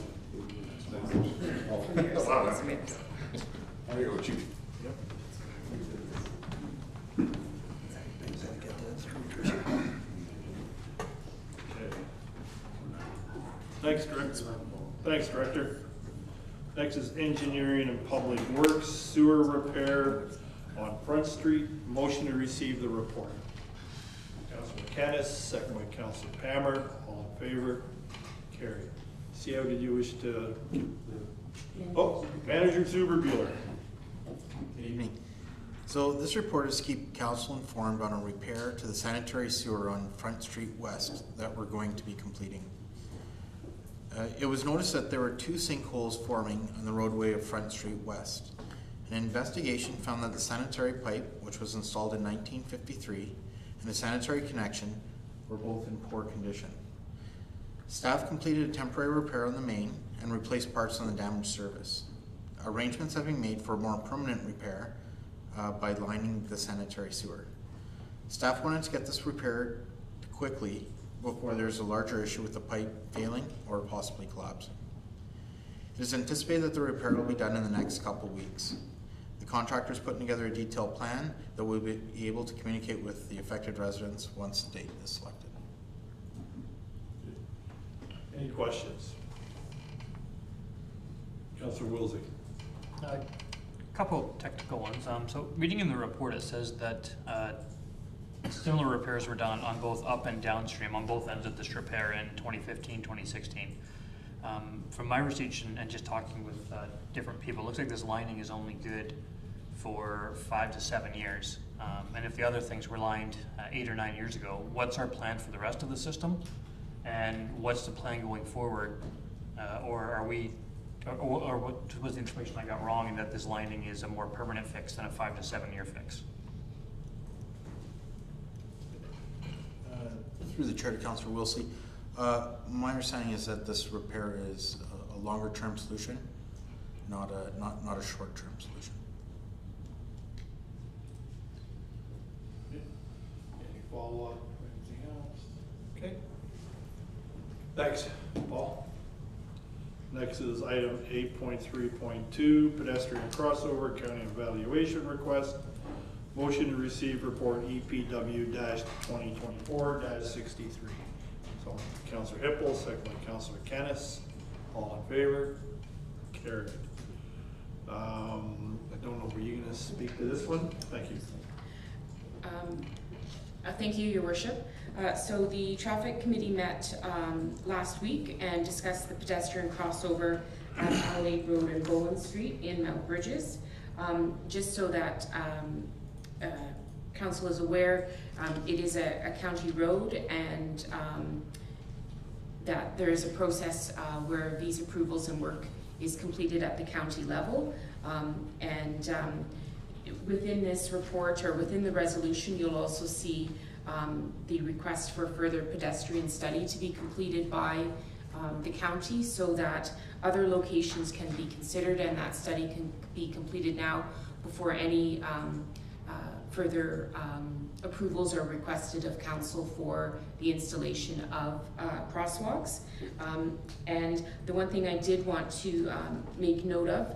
There you go, Chief. Thanks, Director. Thanks, Director. Next is engineering and public works, sewer repair on Front Street. Motion to receive the report. Councillor Kennis, second by Councillor Pammer. All in favor? Carried. CEO, did you wish to? Oh, Manager Zuber-Buehler. Good evening. So this report is to keep council informed on a repair to the sanitary sewer on Front Street West that we're going to be completing. It was noticed that there were 2 sinkholes forming on the roadway of Front Street West. An investigation found that the sanitary pipe, which was installed in 1953, and the sanitary connection were both in poor condition. Staff completed a temporary repair on the main and replaced parts on the damaged service. Arrangements have been made for a more permanent repair by lining the sanitary sewer. Staff wanted to get this repaired quickly before there's a larger issue with the pipe failing or possibly collapsing. It is anticipated that the repair will be done in the next couple weeks. The contractor is putting together a detailed plan that will be able to communicate with the affected residents once the date is selected. Any questions? Councillor Wilsey. A couple technical ones. So reading in the report, it says that similar repairs were done on both up and downstream, on both ends of this repair in 2015, 2016. From my research and just talking with different people, it looks like this lining is only good for 5 to 7 years. And if the other things were lined 8 or 9 years ago, what's our plan for the rest of the system? And what's the plan going forward? Or are we, or what was the information I got wrong in that this lining is a more permanent fix than a 5 to 7 year fix? Through the chair to Councillor Wilsey, my understanding is that this repair is a longer term solution, not a short term solution. Any follow-up, anything else? Okay. Thanks, Paul. Next is item 8.3.2, pedestrian crossover county evaluation request. Motion to receive report EPW-2024-63. So Councillor Hippel, second by Councillor Kennis. All in favor? Carried. I don't know, were you going to speak to this one? Thank you. Thank you, Your Worship. So the traffic committee met last week and discussed the pedestrian crossover at Adelaide Road and Bowen Street in Mount Bridges. Just so that council is aware, it is a county road, and that there is a process where these approvals and work is completed at the county level. Within this report, or within the resolution, you'll also see the request for further pedestrian study to be completed by the county, so that other locations can be considered, and that study can be completed now before any further approvals are requested of council for the installation of crosswalks. And the one thing I did want to make note of,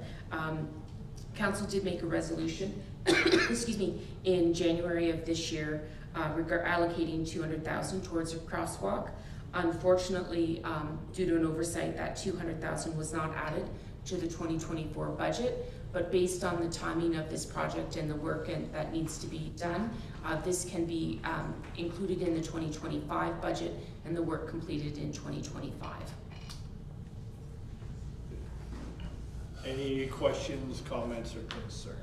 council did make a resolution excuse me, in January of this year allocating 200,000 towards a crosswalk. Unfortunately, due to an oversight, that 200,000 was not added to the 2024 budget. But based on the timing of this project and the work that needs to be done, this can be included in the 2025 budget and the work completed in 2025. Any questions, comments, or concerns?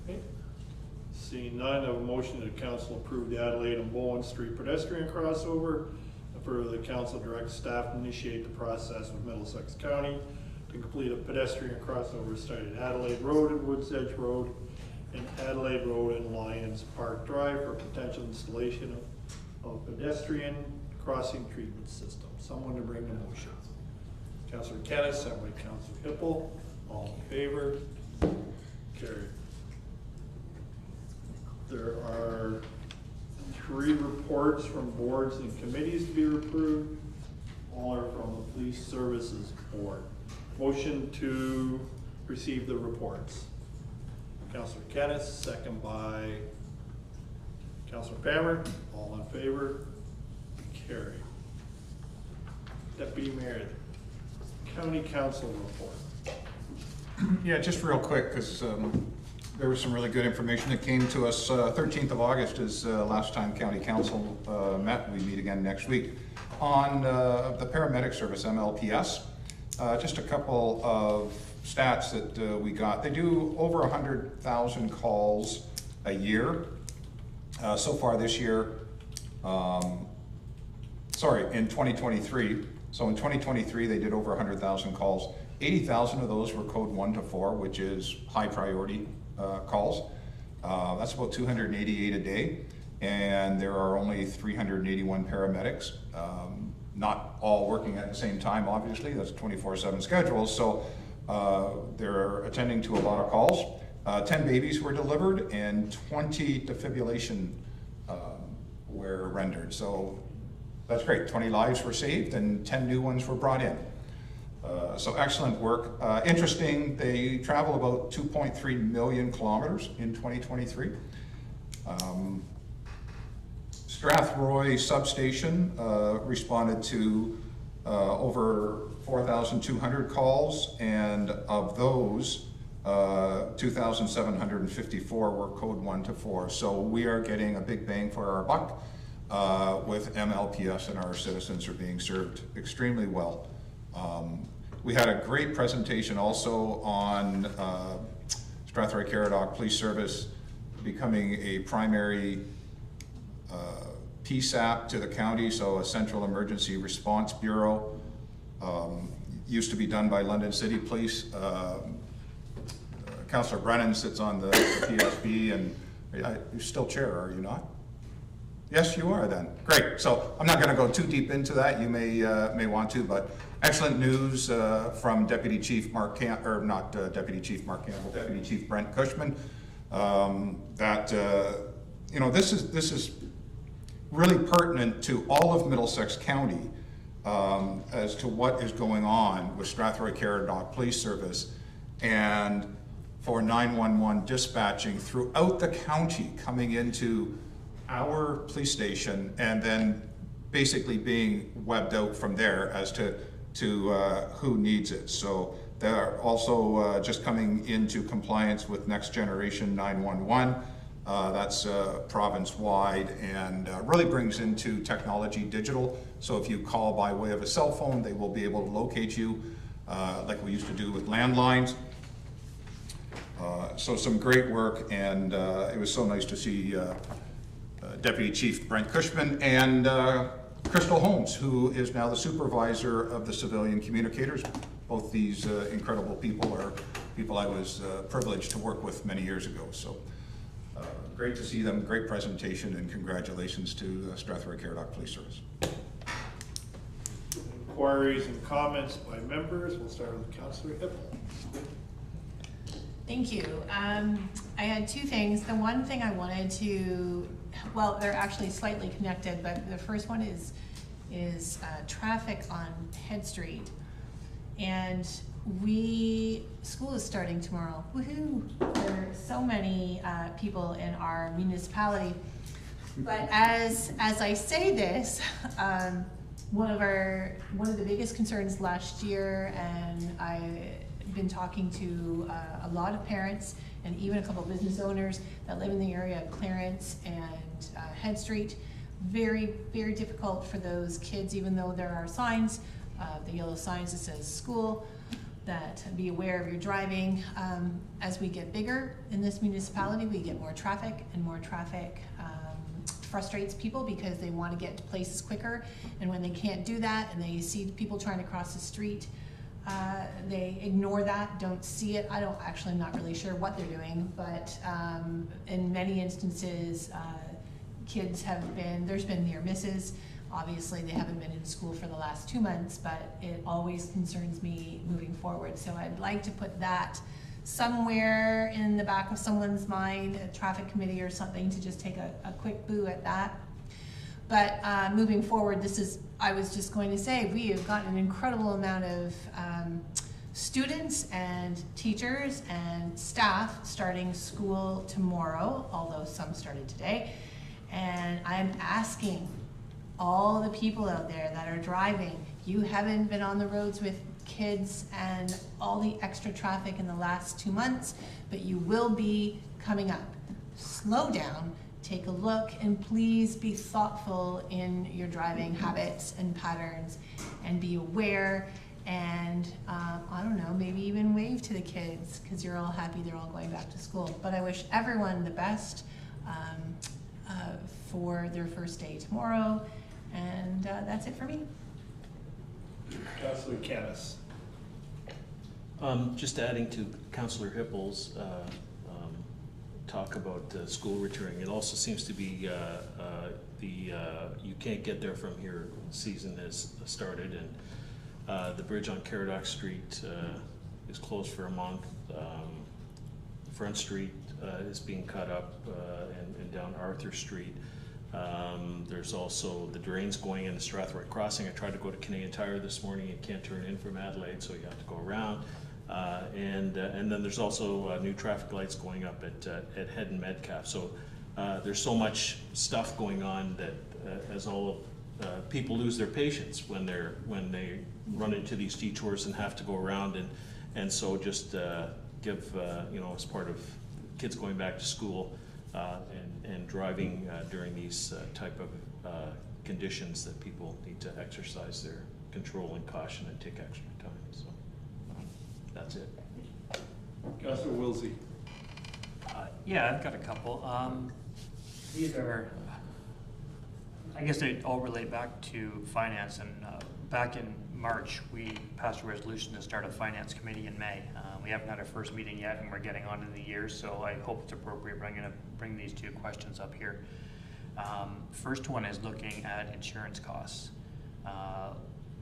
Okay. Seeing none, I have a motion that council approve the Adelaide and Bowen Street pedestrian crossover. For the council direct staff to initiate the process with Middlesex County to complete a pedestrian crossover study at Adelaide Road and Woods Edge Road and Adelaide Road and Lions Park Drive for potential installation of pedestrian crossing treatment system. Someone to bring the motion. Councillor Kennis, second by Councillor Hippel. All in favor? Carried. There are 3 reports from boards and committees to be approved. All are from the Police Services Board. Motion to receive the reports. Councillor Kennis, second by Councillor Pammer. All in favor? Carried. Deputy Mayor, County Council report. Yeah, just real quick, because there was some really good information that came to us. 13th of August is last time County Council met. We meet again next week. On the paramedic service, MLPS, just a couple of stats that we got. They do over 100,000 calls a year. So far this year, in 2023. So in 2023, they did over 100,000 calls. 80,000 of those were code 1 to 4, which is high priority calls. That's about 288 a day, and there are only 381 paramedics. Not all working at the same time, obviously. That's 24/7 schedules, so they're attending to a lot of calls. 10 babies were delivered, and 20 defibrillation were rendered. So that's great. 20 lives were saved, and 10 new ones were brought in. So excellent work. Interesting, they travel about 2.3 million kilometers in 2023. Strathroy substation responded to over 4,200 calls, and of those, 2,754 were code 1 to 4. So we are getting a big bang for our buck with MLPS, and our citizens are being served extremely well. We had a great presentation also on Strathroy-Caradoc Police Service becoming a primary PSAP to the county, so a Central Emergency Response Bureau. Used to be done by London City Police. Councillor Brennan sits on the PSB, and you're still chair, are you not? Yes, you are then. Great. So I'm not going to go too deep into that. You may want to, but excellent news from Deputy Chief Mark Deputy Chief Brent Cushman. That this is really pertinent to all of Middlesex County as to what is going on with Strathroy-Caradoc Police Service, and for 911 dispatching throughout the county coming into our police station, and then basically being webbed out from there as to who needs it. So they're also just coming into compliance with Next Generation 911. That's province-wide, and really brings into technology digital. So if you call by way of a cell phone, they will be able to locate you like we used to do with landlines. So some great work, and it was so nice to see Deputy Chief Brent Cushman and Crystal Holmes, who is now the supervisor of the civilian communicators. Both these incredible people are people I was privileged to work with many years ago. So great to see them, great presentation, and congratulations to Strathroy-Caradoc Police Service. Inquiries and comments by members. We'll start with Councillor Hippel. Thank you. I had two things. The one thing I wanted to, well, they're actually slightly connected, but the first one is traffic on Head Street. And school is starting tomorrow. Woohoo! There are so many people in our municipality. But as I say this, one of the biggest concerns last year, and I've been talking to a lot of parents and even a couple of business owners that live in the area of Clarence and Head Street. Very, very difficult for those kids, even though there are signs, the yellow signs that says school, that be aware of your driving. As we get bigger in this municipality, we get more traffic, and more traffic frustrates people because they want to get to places quicker, and when they can't do that and they see people trying to cross the street, they ignore that, don't see it. I'm not really sure what they're doing, but in many instances, kids there's been near misses. Obviously, they haven't been in school for the last 2 months, but it always concerns me moving forward. So I'd like to put that somewhere in the back of someone's mind, a traffic committee or something, to just take a quick boo at that. But moving forward, I was just going to say, we have gotten an incredible amount of students and teachers and staff starting school tomorrow, although some started today. And I'm asking all the people out there that are driving, you haven't been on the roads with kids and all the extra traffic in the last 2 months, but you will be coming up. Slow down, take a look, and please be thoughtful in your driving habits and patterns, and be aware, and I don't know, maybe even wave to the kids because you're all happy they're all going back to school. But I wish everyone the best for their first day tomorrow, And that's it for me. Councillor Canis. Just adding to Councillor Hippel's talk about school returning, it also seems to be you can't get there from here season has started, and the bridge on Caradoc Street is closed for a month. Front Street is being cut up and down Arthur Street. There's also the drains going into Strathroy Crossing. I tried to go to Canadian Tire this morning. You can't turn in from Adelaide, so you have to go around. And then there's also new traffic lights going up at Head and Metcalf. So there's so much stuff going on that as all people lose their patience when they run into these detours and have to go around, and so just give as part of kids going back to school and driving during these type of conditions, that people need to exercise their control and caution and take extra time. So that's it. Councillor Wilsey. Yeah, I've got a couple. These are, I guess they all relate back to finance, and back in March, we passed a resolution to start a finance committee in May. We haven't had our first meeting yet, and we're getting on in the year, so I hope it's appropriate. I'm going to bring these two questions up here. First one is looking at insurance costs.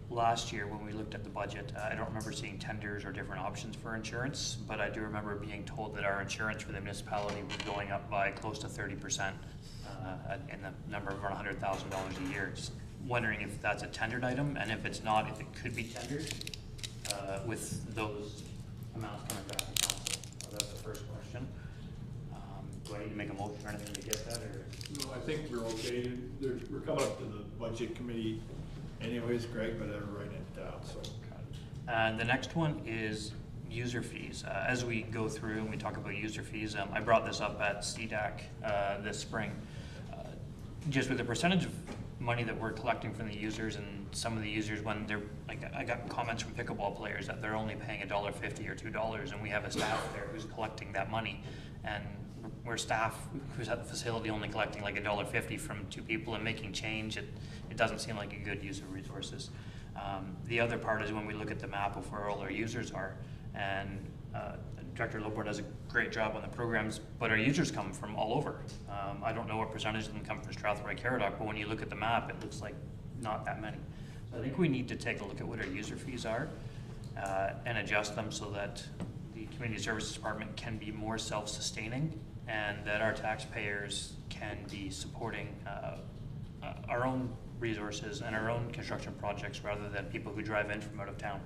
Last year, when we looked at the budget, I don't remember seeing tenders or different options for insurance, but I do remember being told that our insurance for the municipality was going up by close to 30%, in the number of around $100,000 a year. Just wondering if that's a tendered item, and if it's not, if it could be tendered with those amounts coming back to council. So that's the first question. Do I need to make a motion or anything to get that, or? No, I think we're okay. We're coming up to the budget committee anyways, Greg, but I'm writing it down, so. And the next one is user fees. As we go through and we talk about user fees, I brought this up at CDAC this spring. Just with the percentage of money that we're collecting from the users, and some of the users, when they're like, I got comments from pickleball players that they're only paying $1.50 or $2, and we have a staff there who's collecting that money, and we're staff who's at the facility only collecting like $1.50 from two people and making change. It doesn't seem like a good use of resources. The other part is when we look at the map of where all our users are, and Director Lobor does a great job on the programs, but our users come from all over. I don't know what percentage of them come from Strathroy-Caradoc, but when you look at the map, it looks like not that many. So I think we need to take a look at what our user fees are and adjust them so that the Community Services Department can be more self-sustaining, and that our taxpayers can be supporting our own resources and our own construction projects rather than people who drive in from out of town.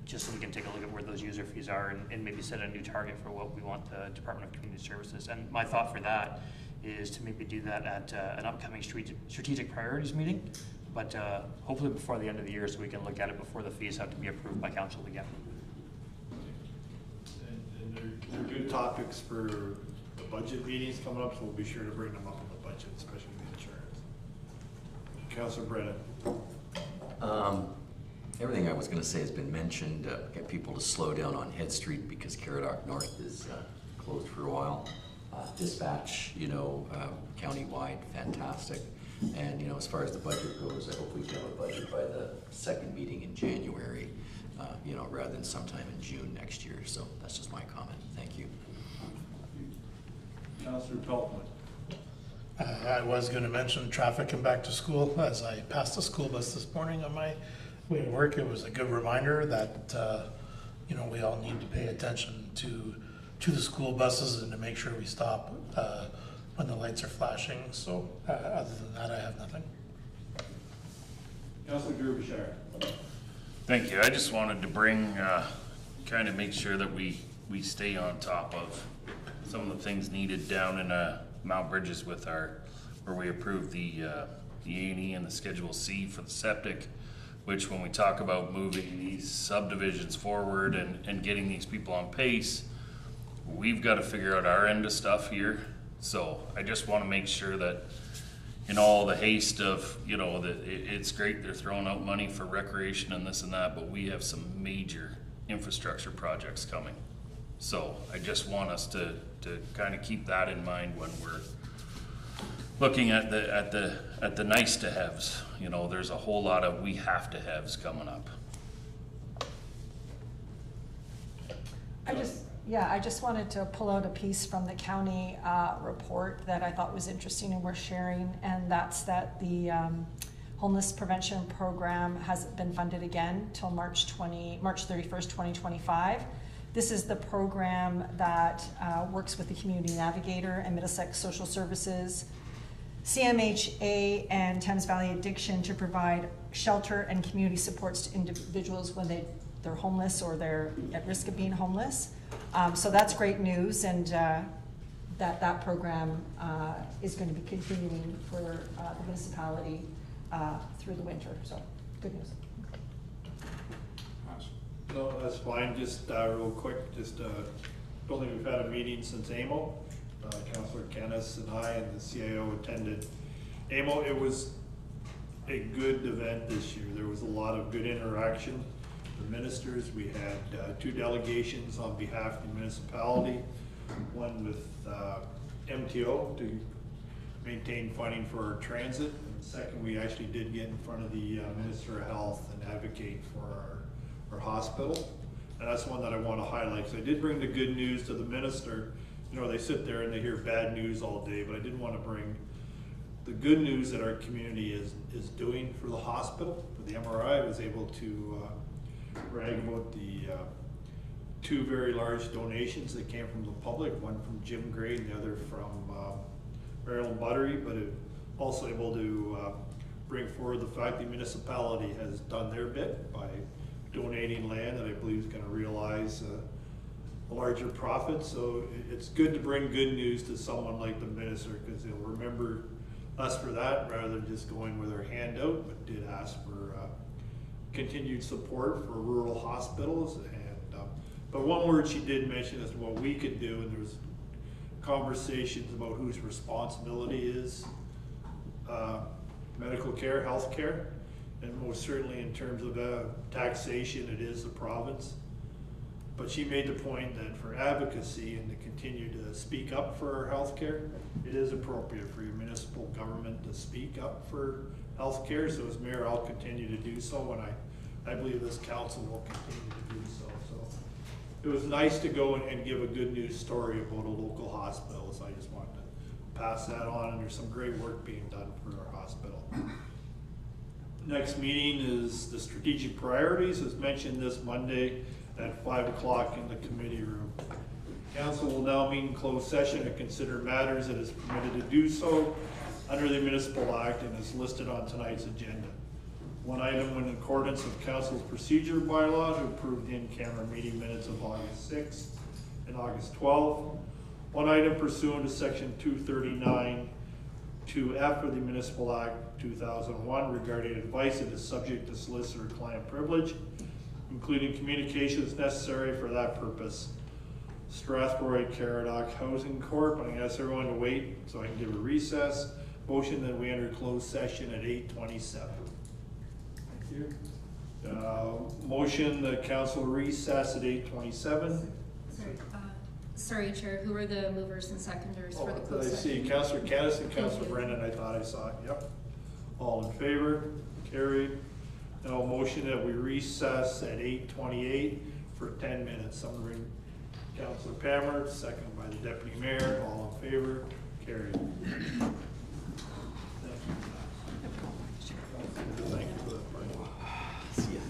Just so we can take a look at where those user fees are and maybe set a new target for what we want the Department of Community Services. And my thought for that is to maybe do that at an upcoming strategic priorities meeting, but hopefully before the end of the year, so we can look at it before the fees have to be approved by council again. And they're good topics for the budget meetings coming up, so we'll be sure to bring them up in the budget, especially the insurance. Councillor Brennan. Everything I was going to say has been mentioned. Get people to slow down on Head Street because Caradoc North is closed for a while. Dispatch, county-wide, fantastic. And, as far as the budget goes, I hope we can have a budget by the second meeting in January, rather than sometime in June next year. So that's just my comment. Thank you. Councillor Peltman. I was going to mention traffic and back to school. As I passed the school bus this morning on my way to work, it was a good reminder that we all need to pay attention to the school buses and to make sure we stop when the lights are flashing. So other than that, I have nothing. Councillor Derbyshire. Thank you. I just wanted to bring, kind of make sure that we stay on top of some of the things needed down in Mount Bridges with where we approved the A&E and the Schedule C for the septic, which when we talk about moving these subdivisions forward and getting these people on pace, we've got to figure out our end of stuff here. So I just want to make sure that in all the haste of, that it's great they're throwing out money for recreation and this and that, but we have some major infrastructure projects coming. So I just want us to kind of keep that in mind when we're looking at the nice to haves, you know, there's a whole lot of we have to haves coming up. I just wanted to pull out a piece from the county report that I thought was interesting and worth sharing, and that's that the homeless prevention program has been funded again till March 31st, 2025. This is the program that works with the Community Navigator and Middlesex Social Services, CMHA, and Thames Valley Addiction to provide shelter and community supports to individuals when they're homeless or they're at risk of being homeless. So that's great news, and that program is going to be continuing for the municipality through the winter. So good news. No, that's fine. Just real quick, just don't think we've had a meeting since AMO. Councillor Kennis and I and the CIO attended AMO. It was a good event this year. There was a lot of good interaction. The ministers, we had 2 delegations on behalf of the municipality, one with MTO to maintain funding for our transit, and second, we actually did get in front of the Minister of Health and advocate for our hospital. And that's one that I want to highlight, because I did bring the good news to the minister. You know, they sit there and they hear bad news all day, but I did want to bring the good news that our community is doing for the hospital. For the MRI, I was able to brag about the 2 very large donations that came from the public, one from Jim Gray and the other from Marilyn Buttery, but it also able to bring forward the fact the municipality has done their bit by donating land that I believe is going to realize a larger profit. So it's good to bring good news to someone like the minister, because they'll remember us for that rather than just going with our hand out, but did ask for continued support for rural hospitals. And but one word she did mention is what we could do, and there's conversations about whose responsibility is medical care, health care, and most certainly in terms of taxation, it is the province. But she made the point that for advocacy and to continue to speak up for our health care, it is appropriate for your municipal government to speak up for health care. So as mayor, I'll continue to do so, and I believe this council will continue to do so. So it was nice to go and give a good news story about a local hospital. So I just wanted to pass that on, and there's some great work being done for our hospital. Next meeting is the strategic priorities, as mentioned, this Monday at 5 o'clock in the committee room. Council will now meet in closed session to consider matters that is permitted to do so under the Municipal Act and is listed on tonight's agenda. One item in accordance with Council's procedure bylaw to approve the in-camera meeting minutes of August 6th and August 12th. One item pursuant to section 239 2F of the Municipal Act 2001 regarding advice that is subject to solicitor-client privilege, including communications necessary for that purpose. Strathroy-Caradoc Housing Corp. I'm going to ask everyone to wait so I can give a recess. Motion that we enter closed session at 8:27. Thank you. Motion that council recess at 8:27. Sorry, Chair, who are the movers and seconders for the closed I session? see Councillor Caddis and Councillor Brennan, I thought I saw it, yep. All in favor? Carried. Now motion that we recess at 8:28 for 10 minutes. I'm going to bring Councillor Palmer, second by the Deputy Mayor. All in favor? Carried. Thank you for that. See ya.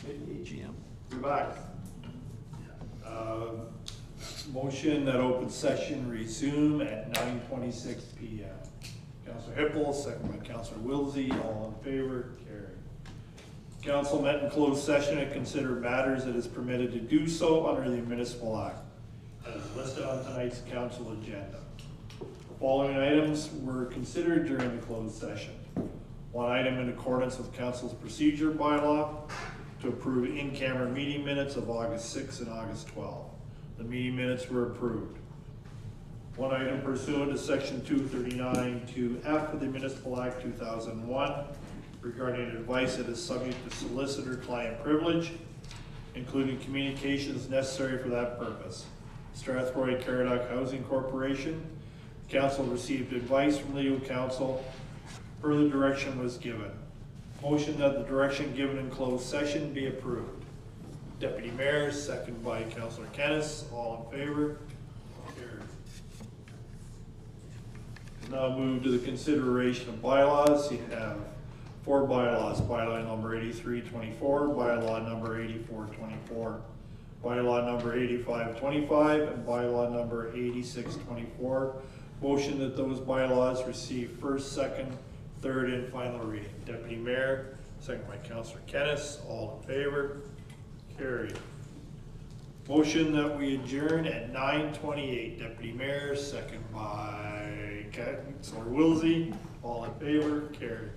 AGM. We're back. Motion that open session resume at 9:26 PM. Councillor Hippel, second by Councillor Wilsey, all in favor, carried. Council met in closed session to consider matters that is permitted to do so under the Municipal Act, as listed on tonight's council agenda. The following items were considered during the closed session. One item in accordance with council's procedure bylaw to approve in-camera meeting minutes of August 6 and August 12. The meeting minutes were approved. One item pursuant to section 239(2)(f) of the Municipal Act 2001 regarding advice that is subject to solicitor-client privilege, including communications necessary for that purpose. Strathroy-Caradoc Housing Corporation. Council received advice from legal counsel. Further direction was given. Motion that the direction given in closed session be approved. Deputy Mayor, second by Councillor Kennis, all in favor? Carried. Now move to the consideration of bylaws. You have 4 bylaws: bylaw number 8324, bylaw number 8424, bylaw number 8525, and bylaw number 8624. Motion that those bylaws receive first, second, third, and final reading. Deputy Mayor, second by Councillor Kennis, all in favor? Carried. Motion that we adjourn at 9:28. Deputy Mayor, second by Councillor Wilsey, all in favor? Carried.